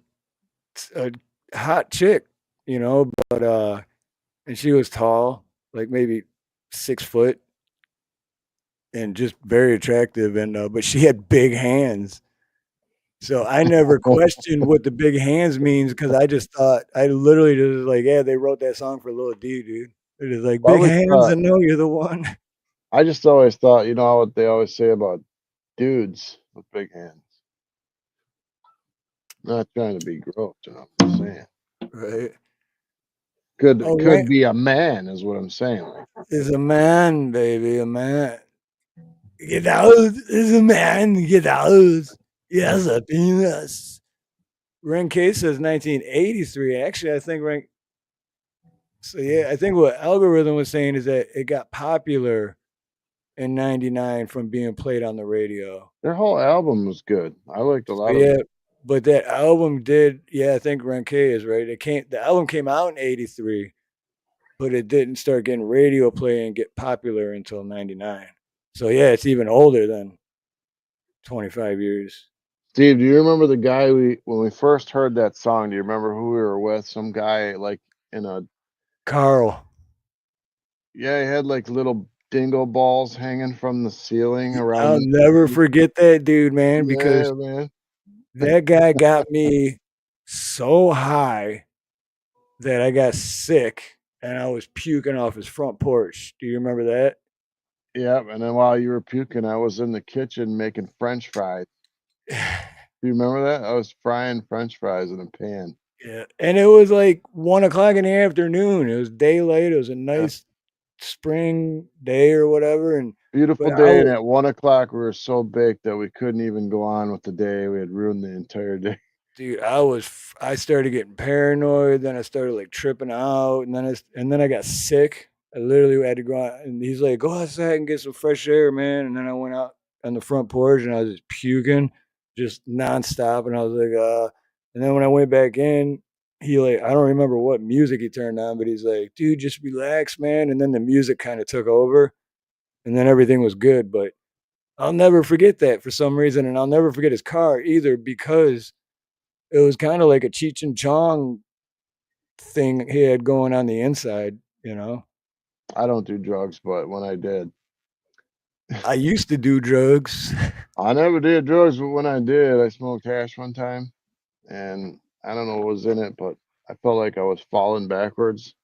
a hot chick, you know, but and she was tall, like maybe 6 foot, and just very attractive, and but she had big hands. So I never questioned what the big hands means because I just thought I literally just like, yeah, they wrote that song for Lil D, dude. It is like I big always hands. thought- I know you're the one. I just always thought, you know what they always say about dudes with big hands. Not trying to be gross, you know what I'm saying. Right. Could Oh, right. be a man, is what I'm saying. Like, Is a man, baby, a man. Get out. Is a man. Get out. Yes, a penis. Rank K says 1983. Actually, I think Rank. So yeah, I think what Algorithm was saying is that it got popular in '99 from being played on the radio. their whole album was good. I liked a lot So of yeah, it. But that album did, yeah, I think Renke is right. The album came out in '83, but it didn't start getting radio play and get popular until '99. So yeah, it's even older than 25 years. Steve, do you remember the guy when we first heard that song? Do you remember who we were with? Some guy like in a Carl. yeah, he had like little dingo balls hanging from the ceiling around I'll the never forget that dude, man, because yeah, man. that guy got me so high that I got sick and I was puking off his front porch. Do you remember that? Yep, and then while you were puking, I was in the kitchen making French fries. Do you remember that? I was frying French fries in a pan. Yeah. And it was like 1 o'clock in the afternoon. It was daylight. It was a Yeah. nice spring day or whatever. And Beautiful but day, and at 1 o'clock we were so baked that we couldn't even go on with the day. We had ruined the entire day. dude, I started getting paranoid. Then I started like tripping out, and then I got sick. I literally had to go out, and he's like, "Go outside and get some fresh air, man." And then I went out on the front porch, and I was just puking, just nonstop. And I was like, And then when I went back in, he like, I don't remember what music he turned on, but he's like, "Dude, just relax, man." And then the music kind of took over, and then everything was good. But I'll never forget that for some reason, and I'll never forget his car either because it was kinda like a Cheech and Chong thing he had going on the inside, you know? I don't do drugs, but when I did, I used to do drugs. I never did drugs, but when I did, I smoked hash one time, and I don't know what was in it, but I felt like I was falling backwards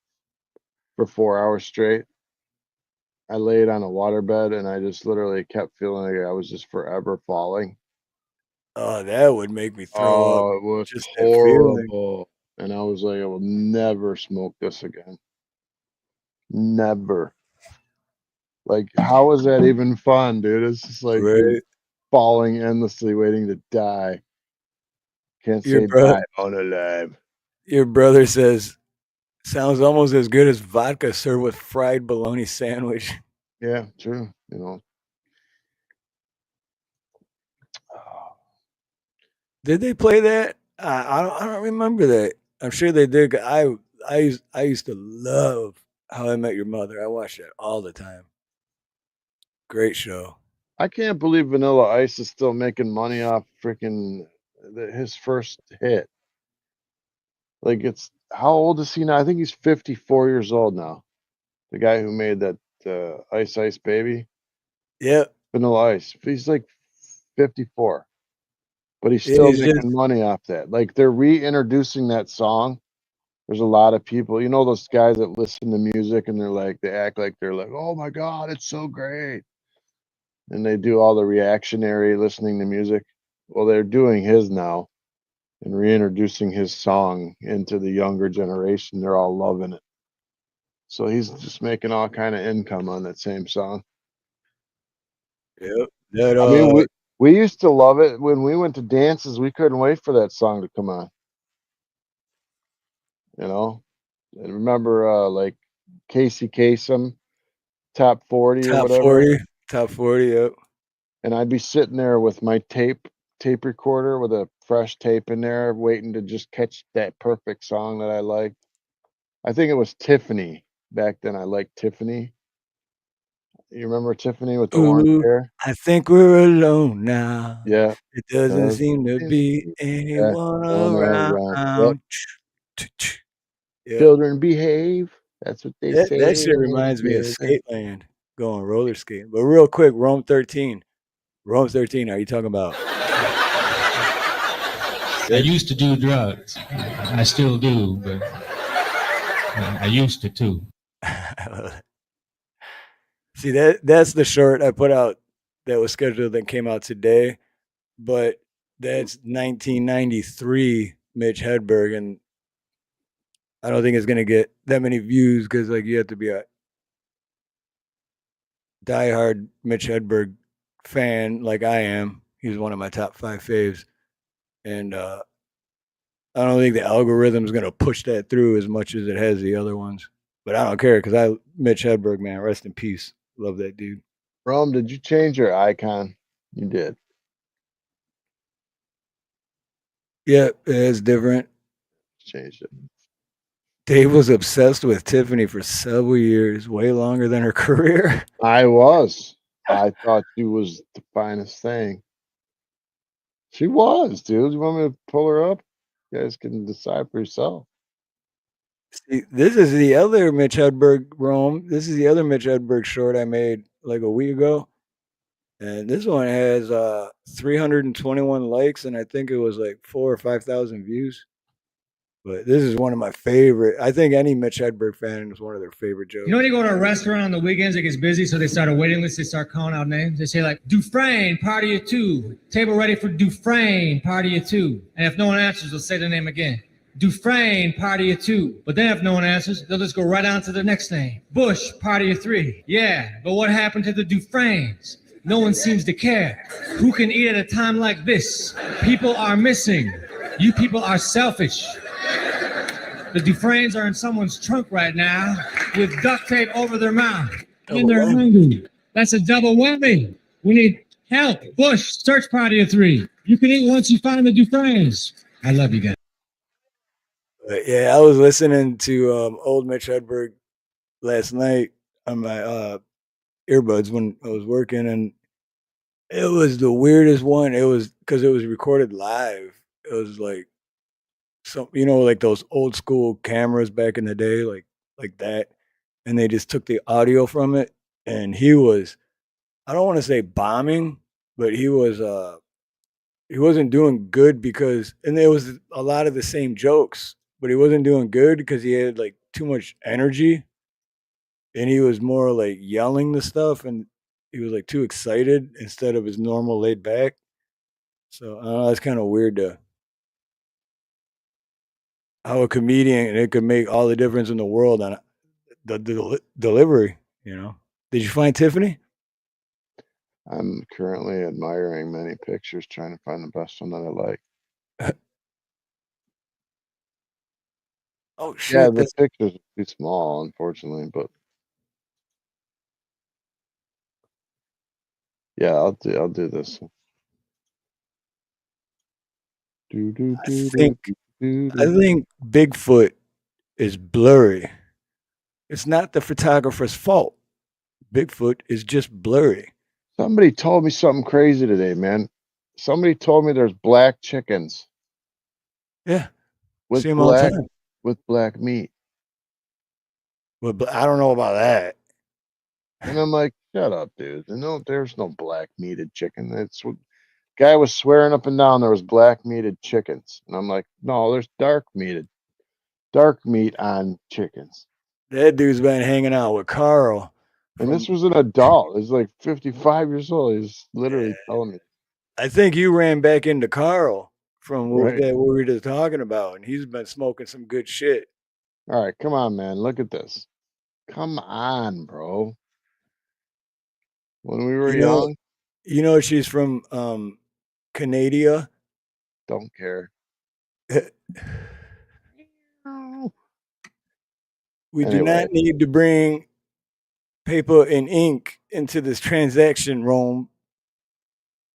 for 4 hours straight. I laid on a waterbed, and I just literally kept feeling like I was just forever falling. Oh, that would make me throw up, Oh, it was just that feeling. horrible, and I was like, "I will never smoke this again. Never." Like, how is that even fun, dude? It's just like you're Right? falling endlessly waiting to die. Can't Your say bro die, I'm alive. your brother says, "Sounds almost as good as vodka served with fried bologna sandwich." Yeah, true, you know. Oh, Did they play that? I don't remember that. I'm sure they did. I used to love How I Met Your Mother. I watched that all the time. Great show. I can't believe Vanilla Ice is still making money off freaking his first hit. Like, it's how old is he now? I think he's 54 years old now. The guy who made that Ice Ice Baby, Yep. Vanilla Ice. He's like 54, but he's Yeah, still he's just making money off that. Like, they're reintroducing that song. There's a lot of people, you know, those guys that listen to music and they're like, they act like they're like, oh my God, it's so great. And they do all the reactionary listening to music. Well, they're doing his now and reintroducing his song into the younger generation. They're all loving it. So he's just making all kind of income on that same song. yep. That I mean, we used to love it when we went to dances. We couldn't wait for that song to come on, you know. And remember, like Casey Kasem, top 40 or top whatever. 40, top 40. Yep. And I'd be sitting there with my tape recorder with a fresh tape in there, waiting to just catch that perfect song that I liked. I think it was Tiffany back then. I liked Tiffany. You remember Tiffany with the orange Ooh, hair? I think we're alone now. Yeah. It doesn't Doesn't seem to seem to be be anyone anyone around. Yep. around. Yep. Children behave. That's what they That say shit when they reminds me of give in. Skateland, going roller skating. But real quick, Rome 13. Rome 13, are you talking about? I used to do drugs. I still do, but I used to too. See, that's the short I put out that was scheduled that came out today, but that's 1993 Mitch Hedberg, and I don't think it's gonna get that many views because like you have to be a diehard Mitch Hedberg fan like I am. He's one of my top 5 faves, and I don't think the algorithm's gonna push that through as much as it has the other ones. But I don't care because Mitch Hedberg, man, rest in peace. Love that dude. Rome, did you change your icon? You did. Yeah, it's different. Changed it. Dave was obsessed with Tiffany for several years, way longer than her career. I was. I thought she was the finest thing. She was, dude. You want me to pull her up? You guys can decide for yourself. See, this is the other Mitch Hedberg Rome. This is the other Mitch Hedberg short I made like a week ago. And this one has 321 likes, and I think it was like 4 or 5,000 views. But this is one of my favorite. I think any Mitch Hedberg fan is one of their favorite jokes. You know when you go to a restaurant on the weekends, it gets busy, so they start a waiting list, they start calling out names. They say like, Dufresne, party of two. Table ready for Dufresne, party of two. And if no one answers, they'll say the name again. Dufresne, party of two. But then if no one answers, they'll just go right on to the next name. Bush, party of three. Yeah, but what happened to the Dufresnes? No one seems to care. Who can eat at a time like this? People are missing. You people are selfish. The Dufresnes are in someone's trunk right now with duct tape over their mouth. And they're hungry. That's a double whammy. We need help. Bush, search party of three. You can eat once you find the Dufresnes. I love you guys. But yeah, I was listening to old Mitch Hedberg last night on my earbuds when I was working, and it was the weirdest one. It was because it was recorded live. It was like some, like those old school cameras back in the day, like that, and they just took the audio from it, and he was, I don't want to say bombing, but he wasn't doing good because, and there was a lot of the same jokes, but he wasn't doing good because he had like too much energy, and he was more like yelling the stuff, and he was like too excited instead of his normal laid back. So I don't know, that's kind of weird to how a comedian, it could make all the difference in the world on the delivery. Did you find Tiffany? I'm currently admiring many pictures, trying to find the best one that I like. Oh Yeah, shit! the pictures are too small, unfortunately, but yeah, I'll do this. Do, do, I do, do, think do, I do. think Bigfoot is blurry. It's not the photographer's fault. Bigfoot is just blurry. Somebody told me something crazy today, man. Somebody told me there's black chickens Yeah, with see him all the black time. with black meat. But I don't know about that. And I'm like, shut up, dude. No, there's no black meated chicken. It's what guy was swearing up and down there was black meated chickens. And I'm like, no, there's dark meat on chickens. That dude's been hanging out with Carl And this from. was an adult. He's like 55 years old. He's literally telling me, I think you ran back into Carl from right? what we were just talking about, and he's been smoking some good shit. All right, come on, man. Look at this. Come on, bro. When we were You know, young, she's from Canada. don't care. We do Anyway, not need to bring paper and ink into this transaction room.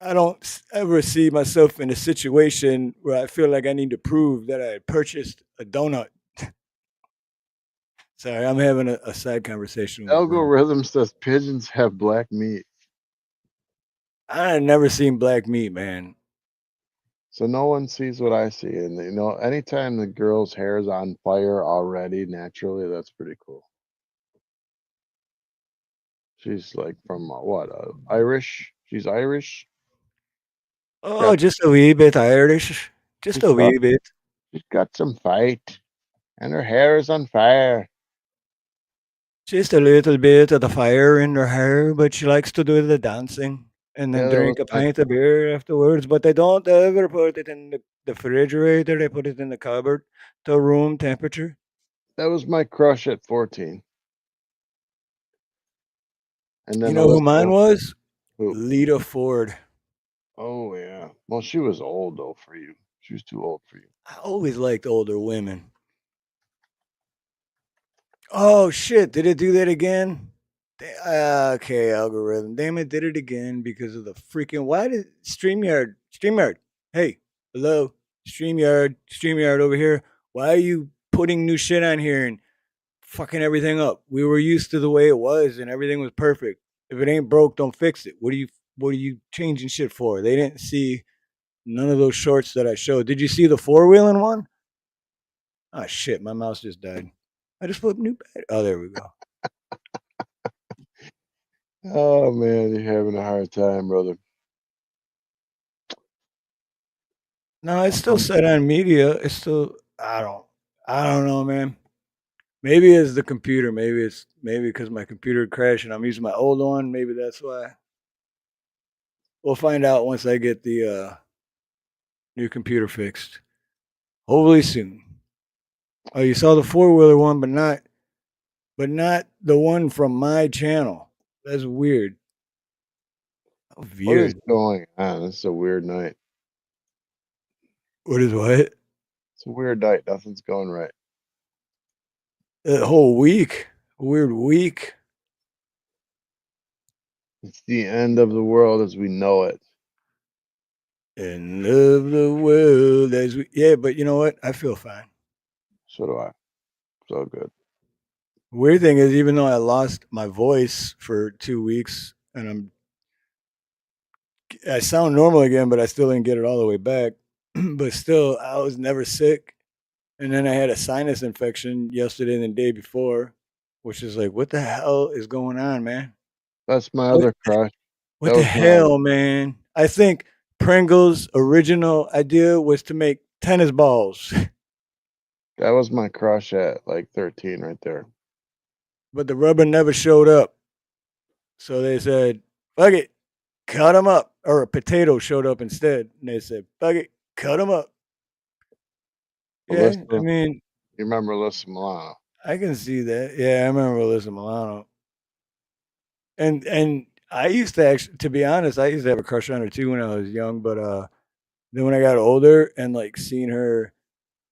I don't ever see myself in a situation where I feel like I need to prove that I purchased a donut. Sorry, I'm having a side conversation with Rome. algorithm says pigeons have black meat. I had never seen black meat, man. So no one sees what I see. And anytime the girl's hair is on fire already, naturally, that's pretty cool. She's like from what? Irish? She's Irish. Oh, just a wee bit Irish. Just She's a got, wee bit. she's got some fight, and her hair is on fire. Just a little bit of the fire in her hair, but she likes to do the dancing and then Yeah, drink a pint of beer afterwards. But they don't ever put it in the refrigerator. They put it in the cupboard to room temperature. that was my crush at 14. And You then know who Alyssa, mine was? who? Lita Ford. Oh yeah. Well, she was old though for you. She was too old for you. I always liked older women. Oh shit! Did it do that again? Okay, algorithm. Damn it, did it again because of the freaking. Why did StreamYard? StreamYard. Hey, hello. StreamYard over here. Why are you putting new shit on here and fucking everything up? We were used to the way it was and everything was perfect. If it ain't broke, don't fix it. What are you changing shit for? They didn't see none of those shorts that I showed. Did you see the 4-wheeling one? Oh shit, my mouse just died. I just flipped new battery. Oh, there we go. Oh man, you're having a hard time, brother. No, it's still set on media. It's still I don't know, man. Maybe it's the computer. Maybe because my computer crashed and I'm using my old one. Maybe that's why. We'll find out once I get the new computer fixed. Hopefully soon. Oh, you saw the 4-wheeler one, but not the one from my channel. That's weird. How What is weird. going on? This is a weird night. What is what? It's a weird night. Nothing's going right. The whole week. A weird week. It's the end of the world as we know it. End of the world as we yeah, but you know what? I feel fine. So do I. So good. Weird thing is, even though I lost my voice for 2 weeks and I sound normal again, but I still didn't get it all the way back. But still, I was never sick. And then I had a sinus infection yesterday and the day before, which is like, what the hell is going on, man? That's my What, other crush. what That the was my other. hell, man? I think Pringle's original idea was to make tennis balls, That was my crush at like 13 right there. but the rubber never showed up. So they said, fuck it, cut them up. Or a potato showed up instead. And they said, fuck it, cut them up. Yeah, Alyssa, I mean, you remember Alyssa Milano? I can see that. Yeah, I remember Alyssa Milano. And I used to actually, to be honest, I used to have a crush on her too when I was young. But then when I got older and like seeing her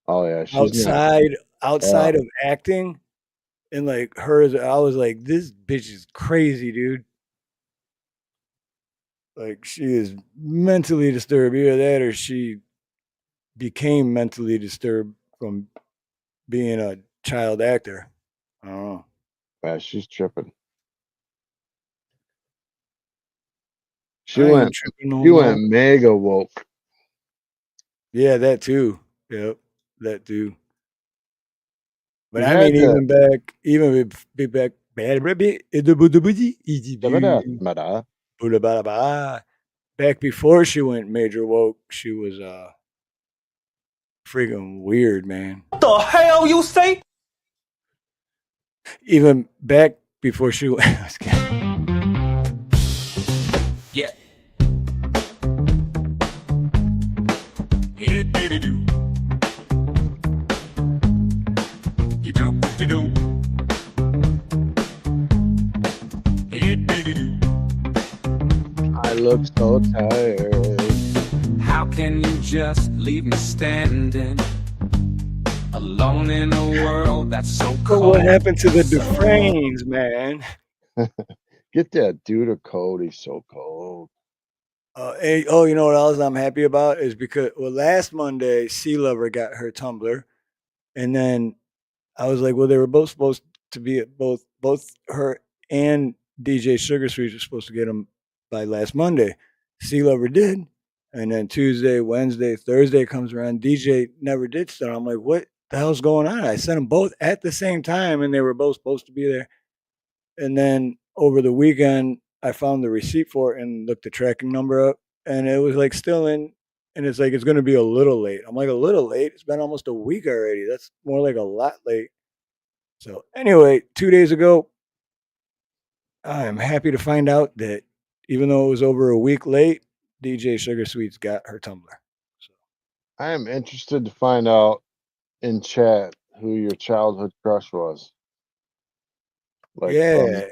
Oh yeah, she's not. outside of acting and like hers, I was like, this bitch is crazy, dude. Like she is mentally disturbed. Either that or she became mentally disturbed from being a child actor. I don't know. Yeah, she's tripping. I ain't tripping no She more. went mega woke. Yeah, that too. Yep, that too. But You I had mean, to. even be back back before she went major woke, she was freaking weird, man. What the hell you say? Even back before she went. Yeah. I look so tired. How can you just leave me standing alone in a world that's so But cold? what happened to the Dufresnes, man? Get that dude a coat. He's so cold. Hey, oh, you know what else I'm happy about is because last Monday, Sea Lover got her tumbler, and then I was like, well, they were both supposed to be at both her and DJ Sugar Sweet were supposed to get them by last Monday. Sea Lover did, and then Tuesday, Wednesday, Thursday comes around. DJ never did start. I'm like, what the hell's going on? I sent them both at the same time, and they were both supposed to be there. And then over the weekend, I found the receipt for it and looked the tracking number up, and it was like still in. And it's like it's going to be a little late. I'm like, a little late. It's been almost a week already. That's more like a lot late. So anyway, 2 days ago, I am happy to find out that even though it was over a week late, DJ Sugar Sweet's got her tumbler. So I am interested to find out in chat who your childhood crush was. Like yeah,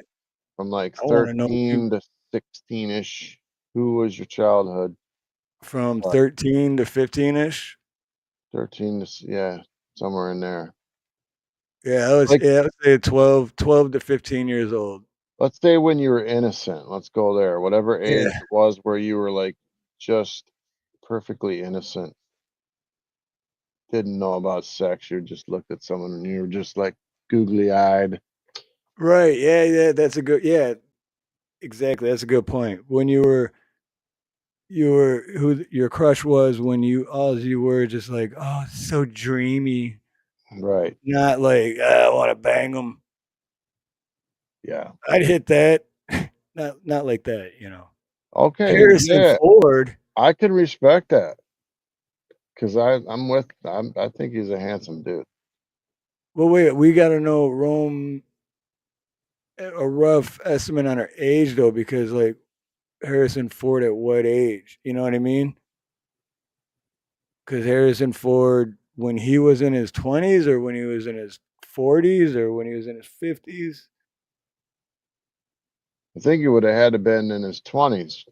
from like I want to know 13 to 16-ish. Who was your childhood? from What? 13 to 15ish. 13 to yeah, somewhere in there. Yeah, I Like would say 12 to 15 years old. let's say when you were innocent. Let's go there. Whatever age Yeah, it was where you were like just perfectly innocent. didn't know about sex. You just looked at someone and you were just like googly eyed. Right. Yeah. That's a good. Yeah. Exactly. That's a good point. When you were who your crush was when you were just like, oh, it's so dreamy. Right. Not like I want to bang them. Yeah. I'd hit that. Not like that. Okay. Harrison Yeah. Ford. I can respect that because I think he's a handsome dude. Well, wait. We got to know Rome a rough estimate on her age though, because like Harrison Ford at what age? You know what I mean? Because Harrison Ford, when he was in his 20s or when he was in his 40s or when he was in his 50s. I think he would have had to been in his 20s.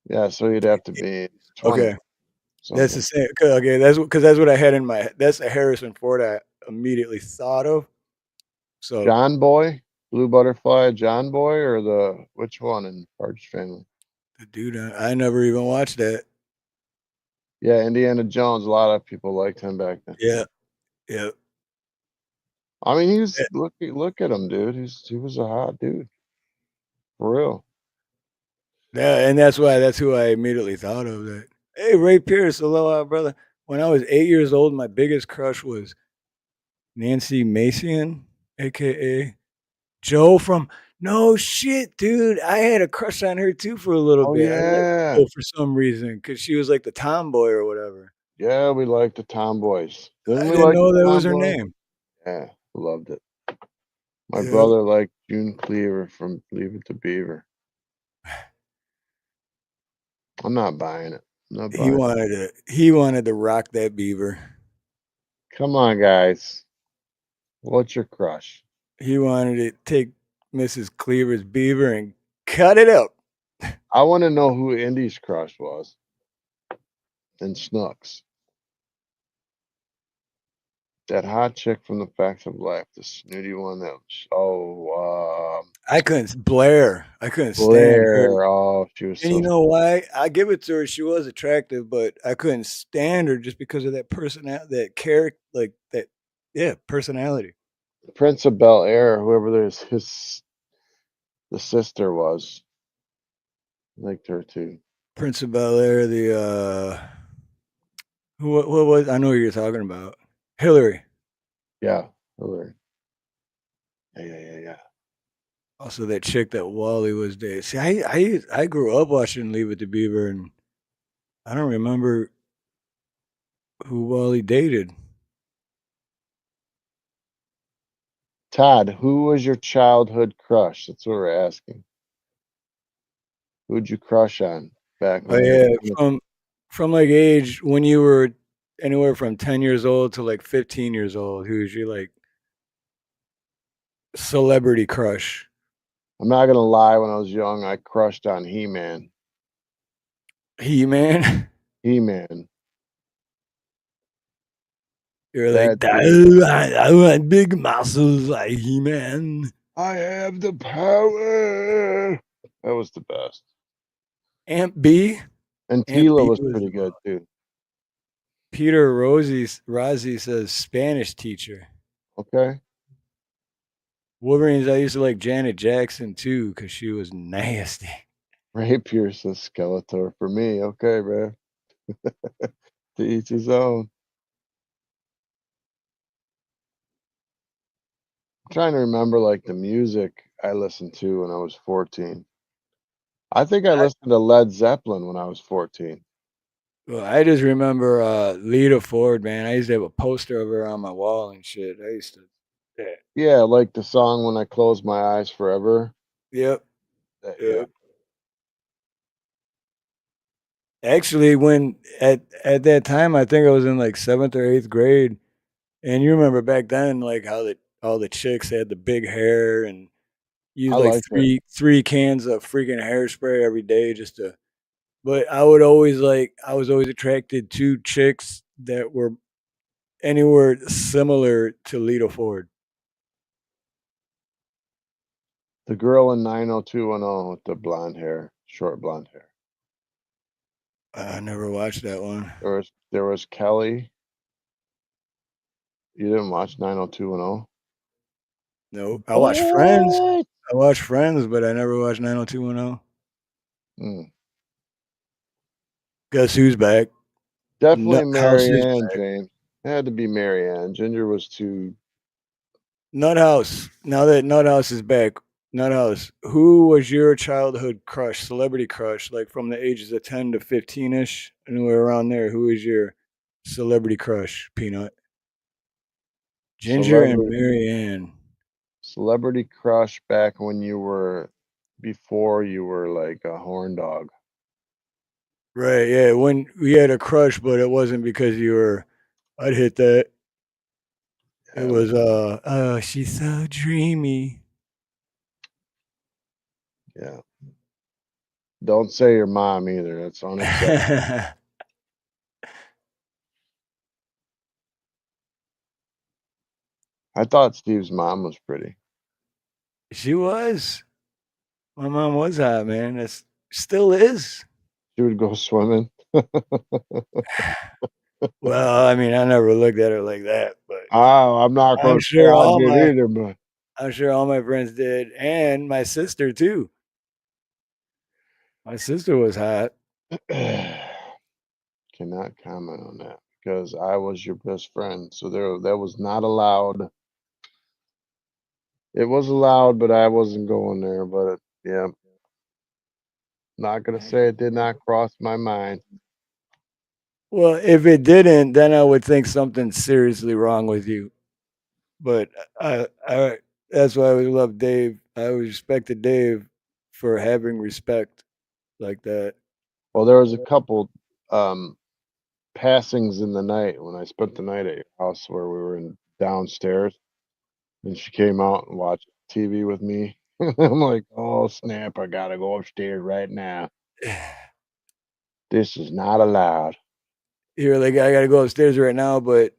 Yeah, so he'd have to be 20 Okay. That's the something. same. Okay, that's what I had in my. That's the Harrison Ford I immediately thought of. So John Boy, Blue Butterfly, John Boy, or the which one in Partridge Family? the dude, I never even watched that. Yeah, Indiana Jones. A lot of people liked him back then. Yeah, yeah, I mean, look at him, dude. He was a hot dude for real. yeah, and that's who I immediately thought of. That hey, Ray Pierce, aloha, brother. When I was 8 years old, my biggest crush was Nancy Macian, aka Joe from. No shit, dude. I had a crush on her too for a little Oh bit. I liked yeah, Joe for some reason because she was like the tomboy or whatever. yeah. We liked the Tomboys. Didn't I we didn't like the know that was her Tomboys? name. Yeah, loved it. My Yeah. brother liked June Cleaver from Leave It to Beaver. I'm not buying it. I'm not He buying it. wanted to rock that beaver. Come on, guys. What's your crush? He wanted to take Mrs. Cleaver's beaver and cut it up. I want to know who Indy's crush was and Snooks. That hot chick from the Facts of Life, the snooty one that I couldn't Blair. I couldn't stand her. Blair. Oh, she was And you so know why? I give it to her. She was attractive, but I couldn't stand her just because of that personality, that character, like that. Yeah, personality. Prince of Bel Air, whoever the sister was, liked her too. Prince of Bel Air. The what was? I know who you're talking about. Hillary. Yeah, Hillary. Yeah. Also, that chick that Wally was dating. See, I grew up watching Leave It to Beaver, and I don't remember who Wally dated. Todd, who was your childhood crush? That's what we're asking. Who'd you crush on back Oh when you yeah, were from like age when you were anywhere from 10 years old to like 15 years old. Who's your like celebrity crush? I'm not gonna lie, when I was young, I crushed on He-Man. He Man. He-Man. You're like, That dude. I want big muscles like He Man. I have the power. That was the best. Aunt B. And Aunt Tila B was was pretty good too. Peter Rossi says Spanish teacher. Okay. Wolverines, I used to like Janet Jackson too because she was nasty. Ray Pierce and Skeletor for me. Okay, man. To each his own. I'm trying to remember like the music I listened to when I was 14. I think I listened to Led Zeppelin when I was 14. Well, I just remember Lita Ford, man. I used to have a poster of her on my wall and shit. I used to, yeah. Yeah, like the song When I Close My Eyes Forever. Yep. Yeah. Yep. Actually, when at that time, I think I was in like seventh or eighth grade, and you remember back then, like how all the chicks had the big hair and I used like liked it. three cans of freaking hairspray every day just to. But I was always attracted to chicks that were anywhere similar to Lita Ford. The girl in 90210 with the blonde hair, short blonde hair. I never watched that one. There was Kelly. You didn't watch 90210? No, I watched Friends. What? I watched Friends, but I never watched 90210. Mm. Guess who's back? Definitely Nut House is Marianne, back. James. It had to be Marianne. Ginger was too. Nut House. Now that Nut House is back, Nut House. Who was your childhood crush, celebrity crush, like from the ages of 10 to 15 ish, anywhere around there? Who is your celebrity crush, Peanut? Ginger and Celebrity Marianne. celebrity crush back when you were before you were like a horn dog. Right, yeah. When we had a crush, but it wasn't because you were. I'd hit that. It Yeah, was oh, she's so dreamy. yeah. Don't say your mom either. That's unacceptable. I thought Steve's mom was pretty. She was. My mom was hot, man. That's still is. She would go swimming. Well, I mean, I never looked at her like that, but Oh, I'm not I'm gonna say sure I all did my either, but I'm sure all my friends did, and my sister too. My sister was hot. cannot comment on that because I was your best friend. So that was not allowed. It was allowed, but I wasn't going there. But yeah, not gonna say it did not cross my mind. Well, if it didn't, then I would think something's seriously wrong with you. But I that's why I always love Dave. I always respected Dave for having respect like that. Well, there was a couple um, passings in the night when I spent the night at your house where we were in downstairs, and she came out and watched TV with me. I'm like, oh snap! I gotta go upstairs right now. This is not allowed. You're like, I gotta go upstairs right now, but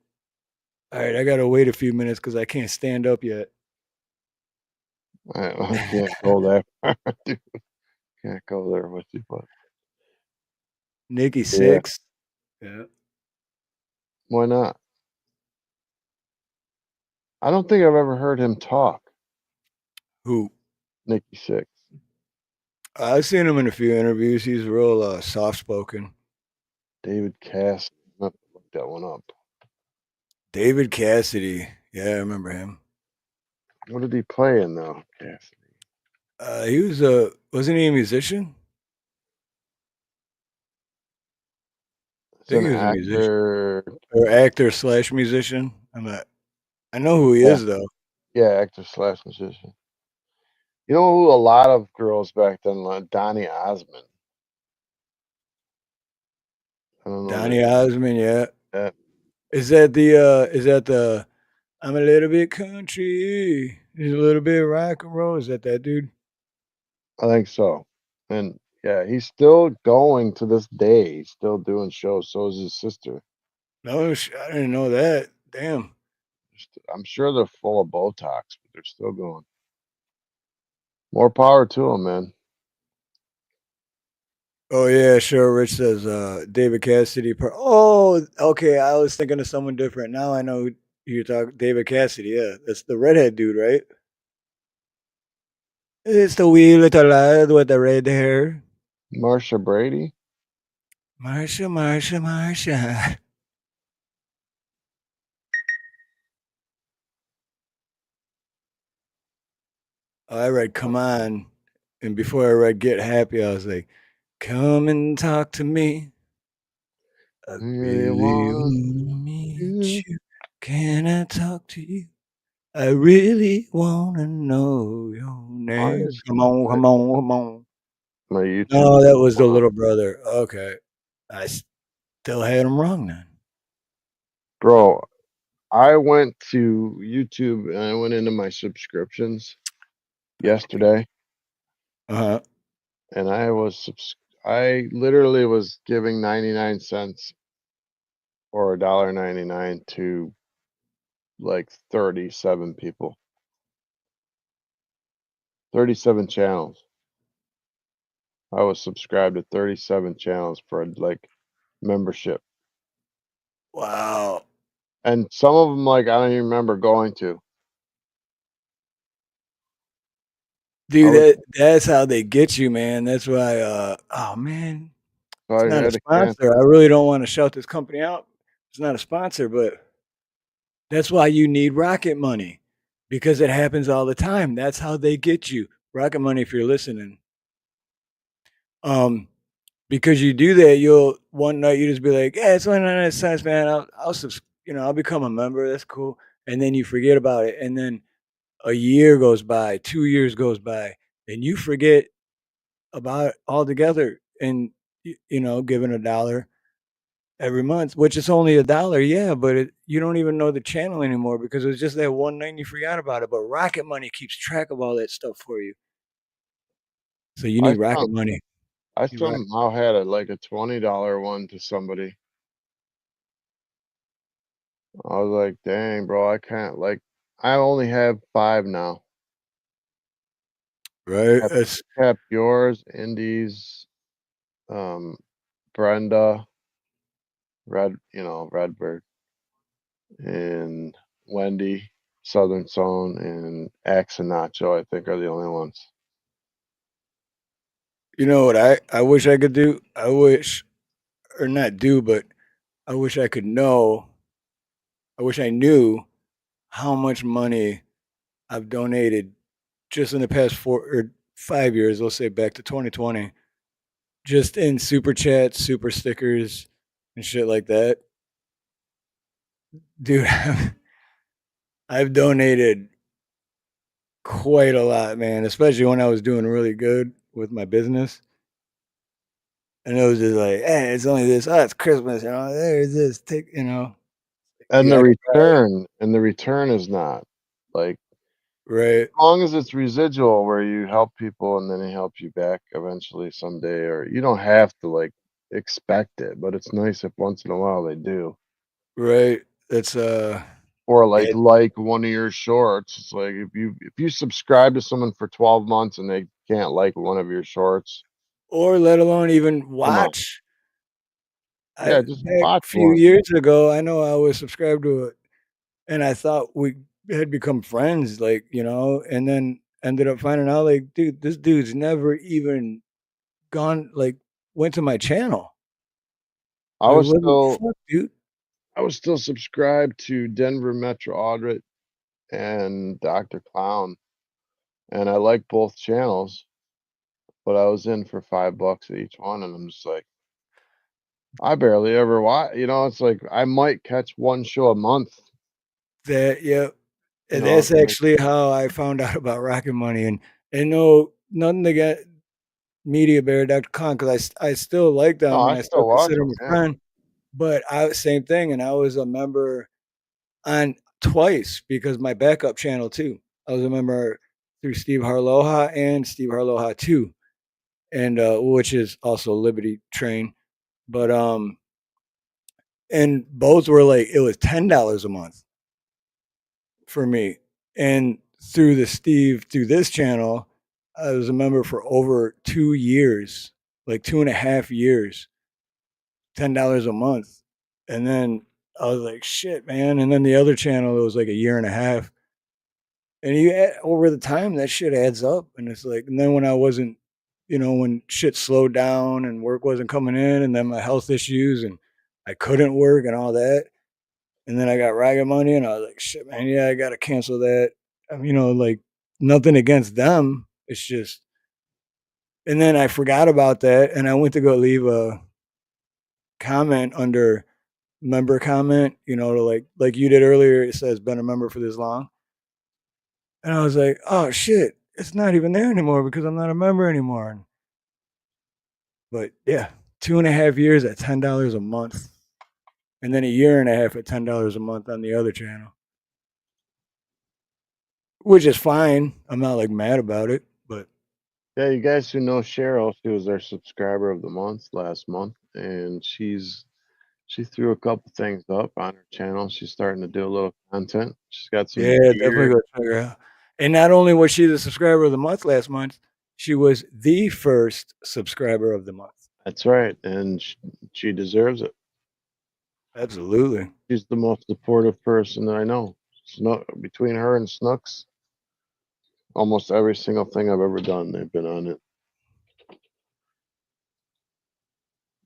all right, I gotta wait a few minutes because I can't stand up yet. I can't go there. Dude, can't go there with you, but Nikki yeah, 6. Yeah. why not? I don't think I've ever heard him talk. Who? Nikki Six. I've seen him in a few interviews. He's real soft spoken. David Cass. Look that one up. David Cassidy. Yeah, I remember him. What did he play in though? Cassidy. He was a wasn't he a musician? I He's think an he was a musician actor. or actor slash musician. I know who he Yeah, is though. yeah, actor slash musician. You know who a lot of girls back then like Donny Osmond. I don't know Donny Osmond. Yeah. that. Is that the I'm a little bit country. He's a little bit rock and roll. Is that dude? I think so. And yeah, he's still going to this day. He's still doing shows. So is his sister. No, I didn't know that. Damn. I'm sure they're full of Botox, but they're still going. More power to them, man. Oh yeah, sure. Rich says David Cassidy. Oh, okay. I was thinking of someone different. Now I know who you're talking. David Cassidy. Yeah, that's the redhead dude, right? It's the wee little lad with the red hair. Marsha Brady. Marsha, Marsha, Marsha. I read "Come On," and before I read "Get Happy," I was like, "Come and talk to me. I Really really want wanna meet to. you. Can I talk to you? I really wanna know your I name. just Come on, come on, come on." my YouTube. No, that was the little brother. Okay. I still had him wrong then. Bro, I went to YouTube and I went into my subscriptions yesterday, Uh-huh. and I literally was giving 99 cents or $1.99 to like 37 people, 37 channels. I was subscribed to 37 channels for like membership, Wow. and some of them like I don't even remember going to. I Dude, was that's how they get you, man. That's why oh man, so it's I not a had to cancel. sponsor. I really don't want to shout this company out. It's not a sponsor, but that's why you need Rocket Money because it happens all the time. That's how they get you. Rocket Money, if you're listening. Um, because you do that, you'll one night you just be like, "Yeah, it's only 99 cents, man. I'll become a member. That's cool." And then you forget about it, and then a year goes by, 2 years goes by, and you forget about it altogether. And giving $1 every month, which is only $1, yeah, but you don't even know the channel anymore because it was just that one night and you forgot about it. But Rocket Money keeps track of all that stuff for you. So you I need Rocket found Money. I You rock- somehow had a $20 one to somebody. I was like, dang, bro, I can't like. I only have 5 now. right? Kept, kept yours, Indies, um, Brenda, Redbird, and Wendy, Southern Zone, and Axe and Nacho. I think are the only ones. You know what I wish I could do? I wish, or not do, but I wish I could know. I wish I knew how much money I've donated just in the past 4 or 5 years. Let's say back to 2020, just in super chats, super stickers, and shit like that. Dude, I've donated quite a lot, man, especially when I was doing really good with my business. And it was just like, hey, it's only this. Oh, it's Christmas. There's this. And Dude, the I could probably, return is not like right, as long as it's residual where you help people and then they help you back eventually someday, or you don't have to like expect it, but it's nice if once in a while they do. right. That's Or yeah, like one of your shorts. It's like if you subscribe to someone for 12 months and they can't like one of your shorts, or let alone even come on. watch. I Yeah, just back watch a few one. years ago, I know I was subscribed to it, and I thought we had become friends, and then ended up finding out, like, dude, this dude's never even gone, like, went to my channel. I Like, was what the still fuck, dude? I was still subscribed to Denver Metro Audit and Dr. Clown, and I like both channels, but I was in for $5 at each one, and I'm just like, I barely ever watch. It's like I might catch one show a month. That yeah, and It's that's like, actually how I found out about Rocket Money, and no, nothing to get Media Bear, Dr. Khan, because I still like no, them I and I still still watch consider them. them a Yeah, friend. But same thing, and I was a member on twice because my backup channel too. I was a member through Steve Harloha and Steve Harloha 2, and which is also Liberty Train. But and both were like it was $10 a month for me. And through this channel, I was a member for over 2 years, like 2.5 years, $10 a month. And then I was like, shit, man. And then the other channel, it was like a year and a half. And over the time, that shit adds up. And it's like, and then when I wasn't, when shit slowed down and work wasn't coming in, and then my health issues and I couldn't work and all that. And then I got Ragged Money, and I was like, shit, man, yeah, I got to cancel that. Like nothing against them. It's just, and then I forgot about that. And I went to go leave a comment under member comment, to like you did earlier. It says, been a member for this long. And I was like, oh shit, it's not even there anymore because I'm not a member anymore. But yeah, 2.5 years at $10 a month. And then a year and a half at $10 a month on the other channel, which is fine. I'm not like mad about it, but yeah. You guys who know Cheryl, she was our subscriber of the month last month, and she threw a couple things up on her channel. She's starting to do a little content. She's got some yeah, definitely gear. go check her out. And not only was she the subscriber of the month last month, She was the first subscriber of the month. That's right, and she deserves it. Absolutely. She's the most supportive person that I know. Between her and Snooks, almost every single thing I've ever done, they've been on it.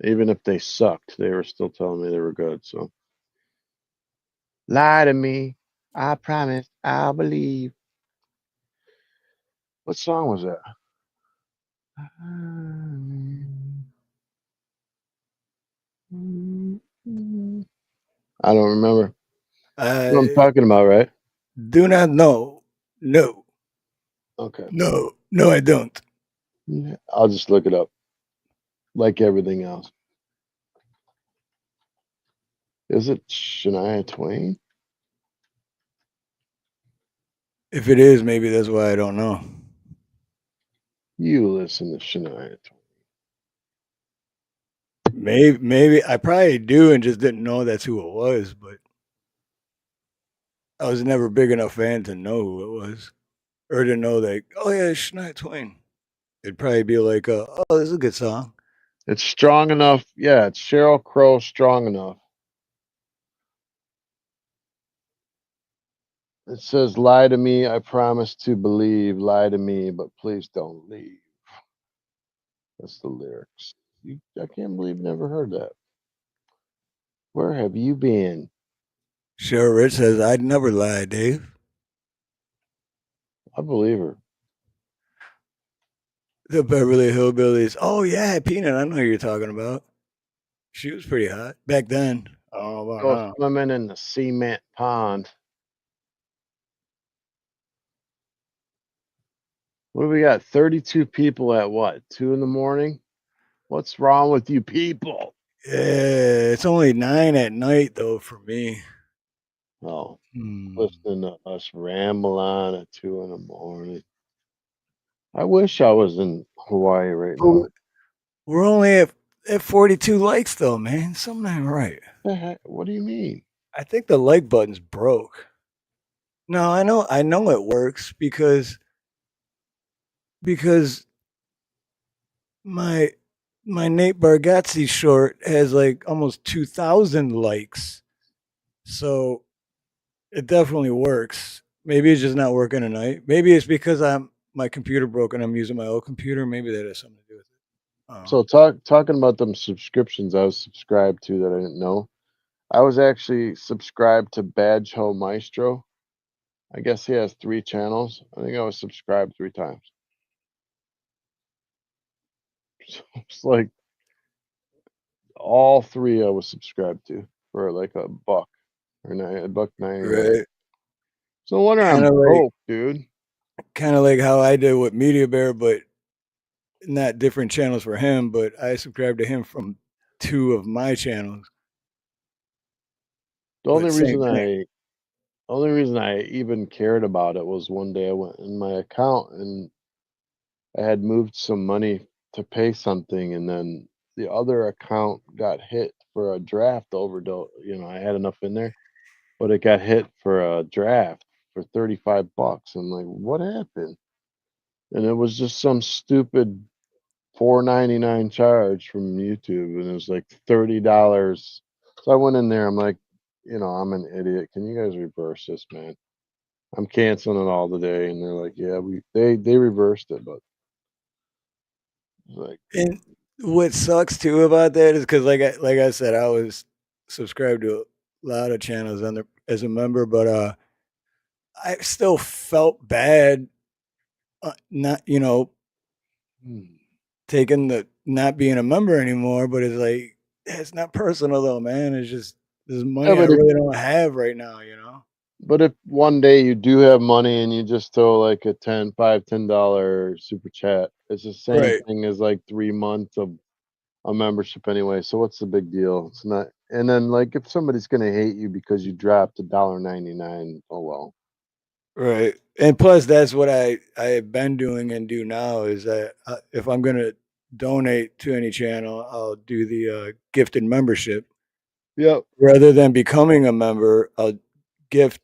Even if they sucked, they were still telling me they were good. So, lie to me, I promise, I'll believe. What song was that? I don't remember. What I'm I talking about, right? do not know. No, Okay. no, I don't. I'll just look it up. Like everything else. Is it Shania Twain? If it is, maybe that's why I don't know. You listen to Shania Twain. Maybe I probably do and just didn't know that's who it was, but I was never a big enough fan to know who it was. Or to know that, oh yeah, it's Shania Twain. It'd probably be like, oh, this is a good song. It's strong enough. Yeah, it's Sheryl Crow strong enough. It says, lie to me, I promise to believe. Lie to me, but please don't leave. That's the lyrics. I can't believe you never heard that. Where have you been? Cheryl Rich says, I'd never lie, Dave. I believe her. The Beverly Hillbillies. Oh yeah, Peanut. I know who you're talking about. She was pretty hot back then. I don't know about Go now. swimming in the cement pond. What do we got? 32 people at what? 2 in the morning? What's wrong with you people? Yeah, it's only 9 at night though for me. Oh, Hmm. listening to us ramble on at 2 in the morning. I wish I was in Hawaii right now. But we're only at 42 likes though, man. Something ain't right. What do you mean? I think the like button's broke. No, I know it works because my my Nate Bargatze short has like almost 2,000 likes. So it definitely works. Maybe it's just not working tonight. Maybe it's because my computer broke and I'm using my old computer. Maybe that has something to do with it. I don't know. So talking about them subscriptions I was subscribed to that I didn't know. I was actually subscribed to Badge Ho Maestro. I guess he has 3 channels. I think I was subscribed 3 times. So it's like all 3 I was subscribed to for like $1 or $1.99. Right. So no wonder Kind I'm of like broke, dude. how I did with Media Bear, but not different channels for him. But I subscribed to him from 2 of my channels. The But only same reason thing. I even cared about it was one day I went in my account and I had moved some money to pay something, and then the other account got hit for a draft overdose. I had enough in there, but it got hit for a draft for $35. I'm like, what happened? And it was just some stupid $4.99 charge from YouTube, and it was like $30. So I went in there. I'm like, I'm an idiot. Can you guys reverse this, man? I'm canceling it all today. And they're like, yeah, they reversed it, but like, And what sucks too about that is because like I said, I was subscribed to a lot of channels as a member, but I still felt bad, not hmm. taking the not being a member anymore. But it's like it's not personal though, man. It's just this Yeah, money I really don't have right now. but if one day you do have money and you just throw like a $10 super chat, it's the same Right, thing as like 3 months of a membership anyway. So what's the big deal? It's not. And then like if somebody's gonna hate you because you dropped $1.99, oh well. right. And plus, that's what I have been doing and do now is that if I'm gonna donate to any channel, I'll do the gifted membership. Yep. Rather than becoming a member, I'll gift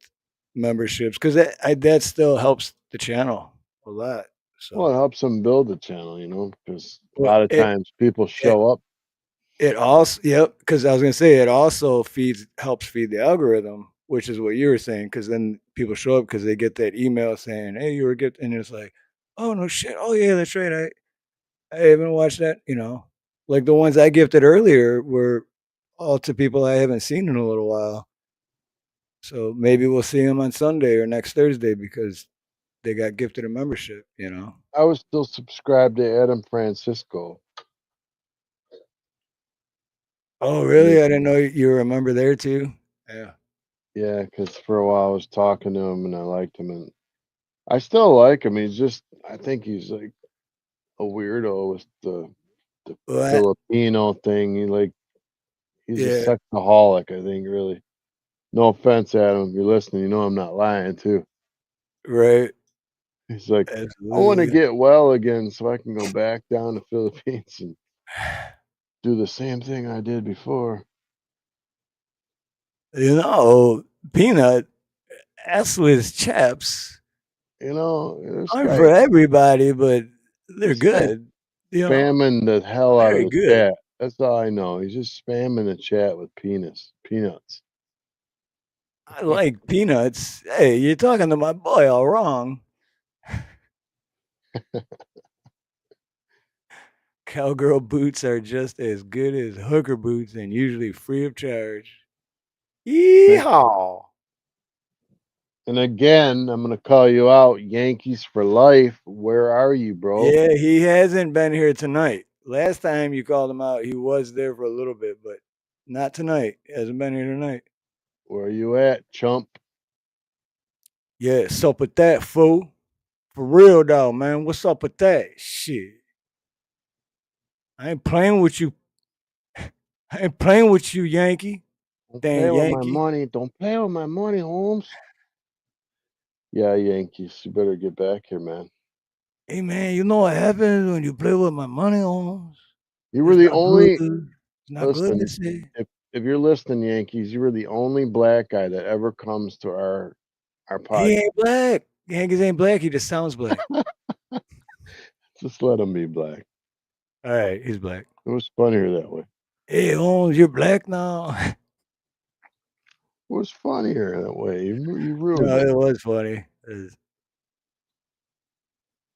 memberships because that still helps the channel a lot. Well, it So helps them build the channel, because a well, lot of times people show up. it also, yep, because I was gonna say it also helps feed the algorithm, which is what you were saying. Because then people show up because they get that email saying, "Hey, you were get," and it's like, "Oh no shit! Oh yeah, that's right. I haven't watched that." Like the ones I gifted earlier were all to people I haven't seen in a little while. So maybe we'll see them on Sunday or next Thursday because they got gifted a membership. I was still subscribed to Adam Francisco. Oh Yeah, really? I didn't know you were a member there too. Yeah. yeah, because for a while I was talking to him and I liked him, and I still like him. I think he's like a weirdo with the Well, Filipino thing. He's a yeah. sexaholic, I think, really. No offense, Adam, if you're listening, I'm not lying too. Right. He's like, I want to Absolutely. get well again so I can go back down to Philippines and do the same thing I did before. Peanut S with chaps This aren't guy for everybody, but they're this guy's good. spamming the hell out of Very the good. chat. That's all I know. He's just spamming the chat with peanuts. I like peanuts. Hey, you're talking to my boy all wrong. Cowgirl boots are just as good as hooker boots and usually free of charge. Yeehaw! And again, I'm gonna call you out, Yankees for life. Where are you, bro? Yeah, he hasn't been here tonight. Last time you called him out, he was there for a little bit, but not tonight. He hasn't been here tonight. Where are you at, chump? Yeah, so with that, fool. For real though, man. What's up with that? Shit. I ain't playing with you. I ain't playing with you, Yankee. Don't Damn play with my Yankee. money. Don't play with my money, Holmes. Yeah, Yankees, you better get back here, man. Hey man, you know what happens when you play with my money on? You were It's the not good. only It's not good, listen. is it? If you're listening, Yankees, you were the only black guy that ever comes to our He podcast. ain't black. Yankees ain't black. He just sounds black. Just let him be black. All right, he's black. It was funnier that way. Hey Holmes, you're black now. It was funnier that way. You ruined No, it. it was funny.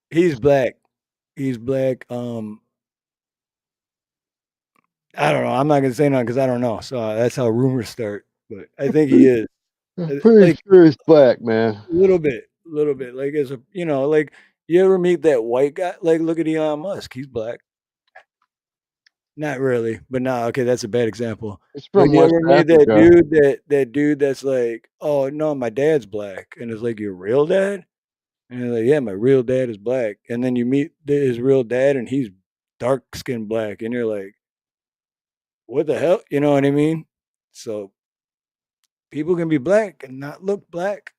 He's black. He's black. I don't know. I'm not gonna say nothing because I don't know. So that's how rumors start. But I think he is. I'm pretty Like sure he's black, man. a little bit. Like as a like you ever meet that white guy? Like look at Elon Musk. He's black. Not really, but no. Okay, that's a bad example. He's But from you West ever meet that Africa. dude that dude that's like, oh no, my dad's black, and it's like your real dad, and you're like, yeah, my real dad is black, and then you meet his real dad, and he's dark skinned black, and you're like, what the hell? You know what I mean? So people can be black and not look black.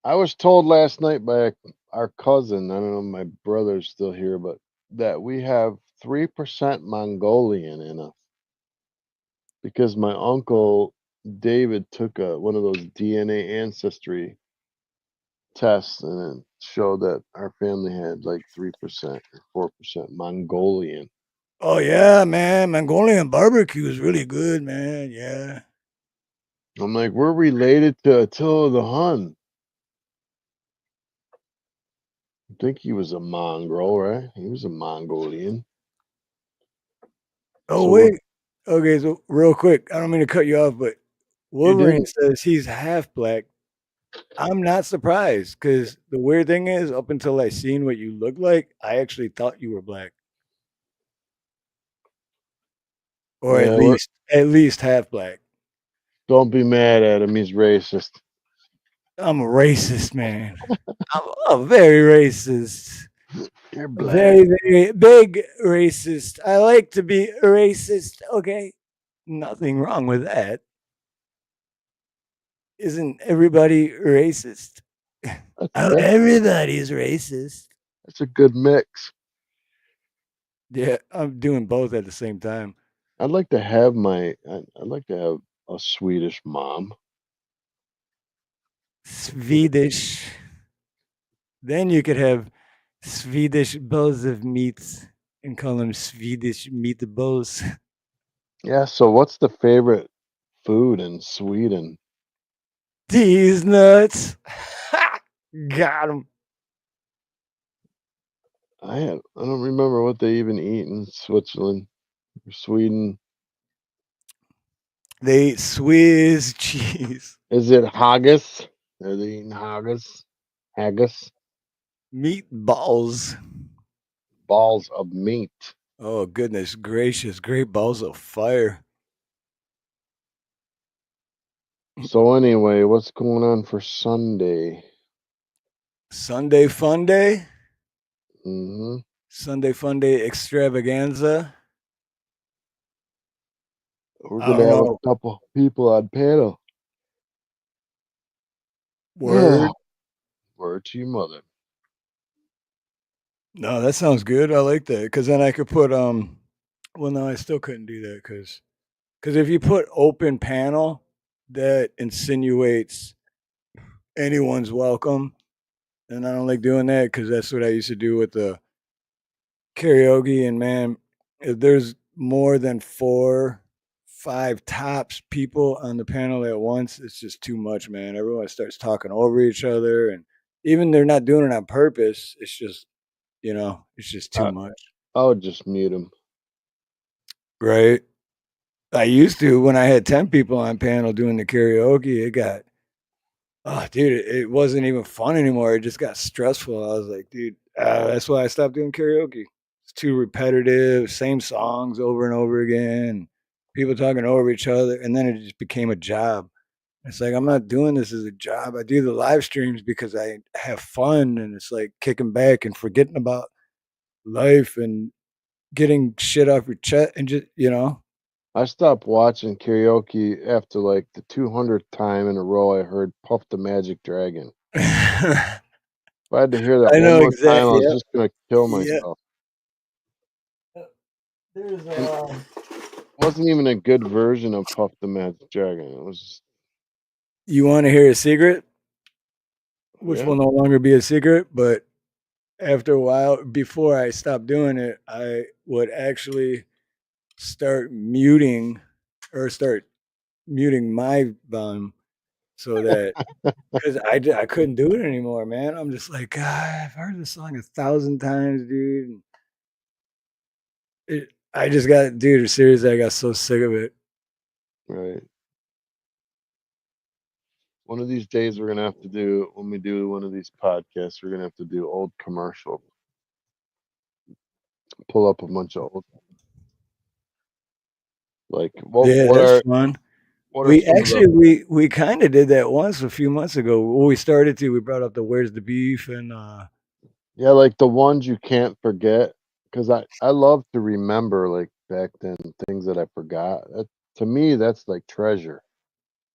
I was told last night by our cousin, I don't know if my brother's still here, but that we have 3% Mongolian in us because my uncle David took one of those DNA ancestry tests and it showed that our family had like 3% or 4% Mongolian. Oh yeah, man, Mongolian barbecue is really good, man. Yeah. I'm like, we're related to Attila the Hun. I think he was a mongrel, right? He was a Mongolian. Oh So wait. Okay, so real quick, I don't mean to cut you off, but you Wolverine didn't. says he's half black. I'm not surprised because the weird thing is, up until I seen what you look like, I actually thought you were black, or Yeah, at least half black. don't be mad at him. He's racist. I'm a racist, man. I'm a very racist, You're a black. very big racist. I like to be a racist. Okay, nothing wrong with that. Isn't everybody racist? That's, Oh, that's, everybody's racist. that's a good mix. Yeah, I'm doing both at the same time. I'd like to have I'd like to have a Swedish mom. Swedish. Then you could have Swedish balls of meat and call them Swedish meatballs. Yeah. So, what's the favorite food in Sweden? These nuts. Got him. I don't remember what they even eat in Switzerland or Sweden. They eat Swiss cheese. Is it haggis? Are they eating haggis? Haggis? Meatballs. Balls of meat. Oh, goodness gracious. Great balls of fire. So anyway, what's going on for Sunday? Sunday fun day. Hmm. Sunday fun day extravaganza. We're I gonna don't have know. a couple people on panel. Word. Word to your mother. No, that sounds good. I like that. Cause then I could put well no, I still couldn't do that because if you put open panel, that insinuates anyone's welcome. And I don't like doing that because that's what I used to do with the karaoke. And man, if there's more than 4, 5 tops people on the panel at once, it's just too much, man. Everyone starts talking over each other, and even they're not doing it on purpose. It's just, it's just too I, much, I would just mute them. right? I used to when I had 10 people on panel doing the karaoke. It got, oh, dude, it wasn't even fun anymore. It just got stressful. I was like, dude, that's why I stopped doing karaoke. It's too repetitive, same songs over and over again, people talking over each other, and then it just became a job. It's like I'm not doing this as a job. I do the live streams because I have fun, and it's like kicking back and forgetting about life and getting shit off your chest, and just I stopped watching karaoke after like the 200th time in a row I heard Puff the Magic Dragon. I If I had to hear that one know more time, I exactly. was Yeah, just gonna kill yeah. myself. There's And wasn't even a good version of Puff the Magic Dragon. It was, You want to hear a secret, which yeah. will no longer be a secret, but after a while, before I stopped doing it, I would actually start muting or start muting my volume so that because I couldn't do it anymore, man. I'm just like, God, I've heard this song 1,000 times, dude. And I just got, dude, seriously, I got so sick of it. Right. One of these days, we're gonna have to do when we do one of these podcasts. We're gonna have to do old commercials. Pull up a bunch of old, like Yeah, that's fun. what are We some of the actually we kind of did that once a few months ago. When we started to, we brought up the "Where's the Beef" and yeah, like the ones you can't forget? Because I love to remember like back then things that I forgot. To me, that's like treasure.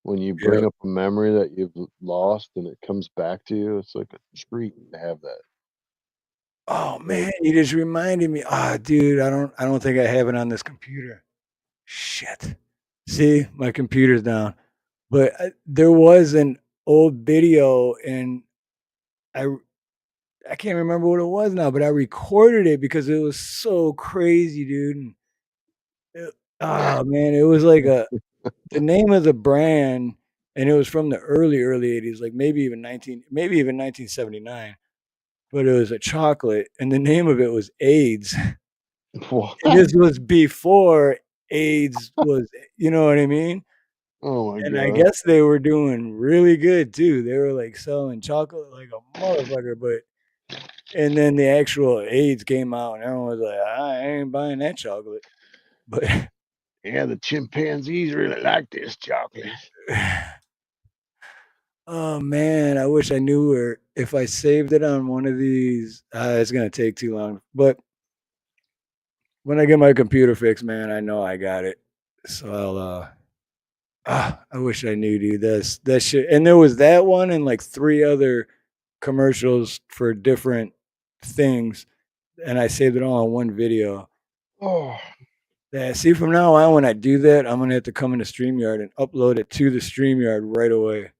When you yeah. bring up a memory that you've lost and it comes back to you, it's like a treat to have that. Oh Like, man, you just reminded me. Ah, dude, I don't think I have it on this computer. Shit. See, my computer's down. But there was an old video, and I I can't remember what it was now, but I recorded it because it was so crazy, dude. And oh man, it was like the name of the brand, and it was from the early 80s, like maybe even 1979. But it was a chocolate, and the name of it was AIDS. what? And this was before AIDS was, you know what I mean? Oh my And I god. guess they were doing really good too. They were like selling chocolate like a motherfucker, but and then the actual AIDS came out and everyone was like, I ain't buying that chocolate. But Yeah, the chimpanzees really like this chocolate. oh man, I wish I knew where if I saved it on one of these, it's gonna take too long. But when I get my computer fixed, man, I know I got it. So I wish I knew, dude. That shit. And there was that one and like 3 other commercials for different things, and I saved it all in one video. Oh, Yeah, see, from now on, when I do that, I'm gonna have to come into StreamYard and upload it to the StreamYard right away,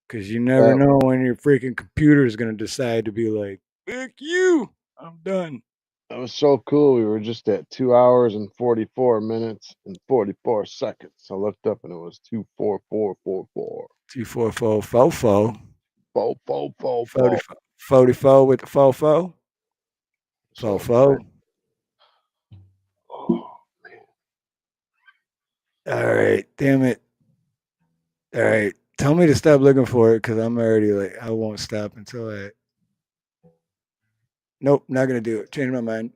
because you never that know when your freaking computer is gonna decide to be like, "Fuck you." I'm done. That was so cool. We were just at 2 hours and 44 minutes and 44 seconds. I looked up and it was 24444. 24444. Fo, fo, fo, 40, fo. 44 with the fofo. So Fofo. oh, All right. Damn it. All right. Tell me to stop looking for it because I'm already like, I won't stop until I. Nope, not going to do it. Change my mind.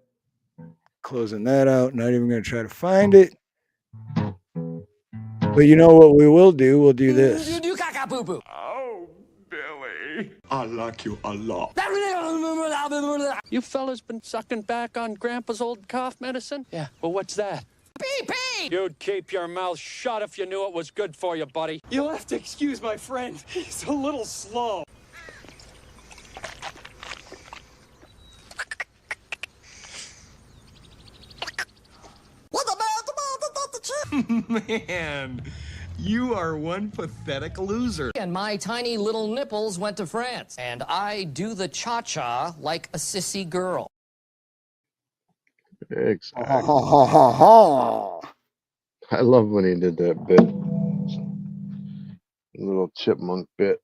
Closing that out. Not even going to try to find it. But you know what we will do? We'll do this. Oh, Billy. I like you a lot. You fellas been sucking back on Grandpa's old cough medicine? Yeah. Well, what's that? Pee-pee! You'd keep your mouth shut if you knew it was good for you, buddy. You'll have to excuse my friend. He's a little slow. Man, you are one pathetic loser. And my tiny little nipples went to France. And I do the cha-cha like a sissy girl. exciting. I I love when he did that bit. Little chipmunk bit.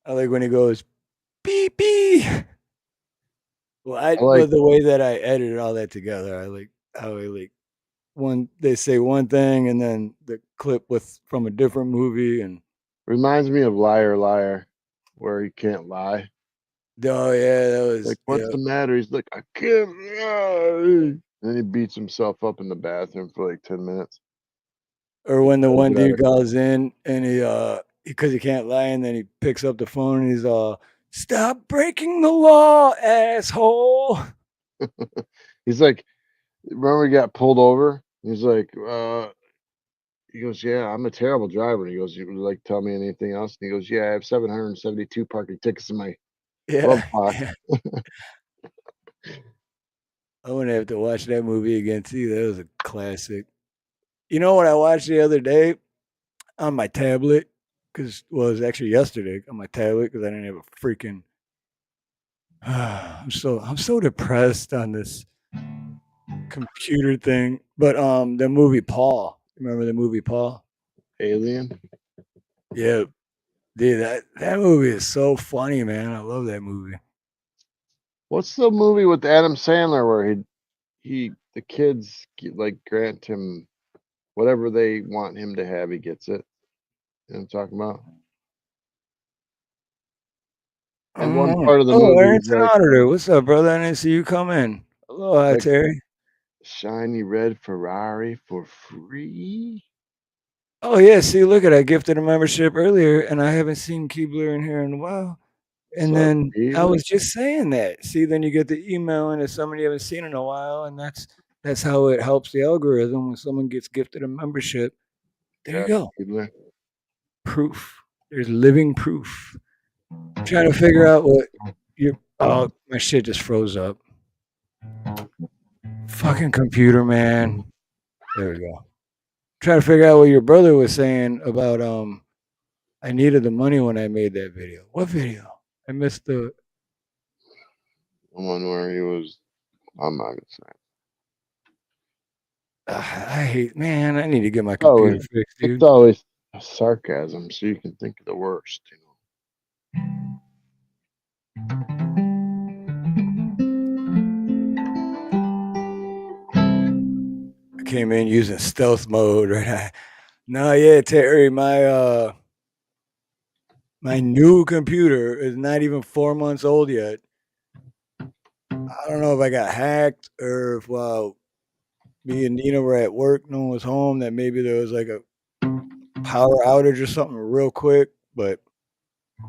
like when he goes, beep, beep. Well, I like- love the way that I edited all that together. I like how I like they say one thing and then the clip from a different movie and Reminds me of Liar Liar, where he can't lie. oh yeah, that was Like, what's yeah. the matter? He's like, I can't lie. And then he beats himself up in the bathroom for like 10 minutes. Or when the Oh, one got dude it. calls in and he because he can't lie and then he picks up the phone and he's stop breaking the law, asshole. He's like, remember he got pulled over? He's like, he goes, yeah, I'm a terrible driver. And he goes, you would like tell me anything else? And he goes, yeah, I have 772 parking tickets in my glove Yeah. box. I'm gonna have to watch that movie again too. That was a classic. You know what I watched the other day on my tablet? Because it was actually yesterday on my tablet because I didn't have a freaking. I'm so depressed on this computer thing. But the movie Paul. Remember the movie Paul? Alien. Yeah, dude, that movie is so funny, man. I love that movie. What's the movie with Adam Sandler where the kids like grant him whatever they want him to have, he gets it. You know what I'm talking about? And one part of the movie Aaron is like Auditor. What's up, brother? I didn't see you come in. Hello, hi, Like- Terry. shiny red Ferrari for free. Oh yeah, see, look at I gifted a membership earlier, and I haven't seen Keebler in here in a while. And What's up, then I Keebler? was just saying that. See, then you get the email, and it's somebody you haven't seen in a while, and that's how it helps the algorithm when someone gets gifted a membership. There you go, Keebler. proof. There's living proof. Trying to figure out what your my shit just froze up. Fucking computer, man. There we go. Trying to figure out what your brother was saying about I needed the money when I made that video. What video? I missed the The one where he was. I'm not gonna say. I hate man, I need to get my Oh, computer fixed, dude. It's always sarcasm, so you can think of the worst. You know. I came in using stealth mode, right? No, yeah, Terry, my new computer is not even 4 months old yet. I don't know if I got hacked or if me and Nina were at work, no one was home, that maybe there was like a power outage or something real quick, but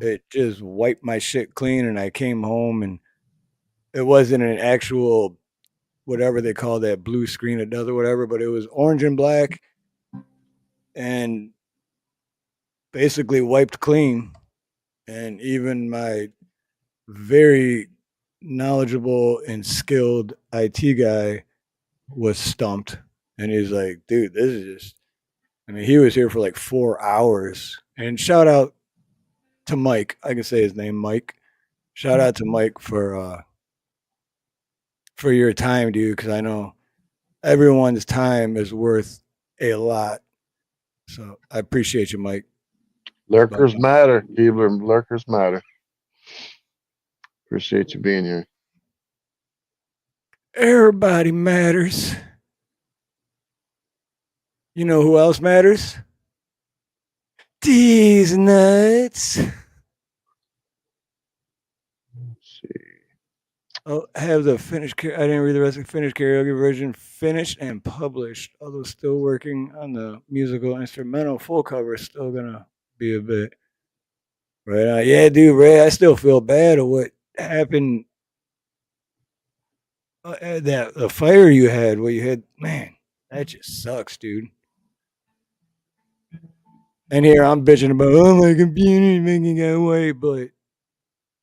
it just wiped my shit clean and I came home and it wasn't an actual whatever they call that blue screen it does or whatever, but it was orange and black and basically wiped clean. And even my very knowledgeable and skilled IT guy was stumped. And he's like, dude, this is just, I mean, he was here for like 4 hours. And shout out to Mike. I can say his name, Mike. shout out to Mike for your time, dude, because I know everyone's time is worth a lot. So I appreciate you, Mike. Lurkers matter, Keebler. Lurkers matter. Appreciate you being here. Everybody matters. You know who else matters? These nuts. Let's see. Oh, have the finished. I didn't read the rest of the finished karaoke version. Finished and published. Although still working on the musical instrumental full cover. Still gonna be a bit. Right. Yeah, dude, Ray. I still feel bad of what happened. That the fire you had. What you had, man. That just sucks, dude. And here I'm bitching about, oh, my computer making it away, but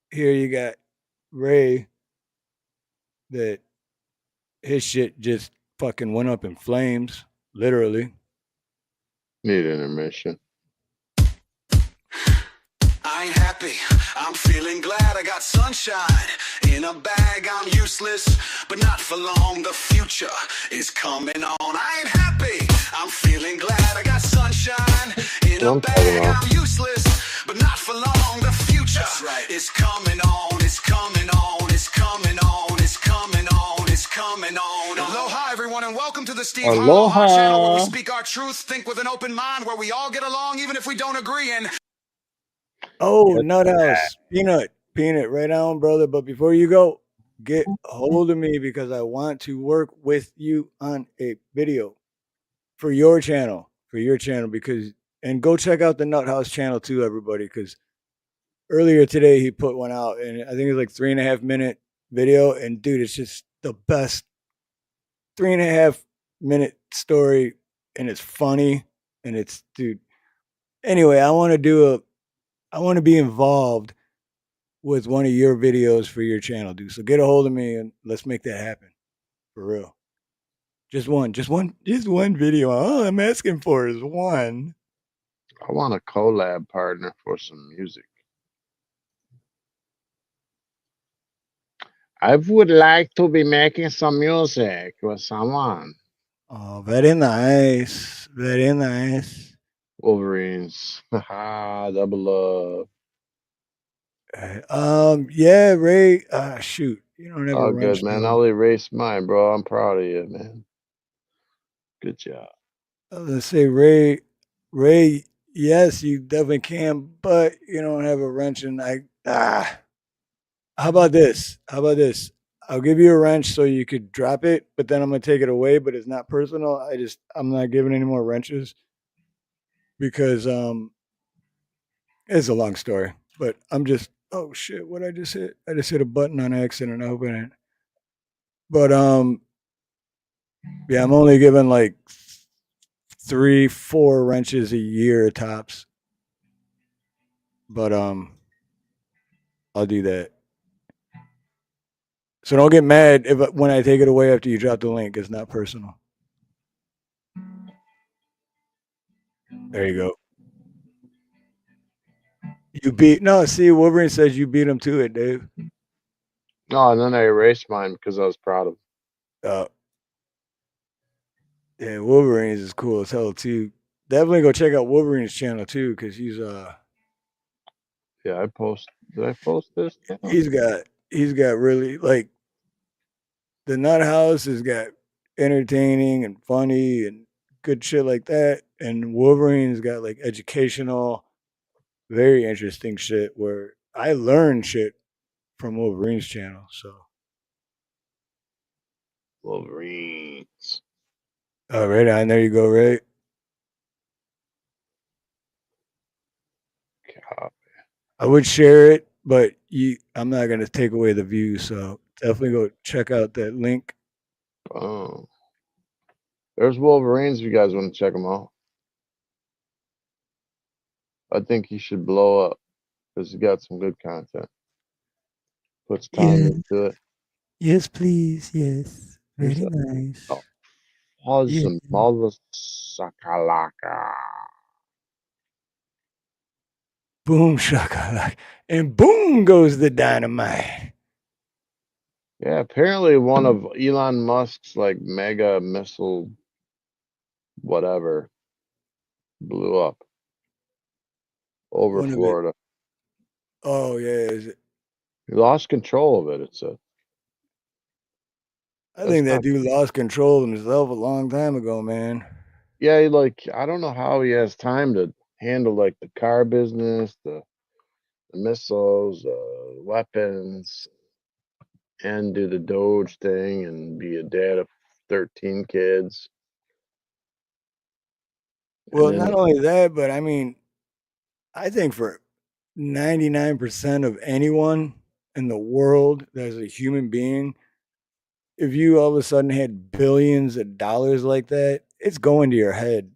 here you got Ray that his shit just fucking went up in flames, literally. Need intermission. I ain't happy, I'm feeling glad I got sunshine in a bag. I'm useless, but not for long. The future is coming on. I ain't happy, I'm feeling glad I got sunshine in a bag. I'm useless, but not for long. The future is coming on. It's coming on. It's coming on. It's coming on. It's coming on. Aloha, everyone, and welcome to the Steve Harloha channel, where we speak our truth, think with an open mind, where we all get along even if we don't agree. And oh, Nut House, Peanut, right on, brother. But before you go, get a hold of me because I want to work with you on a video for your channel, because, and go check out the Nut House channel too, everybody, because earlier today he put one out, and I think it's like 3.5 minute video, and dude, it's just the best 3.5 minute story, and it's funny, and it's, dude. Anyway, I want to be involved with one of your videos for your channel, dude. So get a hold of me and let's make that happen. For real. Just one video. All I'm asking for is one. I want a collab partner for some music. I would like to be making some music with someone. Oh, very nice. Very nice. Wolverines. Haha, double love. Yeah, Ray. Shoot. You don't have a Oh, wrench good, man. though. I'll erase mine, bro. I'm proud of you, man. Good job. Let's say Ray, yes, you definitely can, but you don't have a wrench, and how about this? I'll give you a wrench so you could drop it, but then I'm gonna take it away, but it's not personal. I'm not giving any more wrenches because it's a long story. But I'm just, oh shit, what I just hit? I just hit a button on accident. I hope I didn't. But yeah, I'm only giving like 3-4 wrenches a year tops. But I'll do that. So don't get mad when I take it away after you drop the link. It's not personal. There you go. See, Wolverine says you beat him to it, Dave. No, and then I erased mine because I was proud of him. Yeah, Wolverines is cool as hell too. Definitely go check out Wolverine's channel too, because he's Yeah, did I post this? he's got really, like, the Nut House has got entertaining and funny and good shit like that, and Wolverine's got like educational, very interesting shit where I learn shit from Wolverine's channel. So Wolverines. oh, right on, there you go, right? God. I would share it, but I'm not gonna take away the view. So definitely go check out that link. Oh, there's Wolverines. If you guys want to check them out, I think he should blow up because he got some good content. Puts time into it. Yes, please. Yes. Very nice. Awesome. Mother sakalaka. Boom shakalaka. And boom goes the dynamite. Yeah, apparently one of Elon Musk's like mega missile whatever blew up over One of it. Florida. Oh yeah. Is it, He lost control of it, it said. I That's think that not dude lost control of himself a long time ago, man. yeah, he like I don't know how he has time to handle like the car business, the missiles, weapons, and do the Doge thing and be a dad of 13 kids. And Well, then not only that, but I mean, I think for 99% of anyone in the world that's a human being, if you all of a sudden had billions of dollars like that, it's going to your head.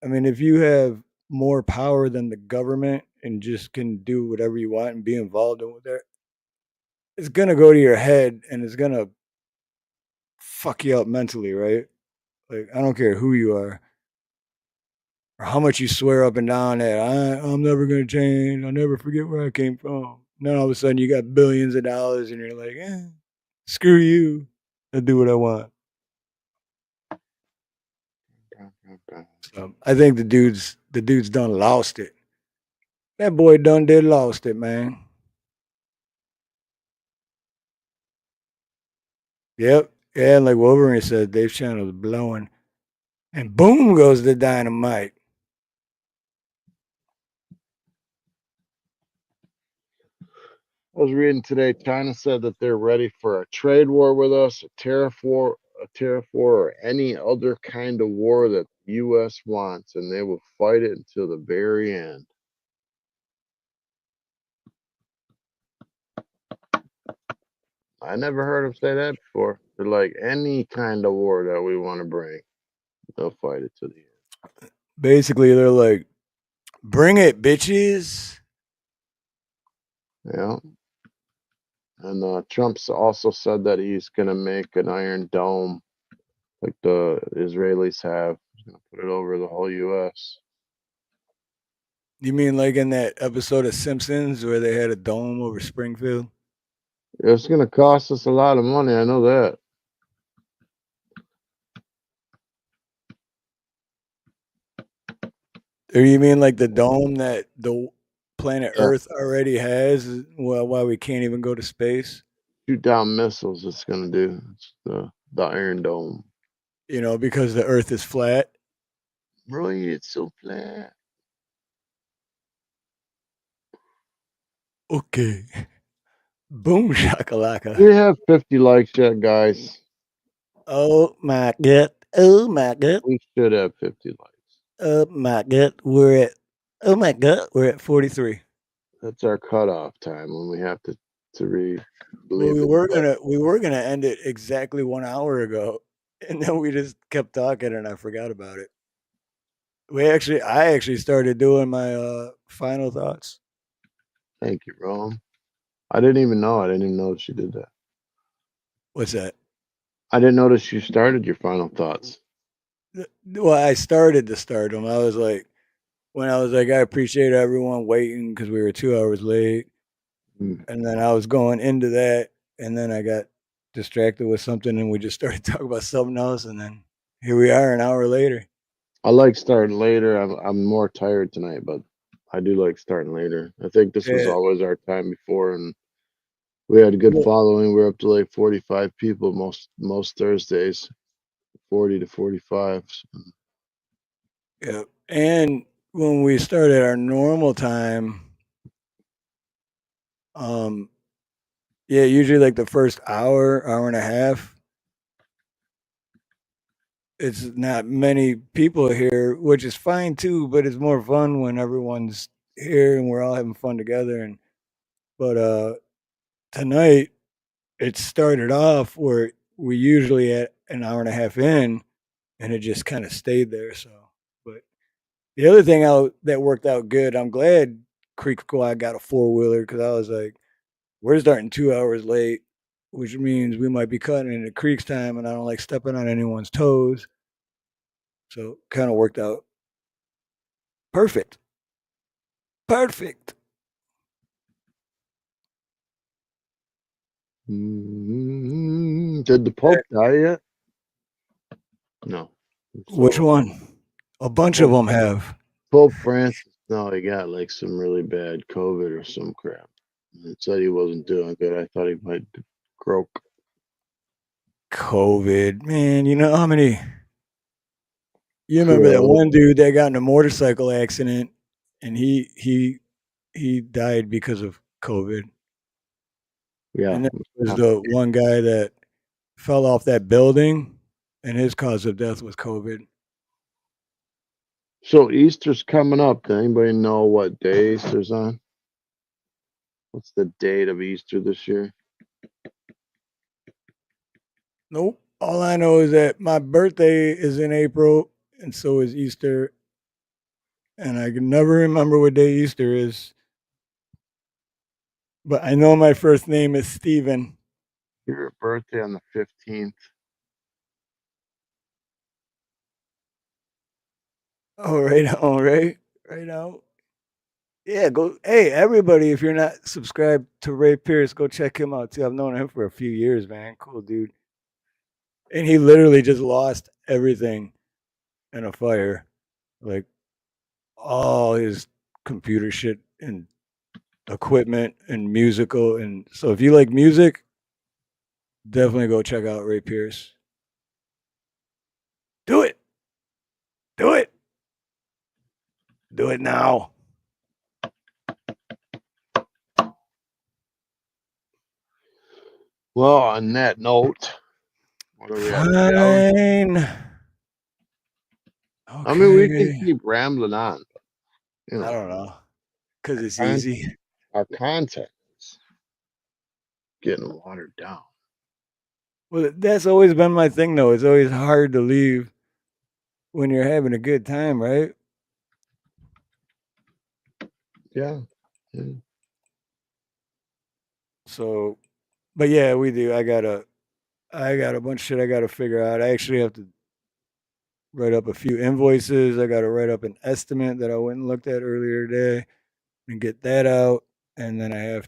I mean, if you have more power than the government and just can do whatever you want and be involved in with it, it's gonna go to your head and it's gonna fuck you up mentally, right? Like I don't care who you are or how much you swear up and down that I'm never gonna change. I'll never forget where I came from. Then all of a sudden you got billions of dollars and you're like, screw you. I'll do what I want. So I think the dude's done lost it. That boy done did lost it, man. Yep. Yeah, like Wolverine said, Dave Channel's blowing. And boom goes the dynamite. I was reading today, China said that they're ready for a trade war with us, a tariff war, or any other kind of war that the U.S. wants, and they will fight it until the very end. I never heard them say that before. They're like, any kind of war that we want to bring, they'll fight it to the end. Basically, they're like, bring it, bitches. Yeah. And Trump's also said that he's going to make an Iron Dome like the Israelis have. He's going to put it over the whole U.S. You mean like in that episode of Simpsons where they had a dome over Springfield? It's going to cost us a lot of money. I know that. Or you mean like the dome that the planet Yeah. Earth already has? Well, why we can't even go to space? Shoot down missiles, it's going to do. It's the Iron Dome. You know, because the Earth is flat. Really, it's so flat. Okay. Boom shakalaka. We have 50 likes yet, guys. Oh my god. Oh my god. We should have 50 likes. Oh my god. We're at 43. That's our cutoff time when we have to read. Well, Believe we were gonna end it exactly 1 hour ago, and then we just kept talking, and I forgot about it. I actually started doing my final thoughts. Thank you, Ron. I didn't even know. I didn't even know she did that. What's that? I didn't notice you started your final thoughts. Well, I started to start them. I was like, I appreciate everyone waiting because we were 2 hours late, and then I was going into that, and then I got distracted with something, and we just started talking about something else, and then here we are, an hour later. I like starting later. I'm more tired tonight, but I do like starting later. I think this was Yeah. always our time before, and we had a good Well- following. We're up to like 45 people most Thursdays, 40 to 45. Yeah, and when we started our normal time, yeah, usually like the first hour and a half, it's not many people here, which is fine too, but it's more fun when everyone's here and we're all having fun together. But tonight it started off where we usually at an hour and a half in, and it just kind of stayed there. So, but the other thing that worked out good, I'm glad Creek Squad got a 4-wheeler because I was like, we're starting 2 hours late, which means we might be cutting into Creek's time, and I don't like stepping on anyone's toes. So kind of worked out perfect. Perfect. Did the Pope die yet? No. Which So one? A bunch of Pope, them have Pope Francis, no, he got like some really bad COVID or some crap. It said he wasn't doing good. I thought he might croak. COVID. Man, you know how many? You remember that Croak. one dude that got in a motorcycle accident, and he died because of COVID. Yeah. And then there was the one guy that fell off that building, and his cause of death was COVID. So Easter's coming up. Does anybody know what day Easter's on? What's the date of Easter this year? Nope. All I know is that my birthday is in April, and so is Easter. And I can never remember what day Easter is. But I know my first name is Steven. Your birthday on the 15th. Oh, right on, right? Right on. Yeah, go. Hey, everybody, if you're not subscribed to Ray Pierce, go check him out too. I've known him for a few years, man. Cool dude. And he literally just lost everything in a fire. Like all his computer shit and equipment and musical. And so if you like music, definitely go check out Ray Pierce. Do it. Do it. Do it now. Well, on that note, what are we at? Fine. Okay. I mean, we can keep rambling on. You know, I don't know. Because it's easy. Our content is getting watered down. Well, that's always been my thing, though. It's always hard to leave when you're having a good time, right? Yeah. So, but yeah, we do. I got a bunch of shit I gotta figure out. I actually have to write up a few invoices. I gotta write up an estimate that I went and looked at earlier today and get that out. And then I have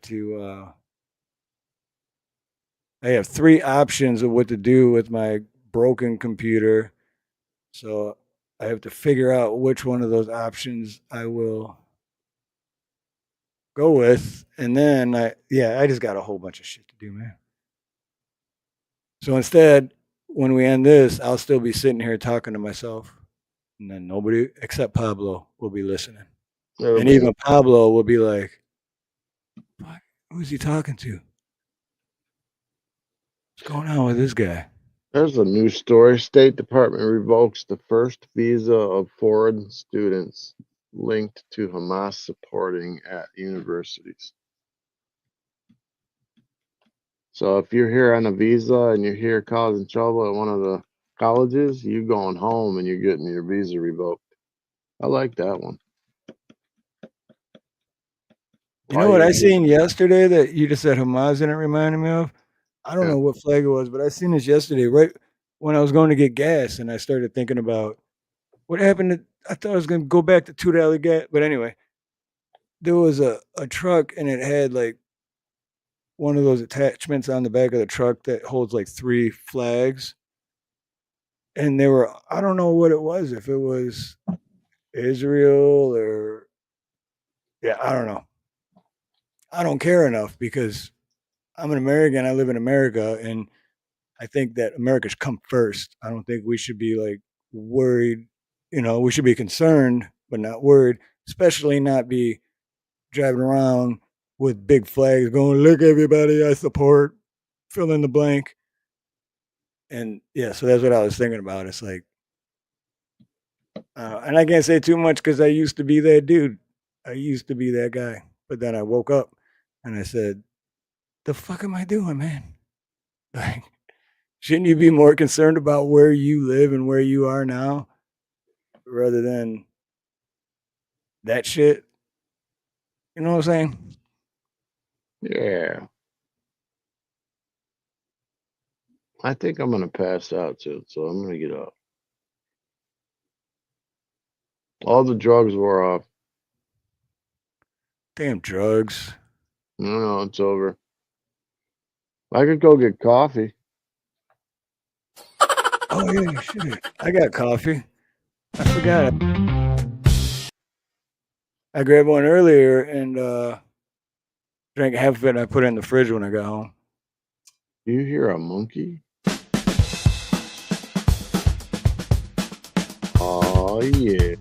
3 options of what to do with my broken computer. So I have to figure out which one of those options I will go with. And then I just got a whole bunch of shit to do, man. So instead, when we end this, I'll still be sitting here talking to myself. And then nobody except Pablo will be listening. And even Pablo will be like, "Fuck, who's he talking to? What's going on with this guy?" There's a new story. State Department revokes the first visa of foreign students linked to Hamas supporting at universities. So if you're here on a visa and you're here causing trouble at one of the colleges, you're going home and you're getting your visa revoked. I like that one. You know what I seen yesterday that you just said Hamas and it reminded me of? I don't Yeah. know what flag it was, but I seen this yesterday, right when I was going to get gas, and I started thinking about what happened to. I thought I was going to go back to $2 gas, but anyway, there was a truck and it had like one of those attachments on the back of the truck that holds like 3 flags, and they were, I don't know what it was, if it was Israel or I don't know. I don't care enough because I'm an American. I live in America, and I think that America should come first. I don't think we should be like worried. You know, we should be concerned, but not worried. Especially not be driving around with big flags, going, "Look, everybody, I support." Fill in the blank. And so that's what I was thinking about. It's like, and I can't say too much because I used to be that dude. I used to be that guy. But then I woke up and I said, "The fuck am I doing, man?" Like, shouldn't you be more concerned about where you live and where you are now rather than that shit? You know what I'm saying? Yeah. I think I'm gonna pass out too, so I'm gonna get up. All the drugs wore off. Damn drugs. No, it's over. I could go get coffee. Oh yeah, shit. I got coffee. I forgot. I grabbed one earlier and drank half of it and I put it in the fridge when I got home. You hear a monkey? Oh yeah.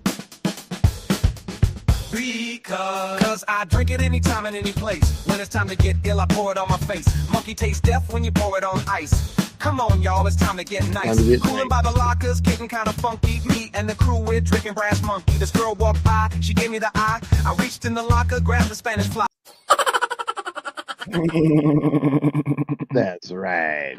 Because I drink it anytime and any place. When it's time to get ill, I pour it on my face. Monkey tastes death when you pour it on ice. Come on, y'all, it's time to get nice. Time to get Cooling nice. by the lockers, getting kind of funky. Me and the crew, we're drinking brass monkey. This girl walked by, she gave me the eye. I reached in the locker, grabbed the Spanish fly. That's right.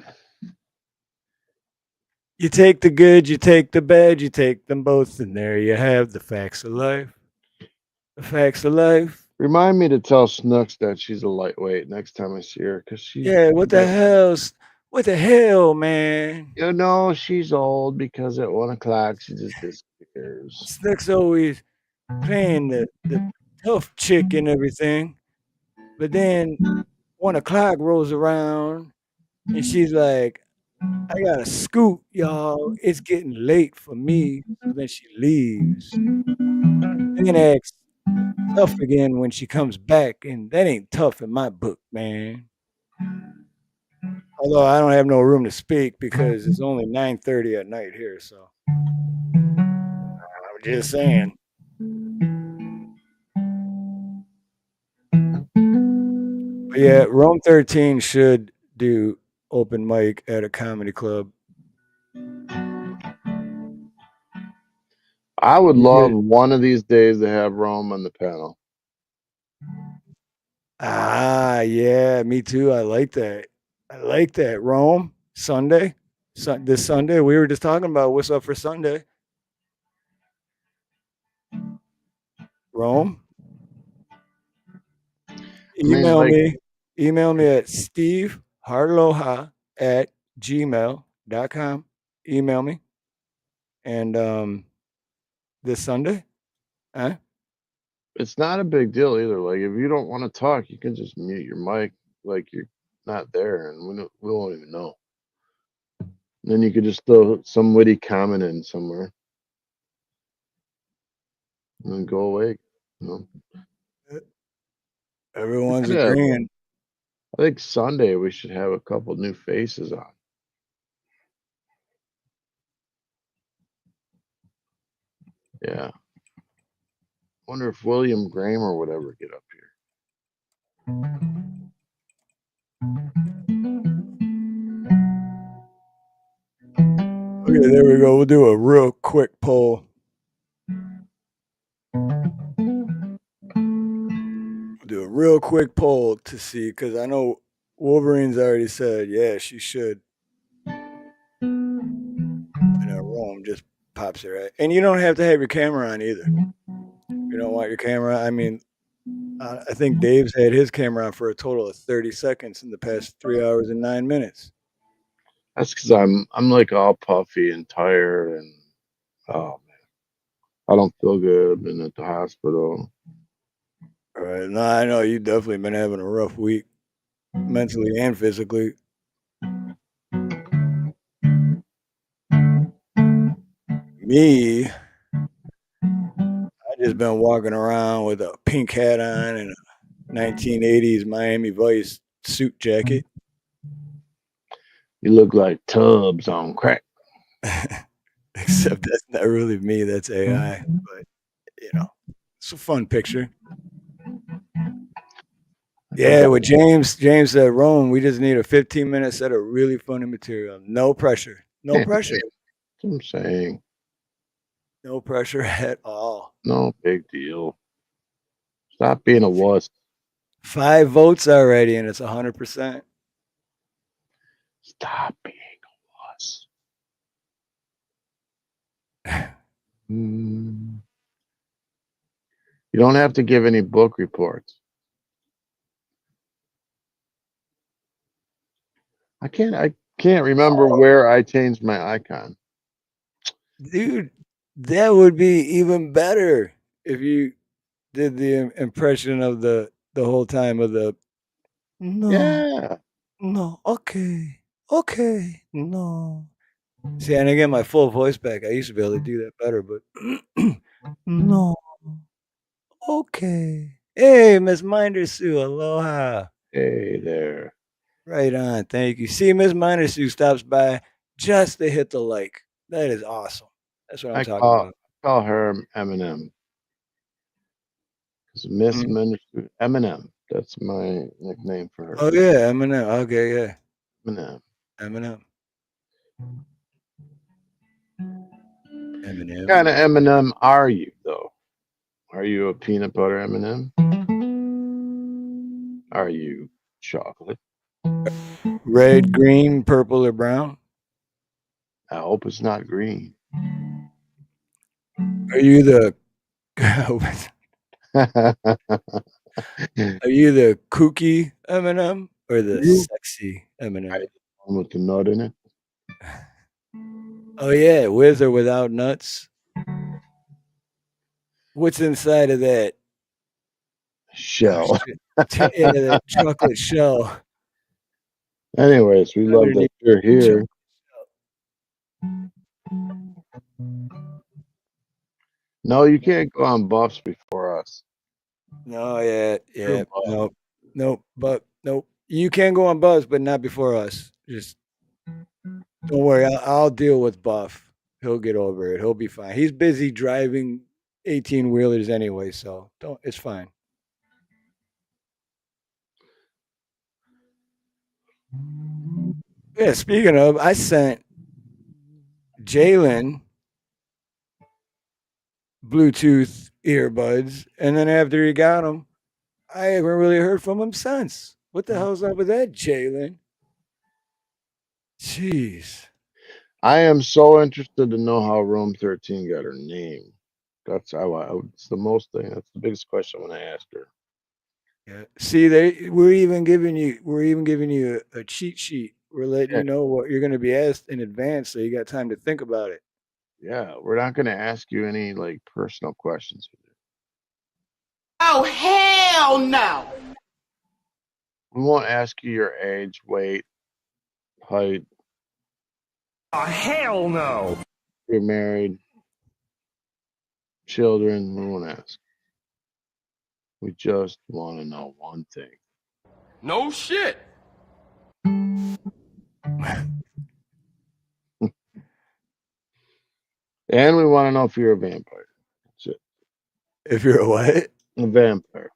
You take the good, you take the bad, you take them both, and there you have the facts of life. The facts of life. Remind me to tell Snooks that she's a lightweight next time I see her, because she's Yeah, what the hell's what the hell, man? you know she's old because at 1 o'clock she just disappears. Slick's always playing the tough chick and everything. But then 1 o'clock rolls around and she's like, I gotta scoot, y'all. It's getting late for me. So then she leaves. Then acts tough again when she comes back, and that ain't tough in my book, man. Although I don't have no room to speak because it's only 9:30 at night here, so I'm just saying. But yeah, Rome 13 should do open mic at a comedy club. I would You love did. one of these days to have Rome on the panel. Ah, yeah, me too. I like that. I like that. Rome, Sunday. This Sunday. We were just talking about what's up for Sunday. Rome. I mean, Email like, me. Email me at steveharloha@gmail.com. Email me. And this Sunday? Huh? it's not a big deal either. Like, if you don't want to talk, you can just mute your mic like you're not there, and we won't even know. Then you could just throw some witty comment in somewhere, and then go away. You know? Everyone's Yeah, agreeing. I think Sunday we should have a couple new faces on. Yeah. Wonder if William Graham or whatever get up here. Okay, there we go. We'll do a real quick poll. We'll do a real quick poll to see, because I know Wolverine's already said, yeah, she should. And Rome just pops it right. And you don't have to have your camera on either. You don't want your camera. I mean, I think Dave's had his camera on for a total of 30 seconds in the past 3 hours and 9 minutes. That's because I'm like all puffy and tired, and oh man, I don't feel good. Been at the hospital. All right. No, I know you've definitely been having a rough week, mentally and physically. Me, I just been walking around with a pink hat on and a 1980s Miami Vice suit jacket. You look like Tubbs on crack. Except that's not really me. That's AI. But, you know, it's a fun picture. Yeah, with James said, Rome, we just need a 15-minute set of really funny material. No pressure. No pressure. That's what I'm saying. No pressure at all. No big deal. Stop being a wuss. 5 votes already, and it's 100%. Stop being a wuss. You don't have to give any book reports. I can't remember where I changed my icon. Dude, that would be even better if you did the impression of the whole time of the no. Yeah. No, okay, okay, no. See, and I get my full voice back. I used to be able to do that better, but no, okay. Hey, Miss Minder Sue, aloha. Hey there. Right on, thank you. See, Miss Minder Sue stops by just to hit the like. That is awesome. That's what I'm I talking call about. call her Eminem. It's Miss Mhm. Eminem. That's my nickname for her. Oh yeah, Eminem. Okay, yeah, Eminem. Eminem. What Eminem. kind of Eminem are you, though? Are you a peanut butter M&M? Are you chocolate? Red, green, purple, or brown? I hope it's not green. Are you the Are you the kooky Eminem or the You? sexy I Eminem? one with the nut in it. Oh yeah, with or without nuts? What's inside of that? Oh Shell. shit. Yeah, that chocolate shell. Anyways, we love that Underneath you're the chocolate here. No, you can't go on buffs before us. No, yeah, You're a yeah. buff. Nope. Nope. But nope. You can go on Buzz, but not before us. Just don't worry. I'll deal with Buff. He'll get over it. He'll be fine. He's busy driving 18 wheelers anyway, so don't. It's fine. Yeah. Speaking of, I sent Jalen Bluetooth earbuds, and then after he got them, I haven't really heard from him since. What the hell's up with that, Jalen? Jeez. I am so interested to know how Rome 13 got her name. That's it's the most thing. That's the biggest question when I asked her. Yeah. See, we're even giving you a cheat sheet. We're letting Yeah, you know what you're going to be asked in advance, so you got time to think about it. yeah. We're not going to ask you any like personal questions. Oh, hell no! We won't ask you your age, weight, height. Oh, hell no. You're married, children. We won't ask. We just want to know one thing. No shit. And we want to know if you're a vampire. That's it. If you're a what? A vampire.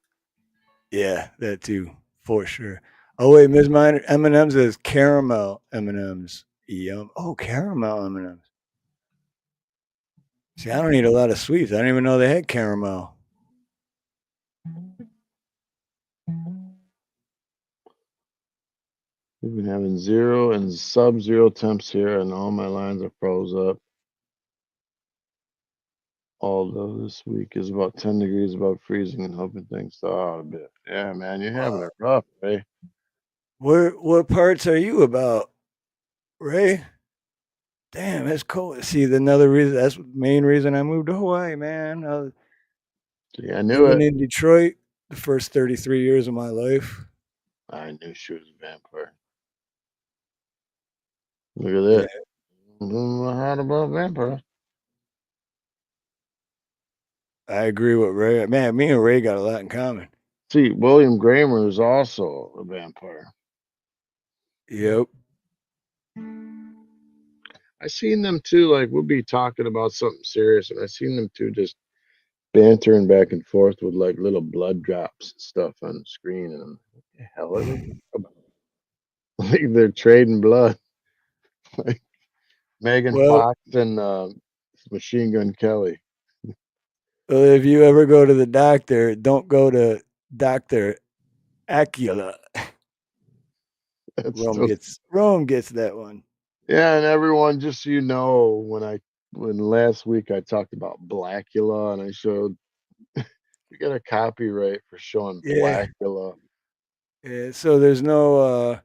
Yeah, that too, for sure. Oh wait, Ms. Miner, M&M's is caramel M&M's. Yum. Oh, caramel M&M's. See, I don't eat a lot of sweets. I didn't even know they had caramel. We've been having 0 and sub-zero temps here, and all my lines are froze up. Although this week is about 10 degrees above freezing and hoping things thaw out a bit. Yeah, man, you're having it rough, eh? What parts are you about, Ray? Damn, that's cold. See, another reason. That's the main reason I moved to Hawaii, man. I was See, I knew living it. in Detroit the first 33 years of my life. I knew she was a vampire. Look at Yeah, that. How about vampires? I agree with Ray. Man, me and Ray got a lot in common. See, William Gramer is also a vampire. Yep. I seen them too, like we'll be talking about something serious, and I seen them two just bantering back and forth with like little blood drops and stuff on the screen, and I'm like, what the hell are they talking about? Like they're trading blood. Like Megan Well, Fox and Machine Gun Kelly. if you ever go to the doctor, don't go to Doctor Acula. That's Rome still, gets that one. yeah, and everyone, just so you know, when last week I talked about Blackula and I showed we got a copyright for showing Yeah. Blackula. Yeah. So there's no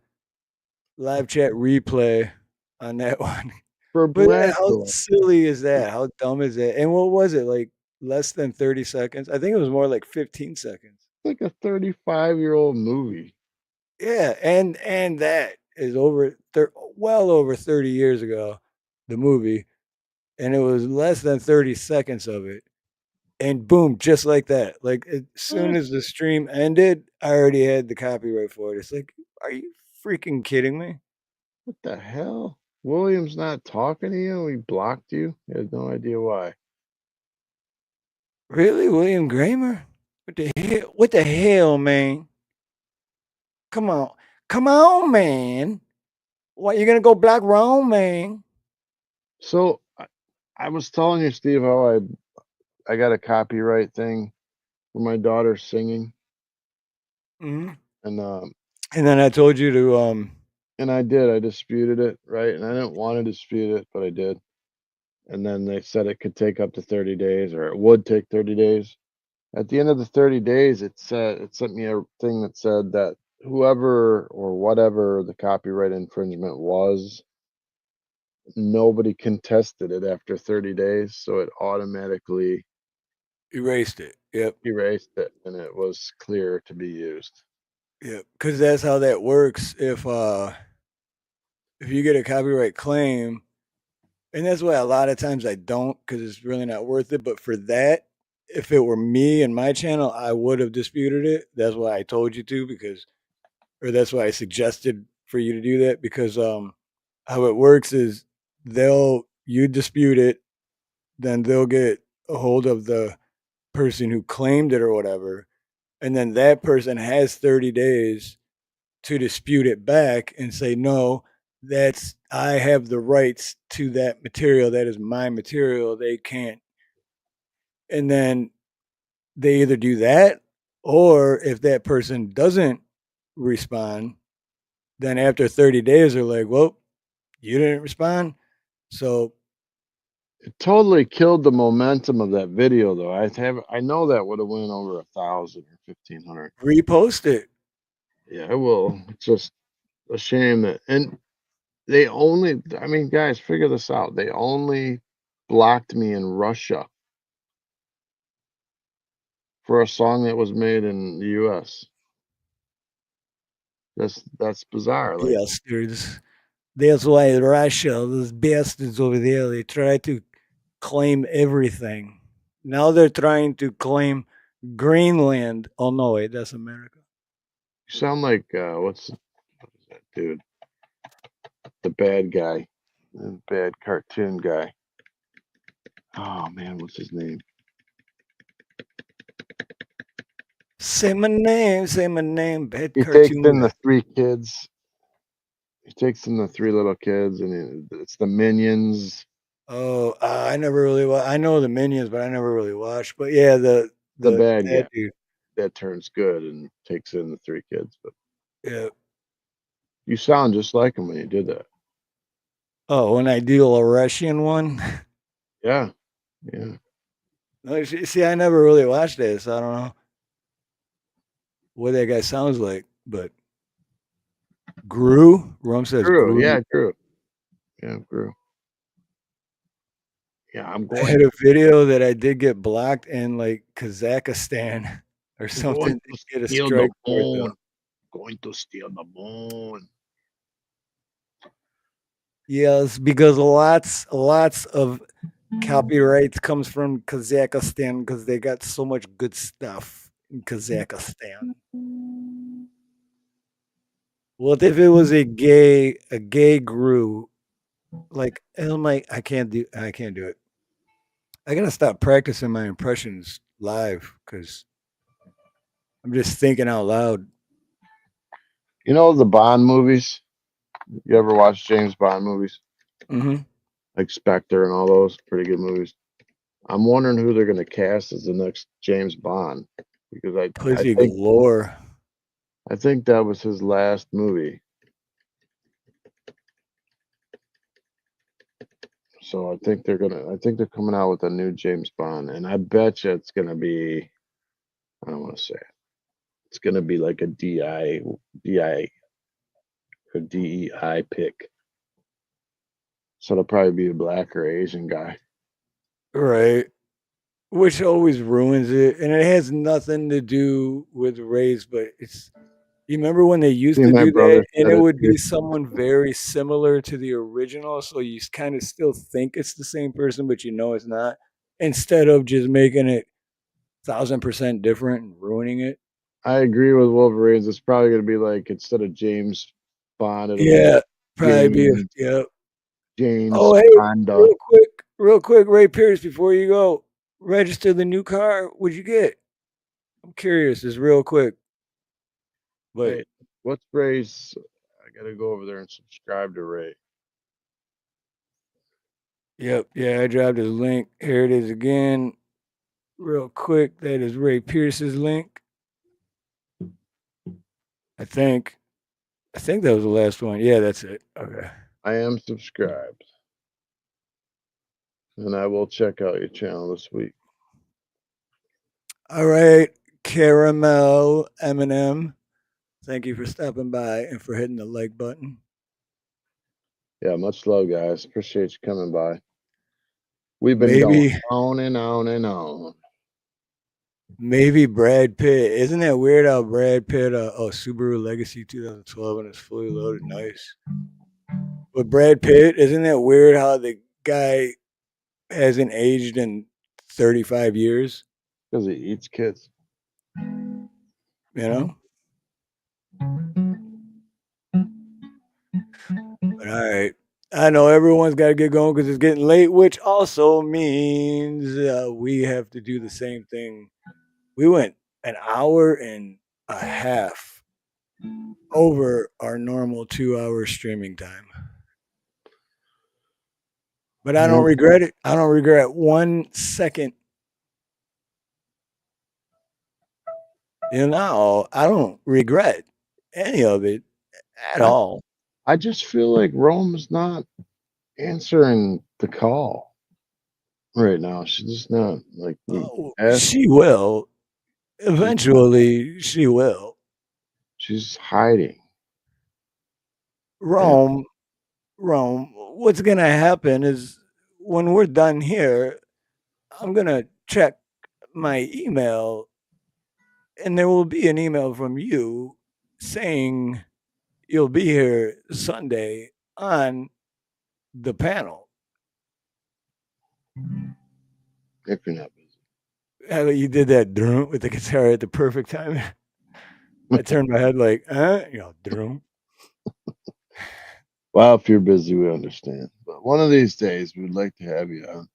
live chat replay on that one. For But how Blackula. silly is that? How dumb is that? And what was it, like, less than 30 seconds? I think it was more like 15 seconds. Like a 35-year-old movie. Yeah, and that is well over 30 years ago, the movie, and it was less than 30 seconds of it. And boom, just like that. Like as soon What? as the stream ended, I already had the copyright for it. It's like, are you freaking kidding me? What the hell? William's not talking to you? He blocked you? He has no idea why. Really, William Kramer? What the hell? What the hell, man? Come on, come on, man. What you gonna go black wrong, man? So I was telling you, Steve, how I got a copyright thing for my daughter singing, Hmm. and And then I told you to and I did. I disputed it, right? And I didn't want to dispute it, but I did. And then they said it could take up to 30 days, or it would take 30 days. At the end of the 30 days, it sent me a thing that said that whoever or whatever the copyright infringement was, nobody contested it after 30 days, so it automatically erased it. Yep. erased it, and it was clear to be used. Yep. Because that's how that works. If you get a copyright claim, and that's why a lot of times I don't, because it's really not worth it. But for that, if it were me and my channel, I would have disputed it. That's why I told you to, or that's why I suggested for you to do that, because how it works is you dispute it, then they'll get a hold of the person who claimed it or whatever, and then that person has 30 days to dispute it back and say, no, I have the rights to that material. That is my material. They can't. And then they either do that, or if that person doesn't respond, then after 30 days, they're like, well, you didn't respond. So It totally killed the momentum of that video, though. I know that would have went over 1,000 or 1,500. repost it. Yeah, it will. It's just a shame that, and they only, I mean, guys, figure this out. They only blocked me in Russia for a song that was made in the US. That's bizarre. Like, Bastards. That's why Russia, those bastards over there, they try to claim everything. Now they're trying to claim Greenland. Oh no, wait, that's America. you sound like what is that dude? The bad guy, the bad cartoon guy. Oh man, what's his name? Say my name, say my name. Bad He takes cartoon in guy. the three kids. He takes in the three little kids, and it's the minions. Oh, I never really. I know the Minions, but I never really watched. But yeah, The the bad bad guy dude. that turns good and takes in the three kids. But Yeah. you sound just like him when you did that. Oh, when I do a Russian one. Yeah, yeah. No, see, I never really watched this. So I don't know what that guy sounds like. But Gru, Rum says Drew, Gru. yeah, Drew, yeah, Drew. Yeah, I'm I going. had a video that I did get blocked in like Kazakhstan or I'm going something to to get a steal the strike for it though. moon. Going to steal the moon. Yes, because lots of copyright comes from Kazakhstan because they got so much good stuff in Kazakhstan. What if it was a gay Gru? Like I'm like, I can't do it. I gotta stop practicing my impressions live because I'm just thinking out loud. You know the Bond movies? You ever watch James Bond movies? Mm-hmm. Like Spectre and all those pretty good movies. I'm wondering who they're going to cast as the next James Bond because Pussy galore. I think that was his last movie. So I think they're coming out with a new James Bond, and I bet you it's gonna be, I don't want to say it. It's gonna be like a DI or DEI pick. So it'll probably be a black or Asian guy. Right. Which always ruins it. And it has nothing to do with race, but You remember when they used See, to my do that, brother and said it it would too. be someone very similar to the original, so you kind of still think it's the same person, but you know it's not. Instead of just making it 1,000% different and ruining it. I agree with Wolverines. It's probably going to be like instead of James Bond, it'll be Yeah, like probably be James yeah. James Oh, hey, Fonda. real quick, Ray Pierce, before you go, register the new car. What'd you get? I'm curious. It's real quick, but Wait, what's Ray's? I got to go over there and subscribe to Ray. yep, yeah, I dropped his link. Here it is again, real quick. That is Ray Pierce's link. I think. I think that was the last one. Yeah, that's it. Okay. I am subscribed, and I will check out your channel this week. All right, Caramel M&M. Thank you for stopping by and for hitting the like button. Yeah, much love, guys. Appreciate you coming by. We've been going Maybe on and on and on. Maybe Brad Pitt. Isn't that weird how Brad Pitt, Subaru Legacy 2012 and it's fully loaded? Nice. But Brad Pitt, isn't that weird how the guy hasn't aged in 35 years? Because he eats kids. You know? But all right. I know everyone's got to get going because it's getting late, which also means we have to do the same thing. We went an hour and a half over our normal 2-hour streaming time. But I don't regret it. I don't regret 1 second. You know, I don't regret any of it at all. I just feel like Rome's not answering the call right now. She's just not like She will. Eventually, she will. She's hiding. Rome, what's going to happen is when we're done here, I'm going to check my email and there will be an email from you saying you'll be here Sunday on the panel. If you're not busy. You did that drum with the guitar at the perfect time. I turned my head like, drum. Well, if you're busy, we understand. But one of these days, we'd like to have you on.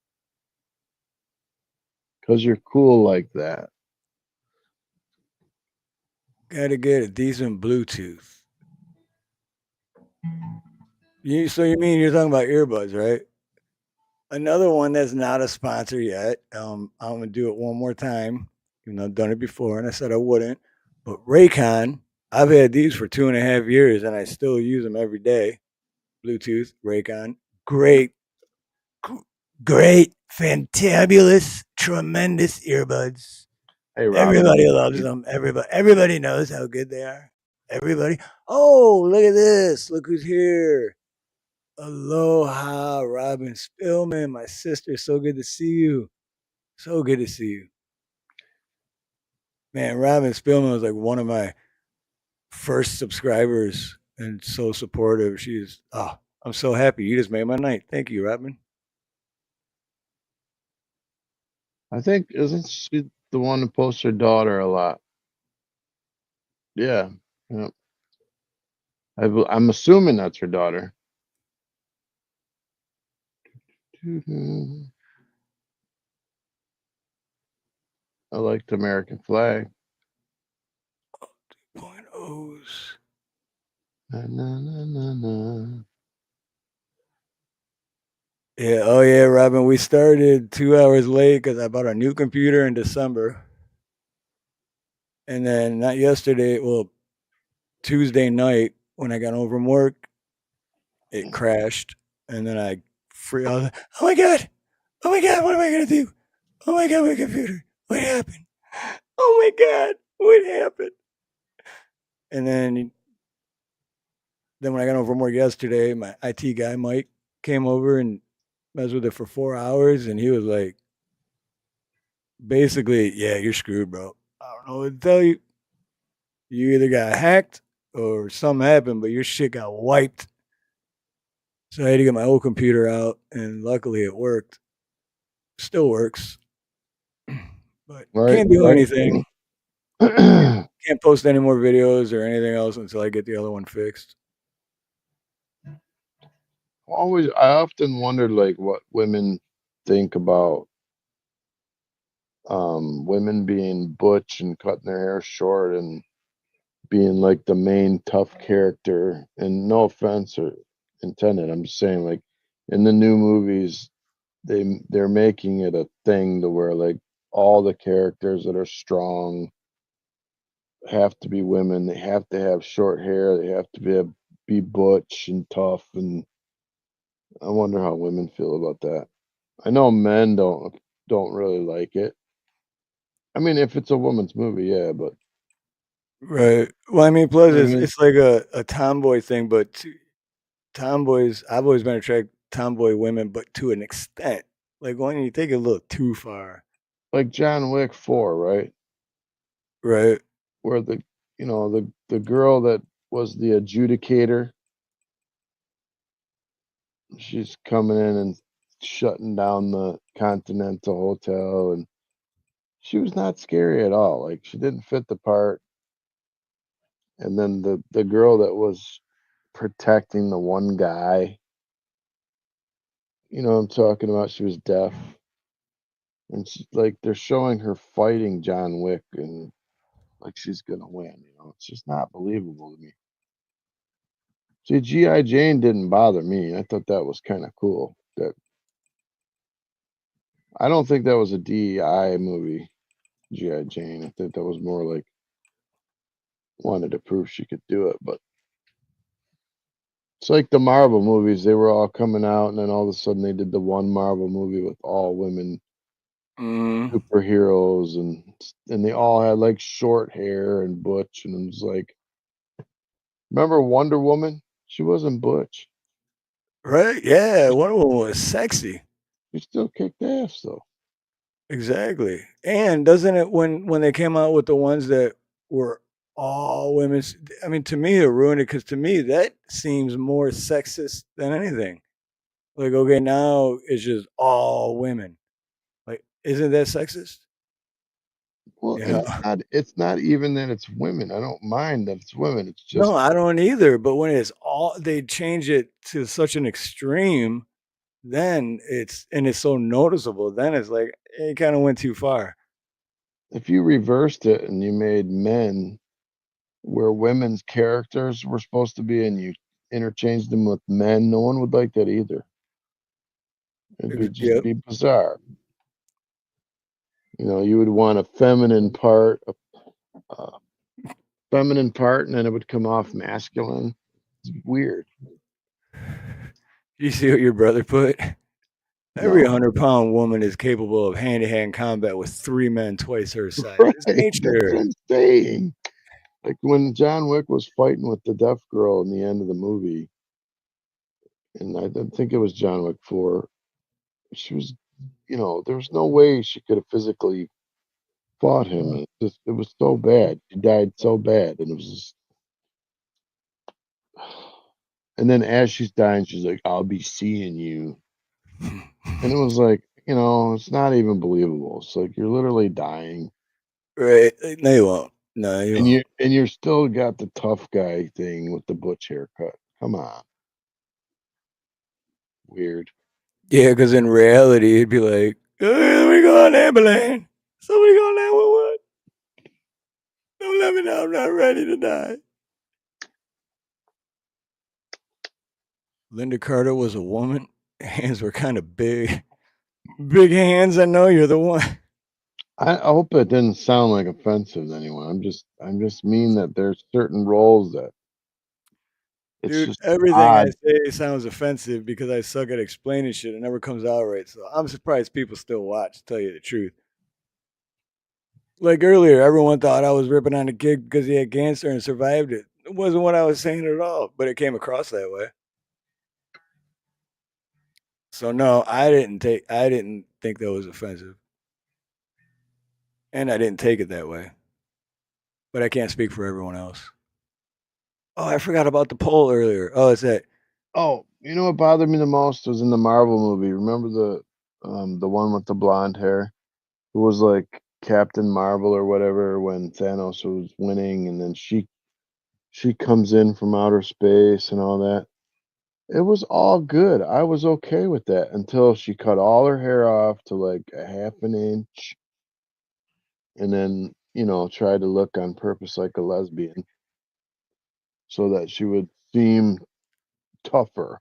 Because you're cool like that. Gotta get a decent Bluetooth. So you mean you're talking about earbuds, right? Another one that's not a sponsor yet. I'm gonna do it one more time. Even though I've done it before, and I said I wouldn't. But Raycon, I've had these for 2.5 years, and I still use them every day. Bluetooth, Raycon, great, fantabulous, tremendous earbuds. Hey, Rob. Everybody loves them. Everybody knows how good they are. Everybody. Oh, look at this. Look who's here. Aloha, Robin Spillman, my sister. So good to see you. So good to see you. Man, Robin Spillman was like one of my first subscribers and so supportive. I'm so happy. You just made my night. Thank you, Robin. I think, isn't she the one who posts her daughter a lot? Yeah. I'm assuming that's her daughter. I like the American flag. 2.0s. Na, na, na, na, na. Yeah. Oh, yeah, Robin. We started 2 hours late because I bought a new computer in December. And then not yesterday, well, Tuesday night when I got home from work, it crashed. And then I was like, oh my God. Oh my God. What am I going to do? Oh my God, my computer. What happened? Oh my God. What happened? And then when I got home from work yesterday, my IT guy, Mike, came over and messed with it for 4 hours. And he was like, basically, yeah, you're screwed, bro. I don't know what to tell you. You either got hacked or something happened, but your shit got wiped. So I had to get my old computer out, and luckily it worked. Still works, but Right, can't do right. anything. Can't post any more videos or anything else until I get the other one fixed. I often wondered like what women think about women being butch and cutting their hair short and being like the main tough character. And no offense or intended, I'm just saying like in the new movies they're making it a thing to where like all the characters that are strong have to be women. They have to have short hair. They have to be butch and tough. And I wonder how women feel about that. I know men don't really like it. I mean, if it's a woman's movie, yeah, but Right. Well, I mean, plus I mean, it's like a tomboy thing, but tomboys. I've always been attracted to tomboy women, but to an extent. Like when you take it a little too far, like John Wick 4, right? right? Where the girl that was the adjudicator, she's coming in and shutting down the Continental Hotel, and she was not scary at all. Like she didn't fit the part. And then the girl that was protecting the one guy, you know what I'm talking about? She was deaf. And she's like they're showing her fighting John Wick and like she's gonna win, you know. It's just not believable to me. See, G.I. Jane didn't bother me. I thought that was kind of cool. That I don't think that was a DEI movie, G.I. Jane. I think that was more like wanted to prove she could do it. But it's like the Marvel movies, they were all coming out, and then all of a sudden they did the one Marvel movie with all women Mm. superheroes, and they all had like short hair and butch, and it was like, remember Wonder Woman? She wasn't butch. Right? Yeah. One of them was sexy. She still kicked ass though. Exactly. And doesn't it when they came out with the ones that were all women? I mean, to me, it ruined it because to me that seems more sexist than anything. Like, okay, now it's just all women. Like, isn't that sexist? Well, You know? and it's not even that it's women. I don't mind that it's women. It's just No, I don't either. But when it's all, they change it to such an extreme, then it's so noticeable. Then it's like it kind of went too far. if you reversed it and you made men where women's characters were supposed to be and you interchanged them with men, no one would like that either. It'd be just Yep. be bizarre. You know, you would want a feminine part, and then it would come off masculine. It's weird. You see what your brother put? Every No, 100-pound woman is capable of hand-to-hand combat with 3 men twice her size. right? It's That's what nature. I'm saying. Like when John Wick was fighting with the deaf girl in the end of the movie, and I don't think it was John Wick 4. She was, there was no way she could have physically fought him. It was so bad. She died so bad, and it was just. And then as she's dying, she's like, "I'll be seeing you," and it was like, it's not even believable. It's like you're literally dying, Right. No, you won't. No, you and won't. you're still got the tough guy thing with the butch haircut. Come on, weird. Yeah, because in reality, it'd be like, "Hey, somebody call an ambulance. Somebody call 911. Don't let me know I'm not ready to die." Linda Carter was a woman. Hands were kind of big. Big hands. I know you're the one. I hope it didn't sound like offensive to anyone. I'm just mean that there's certain roles that it's Dude, just everything I odd. say sounds offensive because I suck at explaining shit. It never comes out right. So I'm surprised people still watch, to tell you the truth. Like earlier, everyone thought I was ripping on the kid because he had cancer and survived it. It wasn't what I was saying at all, but it came across that way. So no, I didn't think that was offensive. And I didn't take it that way. But I can't speak for everyone else. Oh, I forgot about the poll earlier. Oh, it's that. Oh, you know what bothered me the most was in the Marvel movie. Remember the one with the blonde hair who was like Captain Marvel or whatever when Thanos was winning, and then she comes in from outer space and all that. It was all good. I was okay with that until she cut all her hair off to like a half an inch and then, tried to look on purpose like a lesbian so that she would seem tougher.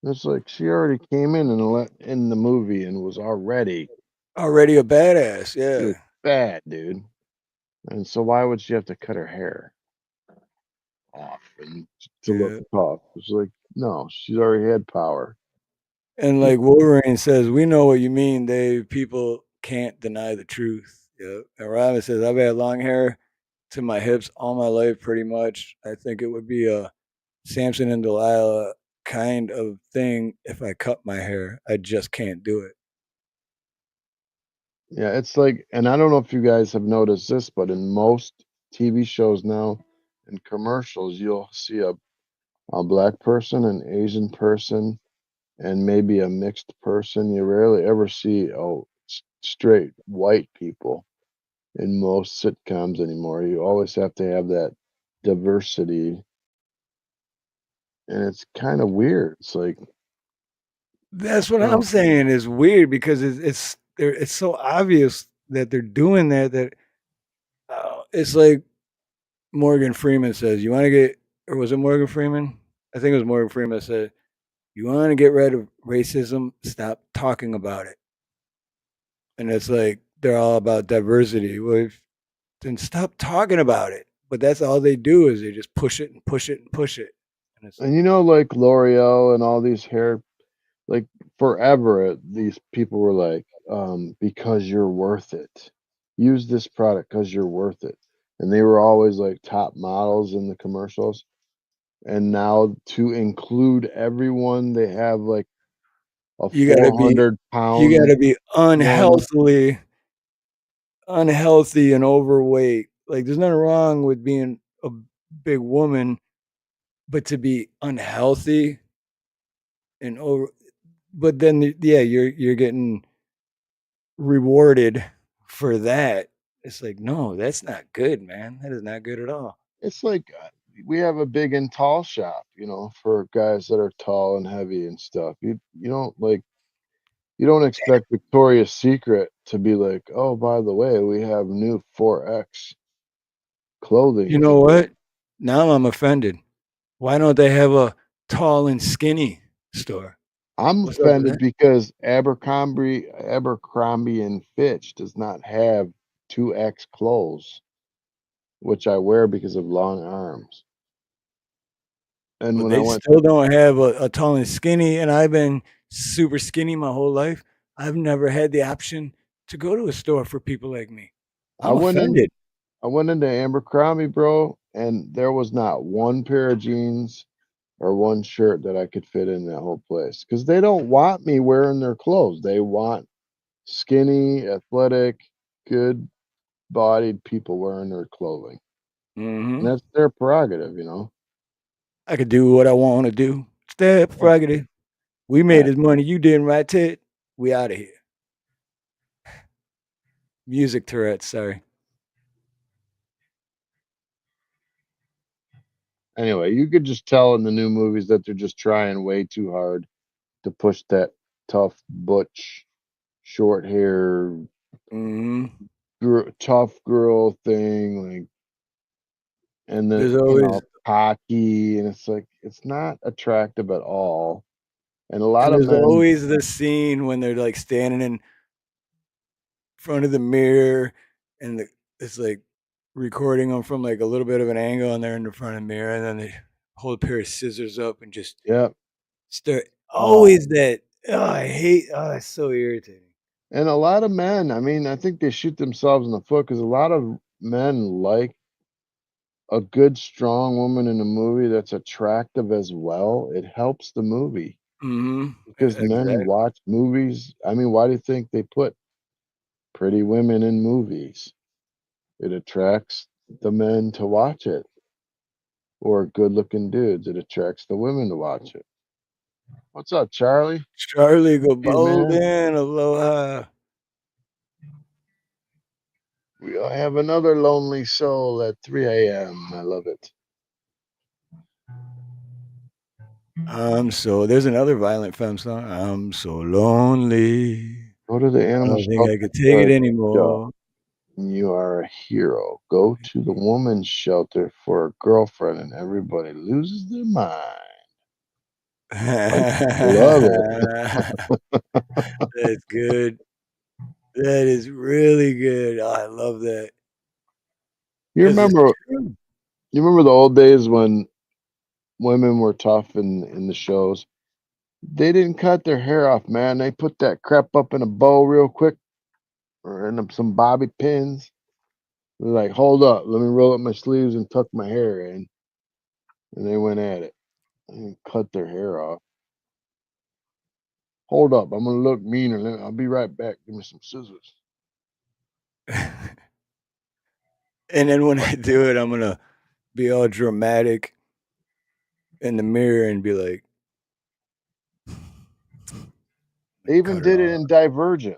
It's like she already came in and in the movie and was already Already a badass, she was yeah. bad, dude. And so why would she have to cut her hair off and to look Yeah. tough? It's like, no, she's already had power. And like Wolverine says, we know what you mean, Dave. People can't deny the truth. Yeah. And Robin says, I've had long hair to my hips all my life, pretty much. I think it would be a Samson and Delilah kind of thing if I cut my hair. I just can't do it. Yeah, it's like, and I don't know if you guys have noticed this, but in most TV shows now and commercials, you'll see a black person, an Asian person, and maybe a mixed person. You rarely ever see straight white people in most sitcoms anymore. You always have to have that diversity, and it's kind of weird. It's like, That's what I'm oh, saying is weird because it's so obvious that they're doing that it's like Morgan Freeman says, you want to get, or was it Morgan Freeman? I think it was Morgan Freeman that said, you want to get rid of racism, stop talking about it. And it's like, they're all about diversity. Well, then stop talking about it. But that's all they do is they just push it and push it and push it. And it's like, and like L'Oreal and all these hair, like forever, these people were like, because you're worth it. Use this product because you're worth it. And they were always like top models in the commercials. And now to include everyone, they have like a you gotta be 400-pound woman. unhealthy and overweight. Like there's nothing wrong with being a big woman, but to be unhealthy and over, but then yeah, you're getting rewarded for that. It's like, no, that's not good, man. That is not good at all. It's like we have a big and tall shop, for guys that are tall and heavy and stuff. You don't expect Victoria's Secret to be like, oh, by the way, we have new 4X You clothing know today. what? Now I'm offended. Why don't they have a tall and skinny store? I'm What's up with offended that? because Abercrombie and Fitch does not have 2X clothes, which I wear because of long arms. And But when I they went still don't have a tall and skinny, and I've been super skinny my whole life. I've never had the option to go to a store for people like me. I I'm went in offended. I went into Abercrombie, bro, and there was not one pair of jeans or one shirt that I could fit in that whole place because they don't want me wearing their clothes. They want skinny, athletic, good-bodied people wearing their clothing, and Hmm. that's their prerogative. I could do what I want to do. It's their Yeah. prerogative. We made Right. his money. You didn't, right, Ted? We out of here. Music Tourette's. Sorry. Anyway, you could just tell in the new movies that they're just trying way too hard to push that tough butch, short hair, Hmm. tough girl thing, like, and then There's always cocky, and it's like it's not attractive at all. And a lot and of there's men, always the scene when they're like standing in front of the mirror and it's like recording them from like a little bit of an angle and they're in the front of the mirror and then they hold a pair of scissors up and just yeah, start oh, always that. Oh, I hate. Oh, it's so irritating. and a lot of men. I mean, I think they shoot themselves in the foot because a lot of men like a good, strong woman in a movie that's attractive as well. It helps the movie Hmm. because men Exactly. watch movies. I mean, why do you think they put pretty women in movies? It attracts the men to watch it. or good-looking dudes. It attracts the women to watch it. What's up, Charlie? Charlie go Hey, man. golden. Aloha. We all have another lonely soul at 3 a.m. I love it. There's another Violent Femme song. I'm so lonely. Go to the I animal don't think I shelter. could take it Yeah. anymore. You are a hero. Go to the woman's shelter for a girlfriend, and everybody loses their mind. I love it. That's good. That is really good. Oh, I love that. You 'Cause it's remember true. the old days when women were tough in the shows? They didn't cut their hair off, man. They put that crap up in a bow real quick or in some bobby pins. They're like, hold up, let me roll up my sleeves and tuck my hair in. And they went at it. They didn't cut their hair off. Hold up, I'm gonna look meaner. I'll be right back. Give me some scissors. And then when I do it, I'm gonna be all dramatic in the mirror and be like, They even did it in Divergent.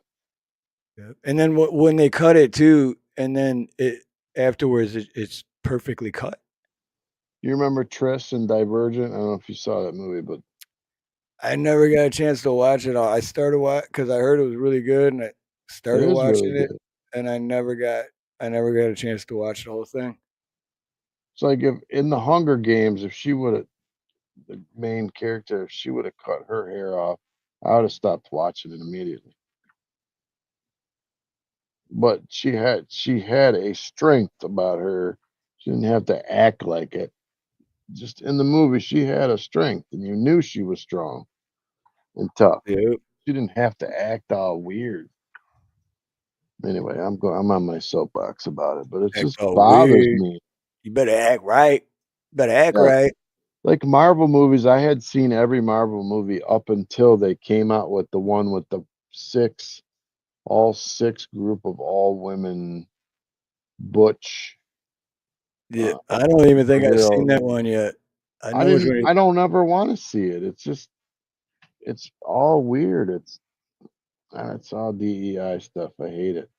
and then when they cut it too, and then it afterwards, it's perfectly cut. You remember Triss in Divergent? I don't know if you saw that movie, but I never got a chance to watch it all. I started because I heard it was really good, and I it started is really watching it, good. and I never got a chance to watch the whole thing. It's like if in the Hunger Games, if she would have, the main character, if she would have cut her hair off, I would have stopped watching it immediately. But she had a strength about her. She didn't have to act like it. Just in the movie, she had a strength, and you knew she was strong and tough. Yep. She didn't have to act all weird. Anyway, I'm on my soapbox about it, but it Act just all bothers weird. me. You better act right. Better act Yeah, right. like Marvel movies, I had seen every Marvel movie up until they came out with the one with the all six group of all women butch. Yeah, I don't even think I've seen Real. that one yet. I know which one. I don't ever want to see it. It's all weird. It's all DEI stuff. I hate it.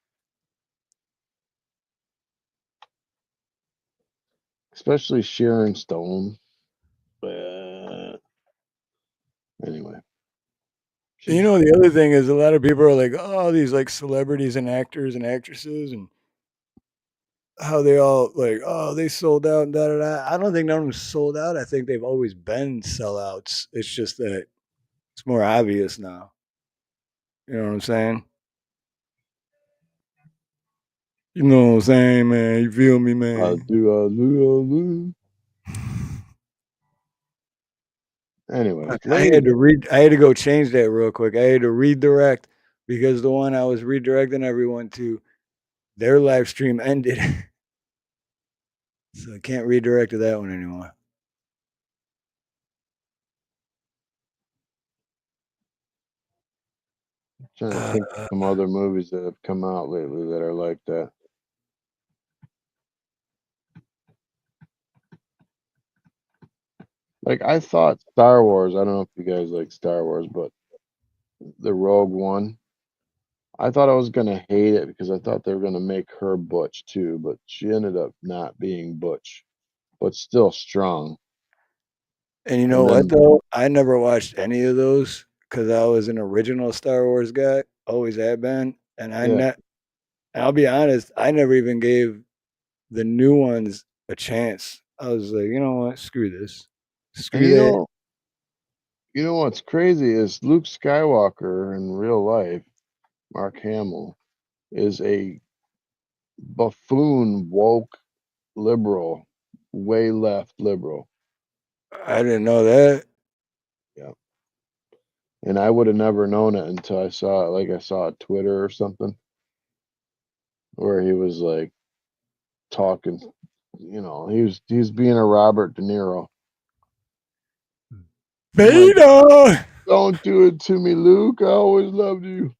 Especially Sharon Stone. But anyway. You know, the other thing is a lot of people are like, oh, these like celebrities and actors and actresses and how they all like, oh, they sold out and da da da. I don't think none of them sold out. I think they've always been sellouts. It's just that it's more obvious now. You know what I'm saying? You know what I'm saying, man? You feel me, man? Anyway, I had to read. I had to go change that real quick. I had to redirect because the one I was redirecting everyone to, their live stream ended, so I can't redirect to that one anymore. Trying to think of some other movies that have come out lately that are like that. Like I thought Star Wars, I don't know if you guys like Star Wars, but the Rogue One, I thought I was gonna hate it because I thought they were gonna make her butch too, but she ended up not being butch, but still strong. And you know And what then though? I never watched any of those because I was an original Star Wars guy, always have been, and yeah, I'll be honest, I never even gave the new ones a chance. I was like, you know what? Screw this. and Screw that. you know what's crazy is Luke Skywalker in real life, Mark Hamill, is a buffoon woke liberal, way left liberal. I didn't know that. Yeah. And I would have never known it until I saw it, like I saw it Twitter or something, where he was like talking, he's being a Robert De Niro. I'm like, Beta! don't do it to me, Luke. I always loved you.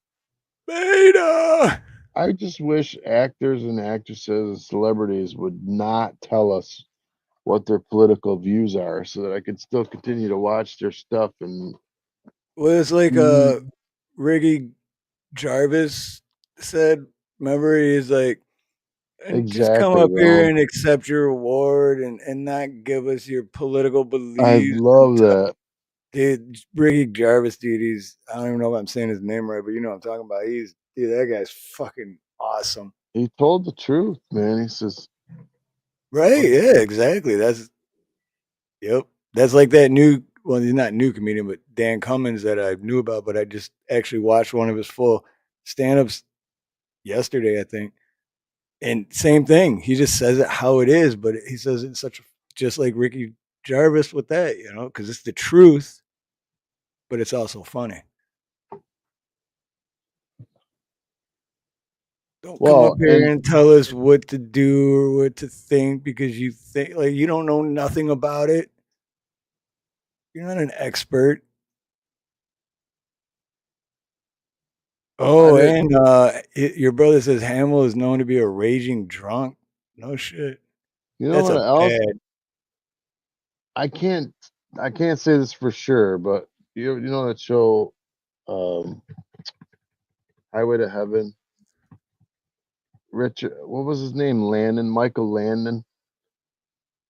Beta! I just wish actors and actresses and celebrities would not tell us what their political views are, so that I can still continue to watch their stuff. And Well, it's like Ricky Jarvis said. Remember, he's like, and just come exactly, up here Ron. and accept your award and not give us your political I beliefs. love that. Dude, Ricky Jarvis, dude, I don't even know if I'm saying his name right, but you know what I'm talking about. Dude, that guy's fucking awesome. He told the truth, man. He says, Right? Yeah, exactly. Yep. That's like that well, he's not new comedian, but Dan Cummins that I knew about, but I just actually watched one of his full stand-ups yesterday, I think. And same thing. He just says it how it is, but he says it in just like Ricky Jarvis with that, because it's the truth, but it's also funny. Don't come well, up here and tell us what to do or what to think because you think like you don't know nothing about it. You're not an expert. I Oh, did. and your brother says Hamill is known to be a raging drunk. No shit. You know That's what a else? bad. I can't. I can't say this for sure, but you know that show, um, Highway to Heaven. Richard, what was his name? Landon, Michael Landon.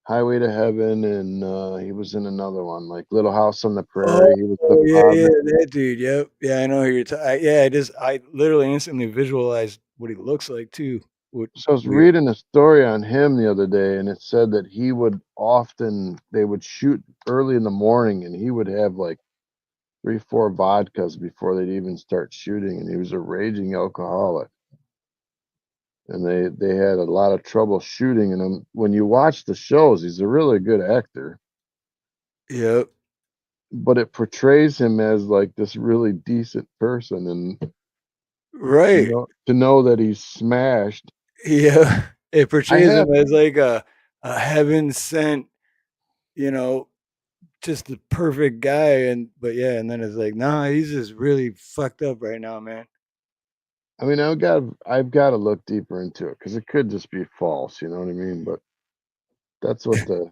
Highway to Heaven, and he was in another one, like Little House on the Prairie. He was the Yeah, yeah, father. that dude. Yep. Yeah, I know who you're talking. Yeah, I literally instantly visualized what he looks like too. What So I was weird. reading a story on him the other day, and it said that they would shoot early in the morning, and he would have like 3, 4 vodkas before they'd even start shooting, and he was a raging alcoholic. And they had a lot of trouble shooting, and when you watch the shows, he's a really good actor, Yep. but it portrays him as like this really decent person, and Right. to know that he's smashed. Yeah. It I portrays have him as like a heaven sent, you know, just the perfect guy. But yeah, and then it's like, nah, he's just really fucked up right now, man. I mean, I've got to look deeper into it because it could just be false, you know what I mean? But that's what the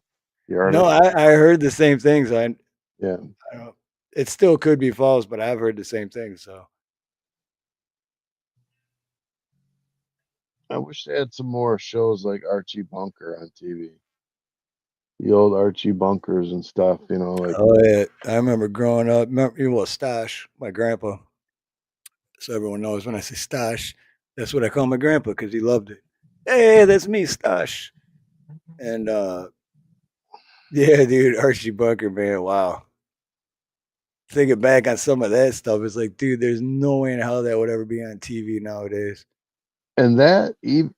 No, article. I heard the same thing. So Yeah, I don't, it still could be false, but I've heard the same thing. So I wish they had some more shows like Archie Bunker on TV. The old Archie Bunkers and stuff, like oh yeah, I remember growing up. Well, Stash, my grandpa. So everyone knows when I say Stash, that's what I call my grandpa because he loved it. Hey, that's me, Stash. And yeah, dude, Archie Bunker, man, wow. Thinking back on some of that stuff, it's like, dude, there's no way in hell that would ever be on TV nowadays. and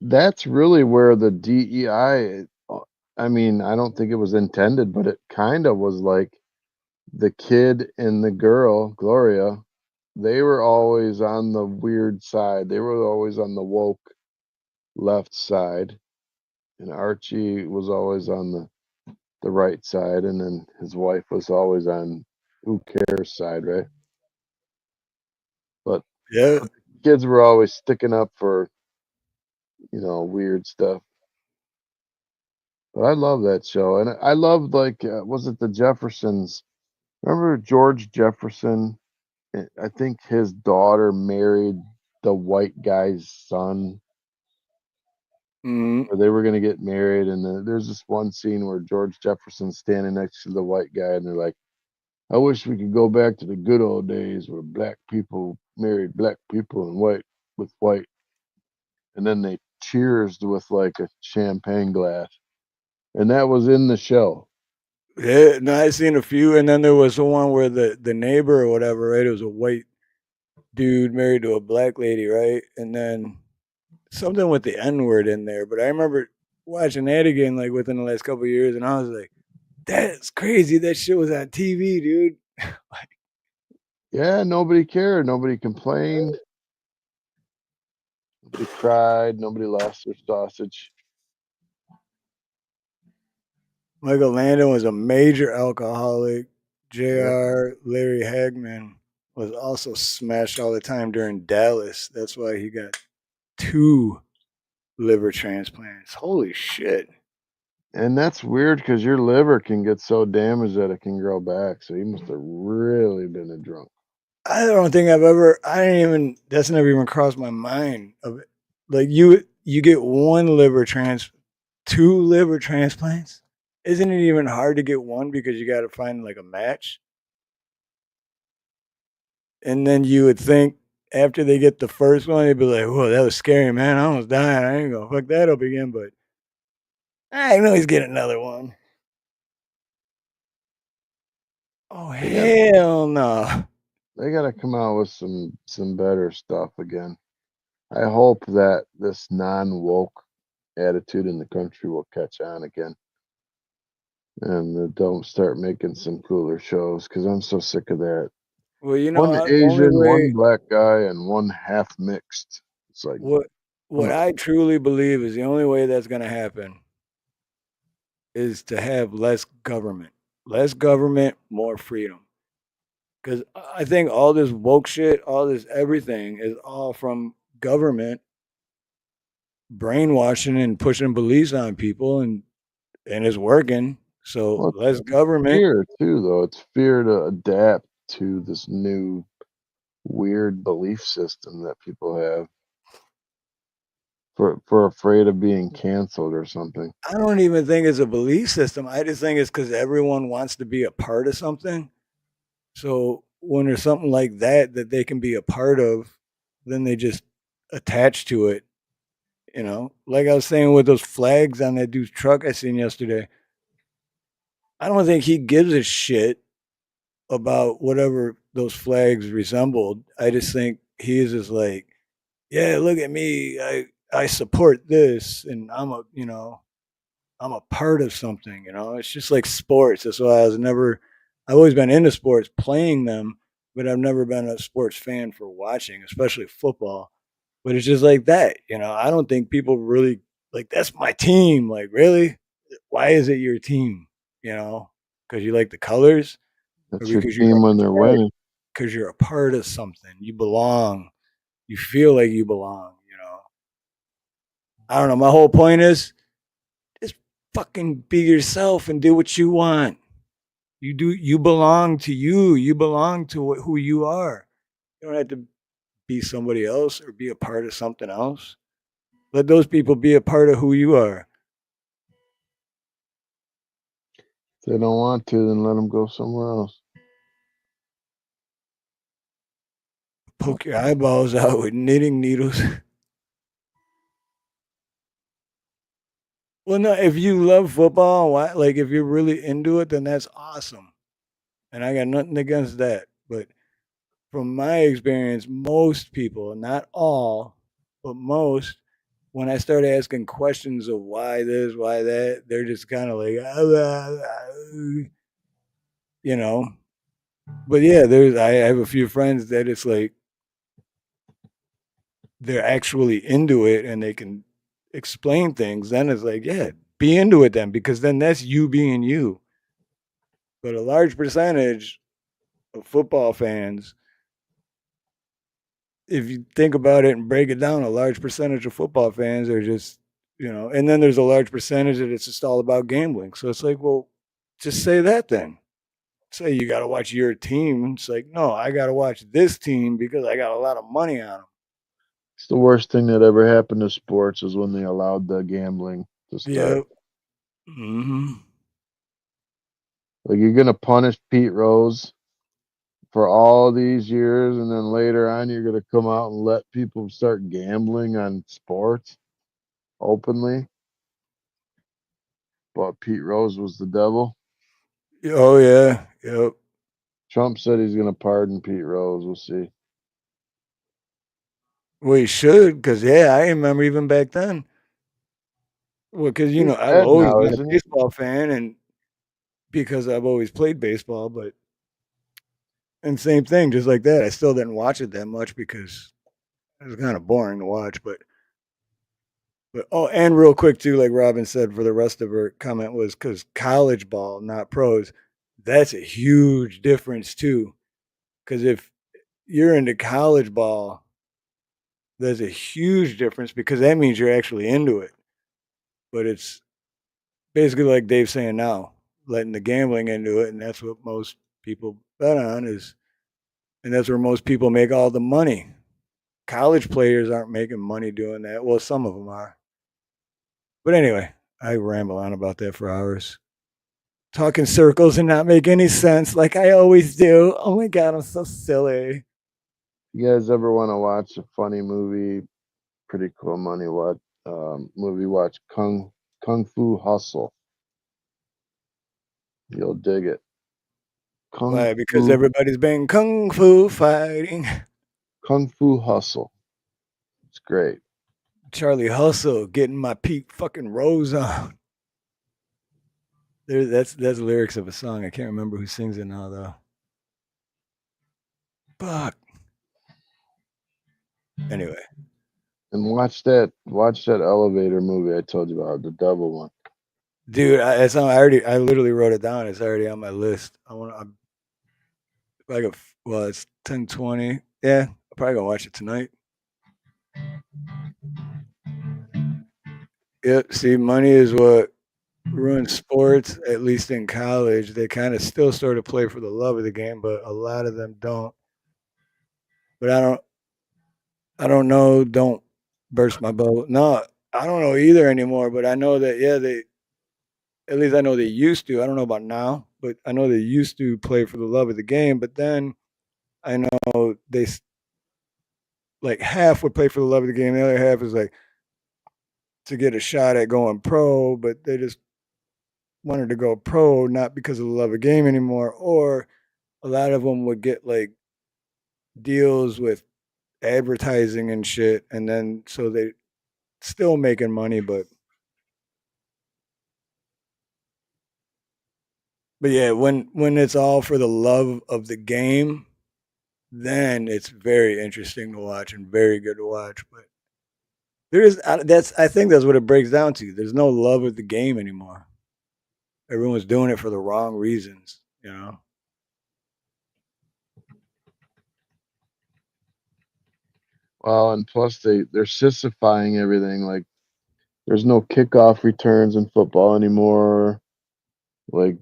that's really where the DEI. I mean, I don't think it was intended, but it kind of was like the kid and the girl, Gloria. They were always on the weird side. They were always on the woke left side, and Archie was always on the right side, and then his wife was always on who cares side, right? But Yeah, kids were always sticking up for weird stuff. But I love that show, and I loved like was it the Jeffersons? Remember George Jefferson? I think his daughter married the white guy's son, mhm. or they were going to get married. And there's this one scene where George Jefferson's standing next to the white guy, and they're like, I wish we could go back to the good old days where black people married black people and white with white. And then they cheers with like a champagne glass. And that was in the show. Yeah, no, I seen a few, and then there was the one where the neighbor or whatever, right? It was a white dude married to a black lady, right? And then something with the N word in there. But I remember watching that again, like within the last couple of years, and I was like, "That's crazy! That shit was on TV, dude." Yeah, nobody cared. Nobody complained. Nobody cried. Nobody lost their sausage. Michael Landon was a major alcoholic. Yeah. Jr. Larry Hagman was also smashed all the time during Dallas. That's why he got 2 liver transplants. Holy shit! And that's weird because your liver can get so damaged that it can grow back. So he must have really been a drunk. I don't think I've ever. I didn't even. That's never even crossed my mind. Of it. Like you get two liver transplants. Isn't it even hard to get one because you got to find like a match? And then you would think after they get the first one, they'd be like, "Whoa, that was scary, man! I almost died. I ain't gonna fuck that up again." But I know he's getting another one. Oh They got hell no! they got to come out with some better stuff again. I hope that this non-woke attitude in the country will catch on again, and don't start making some cooler shows because I'm so sick of that. Well, One the only Asian, way one black guy, and one half mixed. It's like, what come what on. I truly believe is the only way that's gonna happen is to have less government, more freedom. Because I think all this woke shit, all this everything is all from government brainwashing and pushing beliefs on people, and it's working. So Well, less it's government. fear too, though. It's fear to adapt to this new weird belief system that people have for afraid of being canceled or something. I don't even think it's a belief system. I just think it's because everyone wants to be a part of something. So when there's something like that they can be a part of, then they just attach to it. Like I was saying with those flags on that dude's truck I seen yesterday. I don't think he gives a shit about whatever those flags resembled. I just think he is just like, yeah, look at me. I support this, and I'm a part of something. It's just like sports. That's why I've always been into sports, playing them, but I've never been a sports fan for watching, especially football. But it's just like that. I don't think people really like that's my team. Like, really? Why is it your team? Because you like the colors, or That's your because team when they're winning. because you're a part of something. You belong. You feel like you belong. I don't know. My whole point is just fucking be yourself and do what you want. You belong to you. You belong to who you are. You don't have to be somebody else or be a part of something else. Let those people be a part of who you are. If they don't want to, then let them go somewhere else. Poke your eyeballs out with knitting needles. Well, no, if you love football, like if you're really into it, then that's awesome. And I got nothing against that. But from my experience, most people, not all, but most, when I start asking questions of why this, why that, they're just kind of like, you know. But yeah, I have a few friends that it's like they're actually into it and they can explain things. Then it's like, yeah, be into it then, because then that's you being you. But a large percentage of football fans, if you think about it and break it down, a large percentage of football fans are just, and then there's a large percentage that it's just all about gambling. So it's like, well, just say that then. Say you got to watch your team. It's like, no, I got to watch this team because I got a lot of money on them. It's the worst thing that ever happened to sports is when they allowed the gambling to start. Yeah. Mm-hmm. Like, you're gonna punish Pete Rose for all these years, and then later on you're gonna come out and let people start gambling on sports openly. But Pete Rose was the devil. Oh yeah. Yep. Trump said he's gonna pardon Pete Rose. We'll see. We should, because yeah, I remember even back then. Well, because He's I've dead always now, been a isn't he? baseball fan, and because I've always played baseball, and same thing, just like that. I still didn't watch it that much because it was kind of boring to watch. But oh, and real quick too, like Robin said, for the rest of her comment was because college ball, not pros. That's a huge difference too. Because if you're into college ball, there's a huge difference because that means you're actually into it. But it's basically like Dave's saying now, letting the gambling into it, and that's what most people bet on and that's where most people make all the money. College players aren't making money doing that. Well, some of them are. But anyway, I ramble on about that for hours. Talk in circles and not make any sense like I always do. Oh my god, I'm so silly. You guys ever want to watch a funny movie? Pretty cool movie. Watch Kung Fu Hustle. You'll dig it. Why? Because everybody's been kung fu fighting. Kung Fu Hustle. It's great. Charlie Hustle getting my Pete fucking Rose on. That's lyrics of a song. I can't remember who sings it now though. Fuck. Anyway. And watch that elevator movie I told you about, the devil one. Dude, I literally wrote it down. It's already on my list. It's 10:20. Yeah, I'm probably gonna watch it tonight. Yep. See, money is what ruins sports. At least in college, they kind of still sort of play for the love of the game, but a lot of them don't. But I don't know. Don't burst my bubble. No, I don't know either anymore. But I know that they at least I know they used to. I don't know about now, but I know they used to play for the love of the game. But then I know like half would play for the love of the game. The other half is like to get a shot at going pro, but they just wanted to go pro not because of the love of the game anymore. Or a lot of them would get like deals with advertising and shit, and then so they still making money, but yeah, when it's all for the love of the game, then it's very interesting to watch and very good to watch. But I think that's what it breaks down to. There's no love of the game anymore. Everyone's doing it for the wrong reasons, you know. Well, and plus they're sissifying everything. Like there's no kickoff returns in football anymore. Like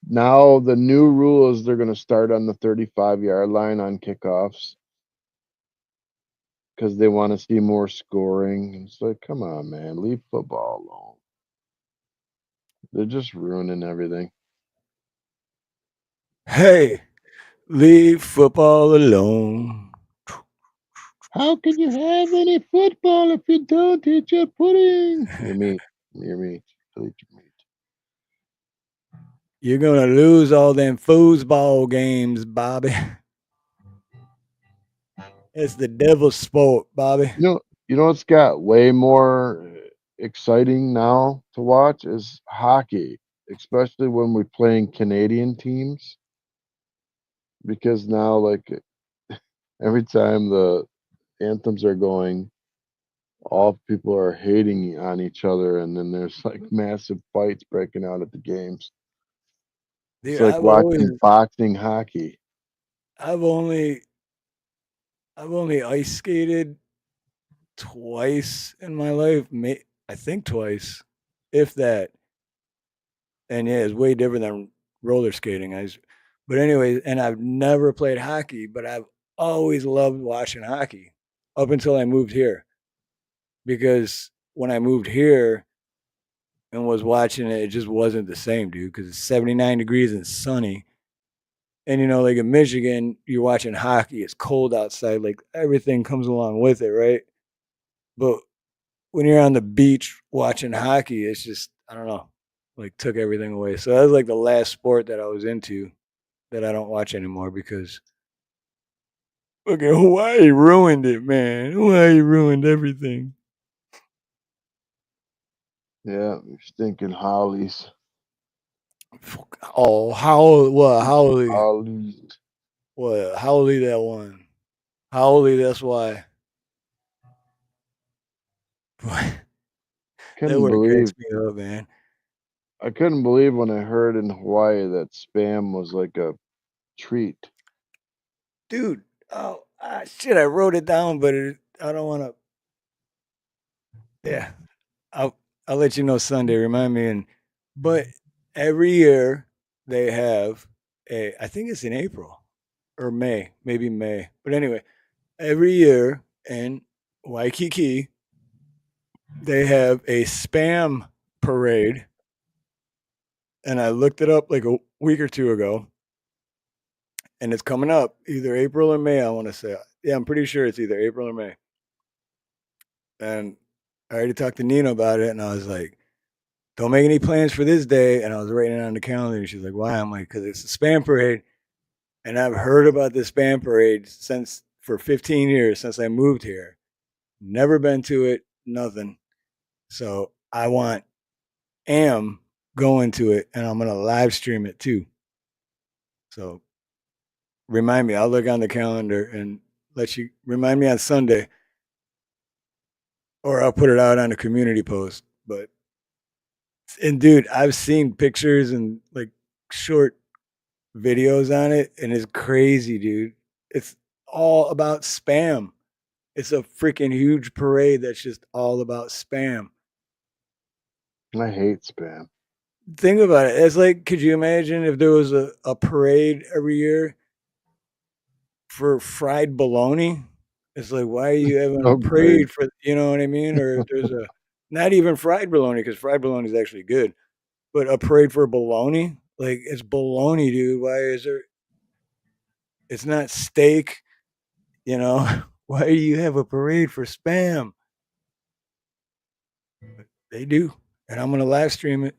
now the new rule is they're going to start on the 35-yard line on kickoffs because they want to see more scoring. It's like, come on, man, leave football alone. They're just ruining everything. Hey, leave football alone. How can you have any football if you don't eat your pudding? Your meat. Delete your meat. You're gonna lose all them foosball games, Bobby. It's the devil's sport, Bobby. You know what's got way more exciting now to watch is hockey, especially when we're playing Canadian teams. Because now, like, every time the anthems are going, all people are hating on each other, and then there's like massive fights breaking out at the games. It's Dude, like watching boxing hockey. I've only ice skated twice in my life. I think twice, if that. And yeah, it's way different than roller skating. But anyways, and I've never played hockey, but I've always loved watching hockey up until I moved here. Because when I moved here and was watching it, it just wasn't the same, dude. Because it's 79 degrees and sunny. And like in Michigan, you're watching hockey. It's cold outside. Like everything comes along with it, right? But when you're on the beach watching hockey, it's just I don't know, like took everything away. So that was like the last sport that I was into that I don't watch anymore because fucking Hawaii ruined it, man. Hawaii ruined everything. Yeah, stinking Hollies. Oh, Howley? Hollies. What? Howley that one? Howley, that's why. That Couldn't would have believe cracks me up, man. I couldn't believe when I heard in Hawaii that spam was like a treat. Dude, shit, I wrote it down, but I don't want to. Yeah, I I'll let you know Sunday. Remind me. But every year they have I think it's in April or May, maybe May. But anyway, every year in Waikiki they have a spam parade, and I looked it up like a week or two ago, and it's coming up either April or May. I want to say, yeah, I'm pretty sure it's either April or May. And I already talked to Nina about it, and I was like, "Don't make any plans for this day." And I was writing it on the calendar, and she's like, "Why?" I'm like, "Because it's a spam parade, and I've heard about this spam parade for 15 years since I moved here. Never been to it, nothing. So I am going to it, and I'm gonna live stream it too. So remind me. I'll look on the calendar and let you remind me on Sunday, or I'll put it out on a community post. But and dude, I've seen pictures and like short videos on it, and it's crazy, dude. It's all about spam. It's a freaking huge parade that's just all about spam. I hate spam. Think about it. It's like, could you imagine if there was a parade every year for fried bologna? It's like, why are you having a Oh, great. parade for, you know what I mean? Or if there's not even fried bologna, because fried bologna is actually good, but a parade for bologna? Like, it's bologna, dude. Why is there, it's not steak, you know? Why do you have a parade for spam? They do. And I'm going to live stream it.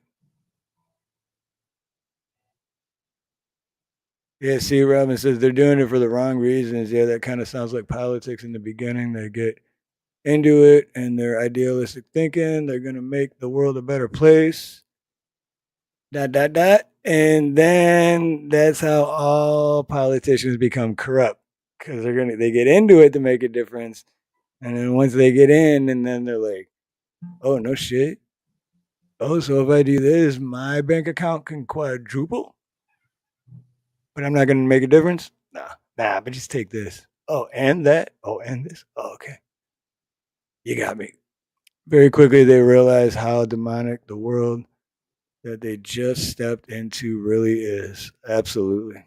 Yeah, see, Robin says they're doing it for the wrong reasons. Yeah, that kind of sounds like politics in the beginning. They get into it and they're idealistic thinking. They're going to make the world a better place. ... And then that's how all politicians become corrupt, because they get into it to make a difference. And then once they get in, and then they're like, oh, no shit. Oh, so if I do this, my bank account can quadruple, but I'm not going to make a difference? Nah, but just take this. Oh, and that. Oh, and this. Oh, okay. You got me. Very quickly, they realize how demonic the world that they just stepped into really is. Absolutely.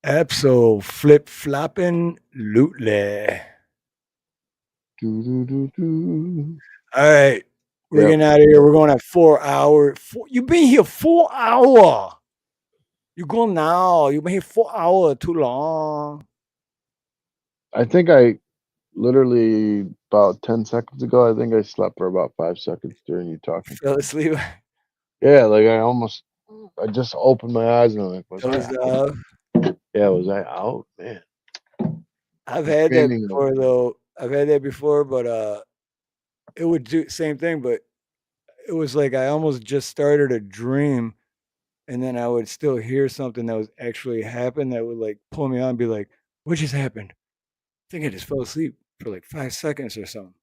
Abso flip flopping lootly. All right. We're Yep. getting out of here. We're going at 4 hours. You've been here 4 hours. You go now. You've been here 4 hours. Too long. I think I literally about 10 seconds ago, I think I slept for about 5 seconds during you talking. Fell asleep. Yeah, like I just opened my eyes and I'm like, was I out? Yeah, was I out? Man. I've had that before, though. I've had that before, but it would do same thing, but it was like I almost just started a dream, and then I would still hear something that was actually happened that would like pull me on and be like, what just happened? I think I just fell asleep for like 5 seconds or something.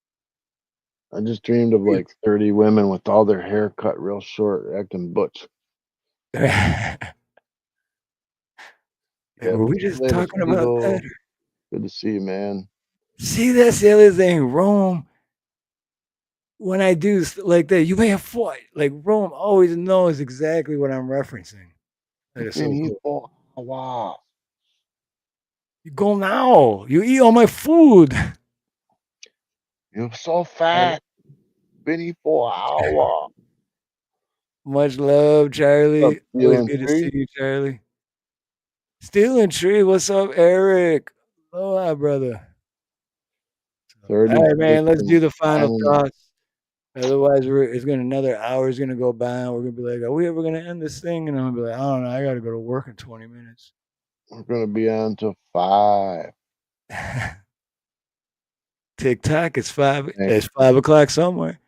I just dreamed of like 30 women with all their hair cut real short, acting butch. Were we just talking about that? Good to see you, man. See, that's the other thing. Rome, when I do like that, you may have fought. Like Rome always knows exactly what I'm referencing. That is so cool. Wow. You go now. You eat all my food. You're so fat. Been here for an hour. Much love, Charlie. Always Stealing good to Tree? see you, Charlie. Stealing Tree, what's up, Eric? Aloha, brother. 30 All right, man, let's do the final seconds. thoughts. Otherwise, another hour is gonna go by, and we're gonna be like, "Are we ever gonna end this thing?" And I'm gonna be like, "I don't know. I gotta go to work in 20 minutes." We're gonna be on till 5. TikTok, it's 5. It's 5 o'clock somewhere.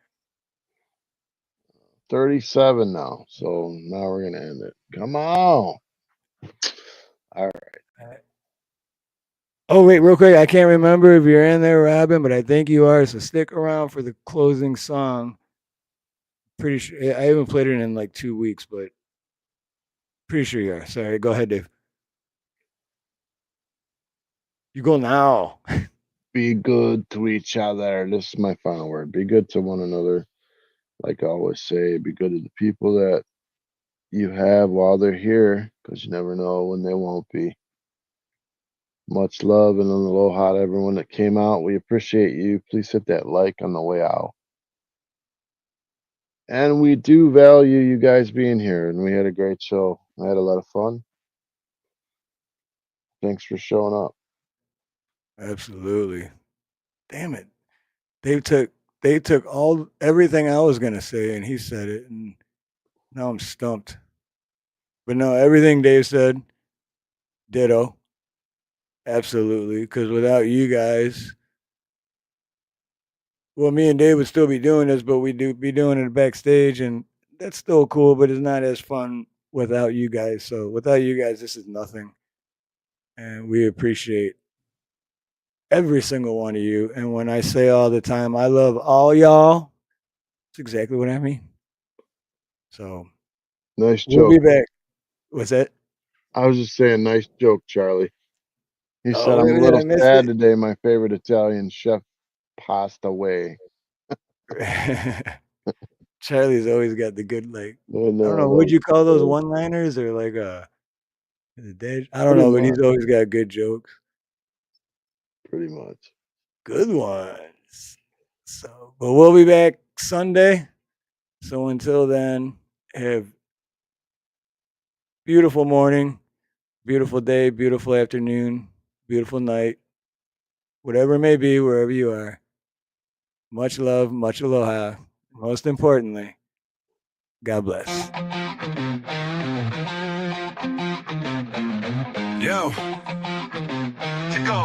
37 now. So now we're gonna end it. Come on. All right. Oh wait, real quick, I can't remember if you're in there, Robin, but I think you are. So stick around for the closing song. Pretty sure I haven't played it in like 2 weeks, but pretty sure you are. Sorry, go ahead, Dave. You go now. be good to each other. This is my final word. Be good to one another. Like I always say, be good to the people that you have while they're here, because you never know when they won't be. Much love and an aloha to everyone that came out. We appreciate you. Please hit that like on the way out. And we do value you guys being here, and we had a great show. I had a lot of fun. Thanks for showing up. Absolutely. Damn it. They took everything I was gonna say, and he said it, and now I'm stumped. But no, everything Dave said, ditto. Absolutely, because without you guys, well, me and Dave would still be doing this, but we'd be doing it backstage, and that's still cool, but it's not as fun without you guys. So without you guys, this is nothing. And we appreciate every single one of you. And when I say all the time, I love all y'all, that's exactly what I mean. So Nice we'll joke. be back. What's that? I was just saying, nice joke, Charlie. He Oh, said, I'm a did I little miss sad it? today. My favorite Italian chef passed away. Charlie's always got the good, like, No, I don't know, that would you was call those good. one-liners or like the dead? I don't Pretty know, but he's much. always got good jokes. Pretty much. Good ones. So, but we'll be back Sunday. So until then, have beautiful morning, beautiful day, beautiful afternoon, beautiful night, whatever it may be, wherever you are. Much love, much aloha. Most importantly, God bless. Yo. To go.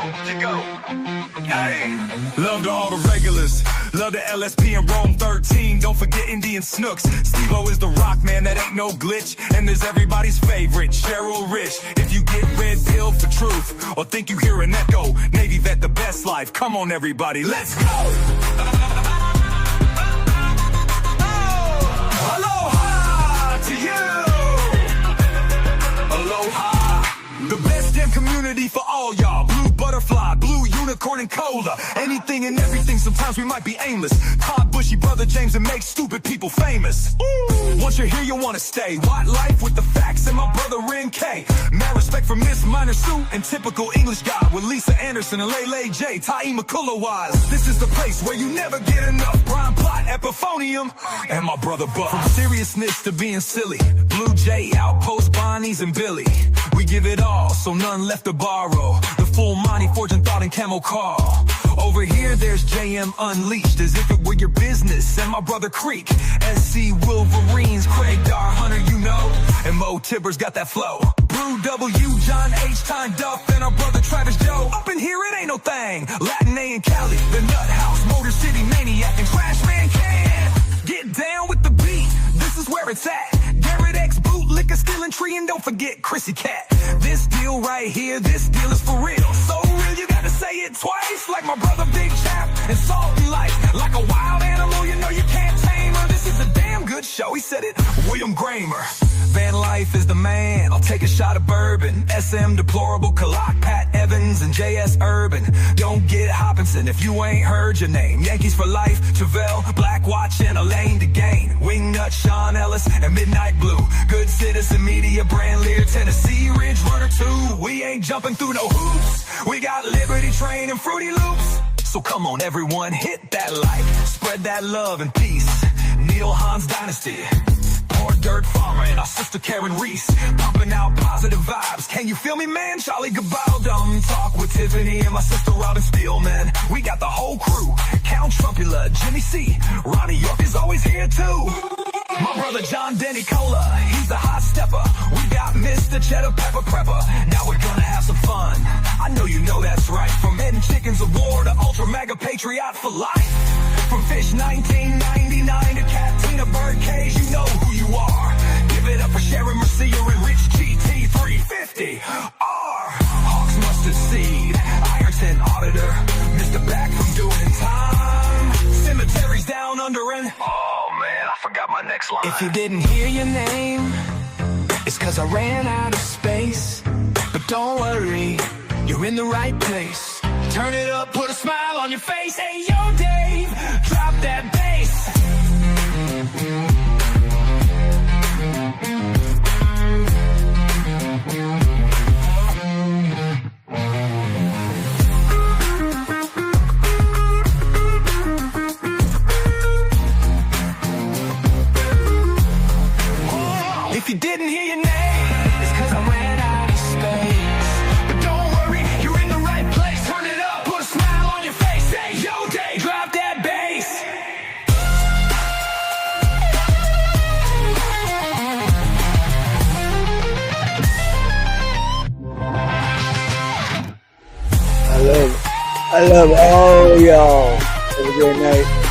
Hey. Love to all the regulars. Love the LSP and Rome 13. Don't forget Indian Snooks. Steve-O is the rock man, that ain't no glitch. And there's everybody's favorite, Cheryl Rich. If you get red pill for truth, or think you hear an echo, Navy vet, the best life. Come on, everybody, let's go. Aloha to you. Aloha. The best damn community for all y'all. Blue butterfly, blue unicorn and cola. Anything and everything, sometimes we might be aimless. Todd Bushy, Brother James, and make stupid people famous. Ooh. Once you're here, you'll want to stay. White life with the facts and my brother Ren K. Mad respect for Miss Minor Sue and typical English guy with Lisa Anderson and Lele J. Tai Makula wise. This is the place where you never get enough. Brian Plot, Epiphonium, and my brother Buck. From seriousness to being silly. Blue Jay, Outpost, Bonnie's, and Billy. We give it all, so none left to borrow. The full Monty, Fortune Thought, and Camel Call. Over here, there's JM Unleashed, as if it were your business. And my brother Creek, SC Wolverines, Craig Dar Hunter, you know. And Mo Tibbers got that flow. Brew W, John H, Time Duff, and our brother Travis Joe. Up in here, it ain't no thing. Latin A and Cali, the Nut House, Motor City Maniac, and Trash Man Can. Get down with the beat, this is where it's at. Garrett X, Boot, Liquor, Stealing Tree, and don't forget Chrissy Cat. This deal right here, this deal is for real. So real, you gotta say it twice. Like my brother Big Chap and Salt and Light. Like a wild animal, you know you can't tame her. This is a damn good show, he said it, William Gramer. Van Life is the man, I'll take a shot of bourbon. SM Deplorable, Kalak, Pat Evans, and JS Urban. Don't get Hopkinson if you ain't heard your name. Yankees for life, Travell, Black Watch, and Elaine DeGane. Wingnut, Sean Ellis, and Midnight Blue. Good Citizen Media, Brand Lear, Tennessee Ridge Runner 2. We ain't jumping through no hoops. We got Liberty Train and Fruity Loops. So come on everyone, hit that like. Spread that love and peace. Neil Hans Dynasty. Poor Dirt Farmer and our sister Karen Reese. Pumping out positive vibes. Can you feel me, man? Charlie Gabaldon. Talk with Tiffany and my sister Robin Spielman. We got the whole crew. Count Trumpula, Jimmy C. Ronnie York is always here too. My brother John Denny Cola, he's the hot stepper. We got Mr. Cheddar Pepper Prepper. Now we're gonna have some fun. I know you know that's right. From Head and Chickens of War to Ultra Mega Patriot for life. From Fish 1999 to Katina Birdcage, you know who you are. Give it up for Sharon Mercier and Rich GT 350. R. Hawks Mustard Seed, Ironton Auditor, Mr. Back from doing time. Cemeteries down under and oh man, I forgot my next line. If you didn't hear your name, it's cause I ran out of space. But don't worry, you're in the right place. Turn it up, put a smile on your face. Hey, yo, Dave, drop that bass. If you didn't hear your name, it's 'cause I ran out of space. But don't worry, you're in the right place. Turn it up, put a smile on your face. Say, yo, Dave, drop that bass. I love all y'all. Have a great night.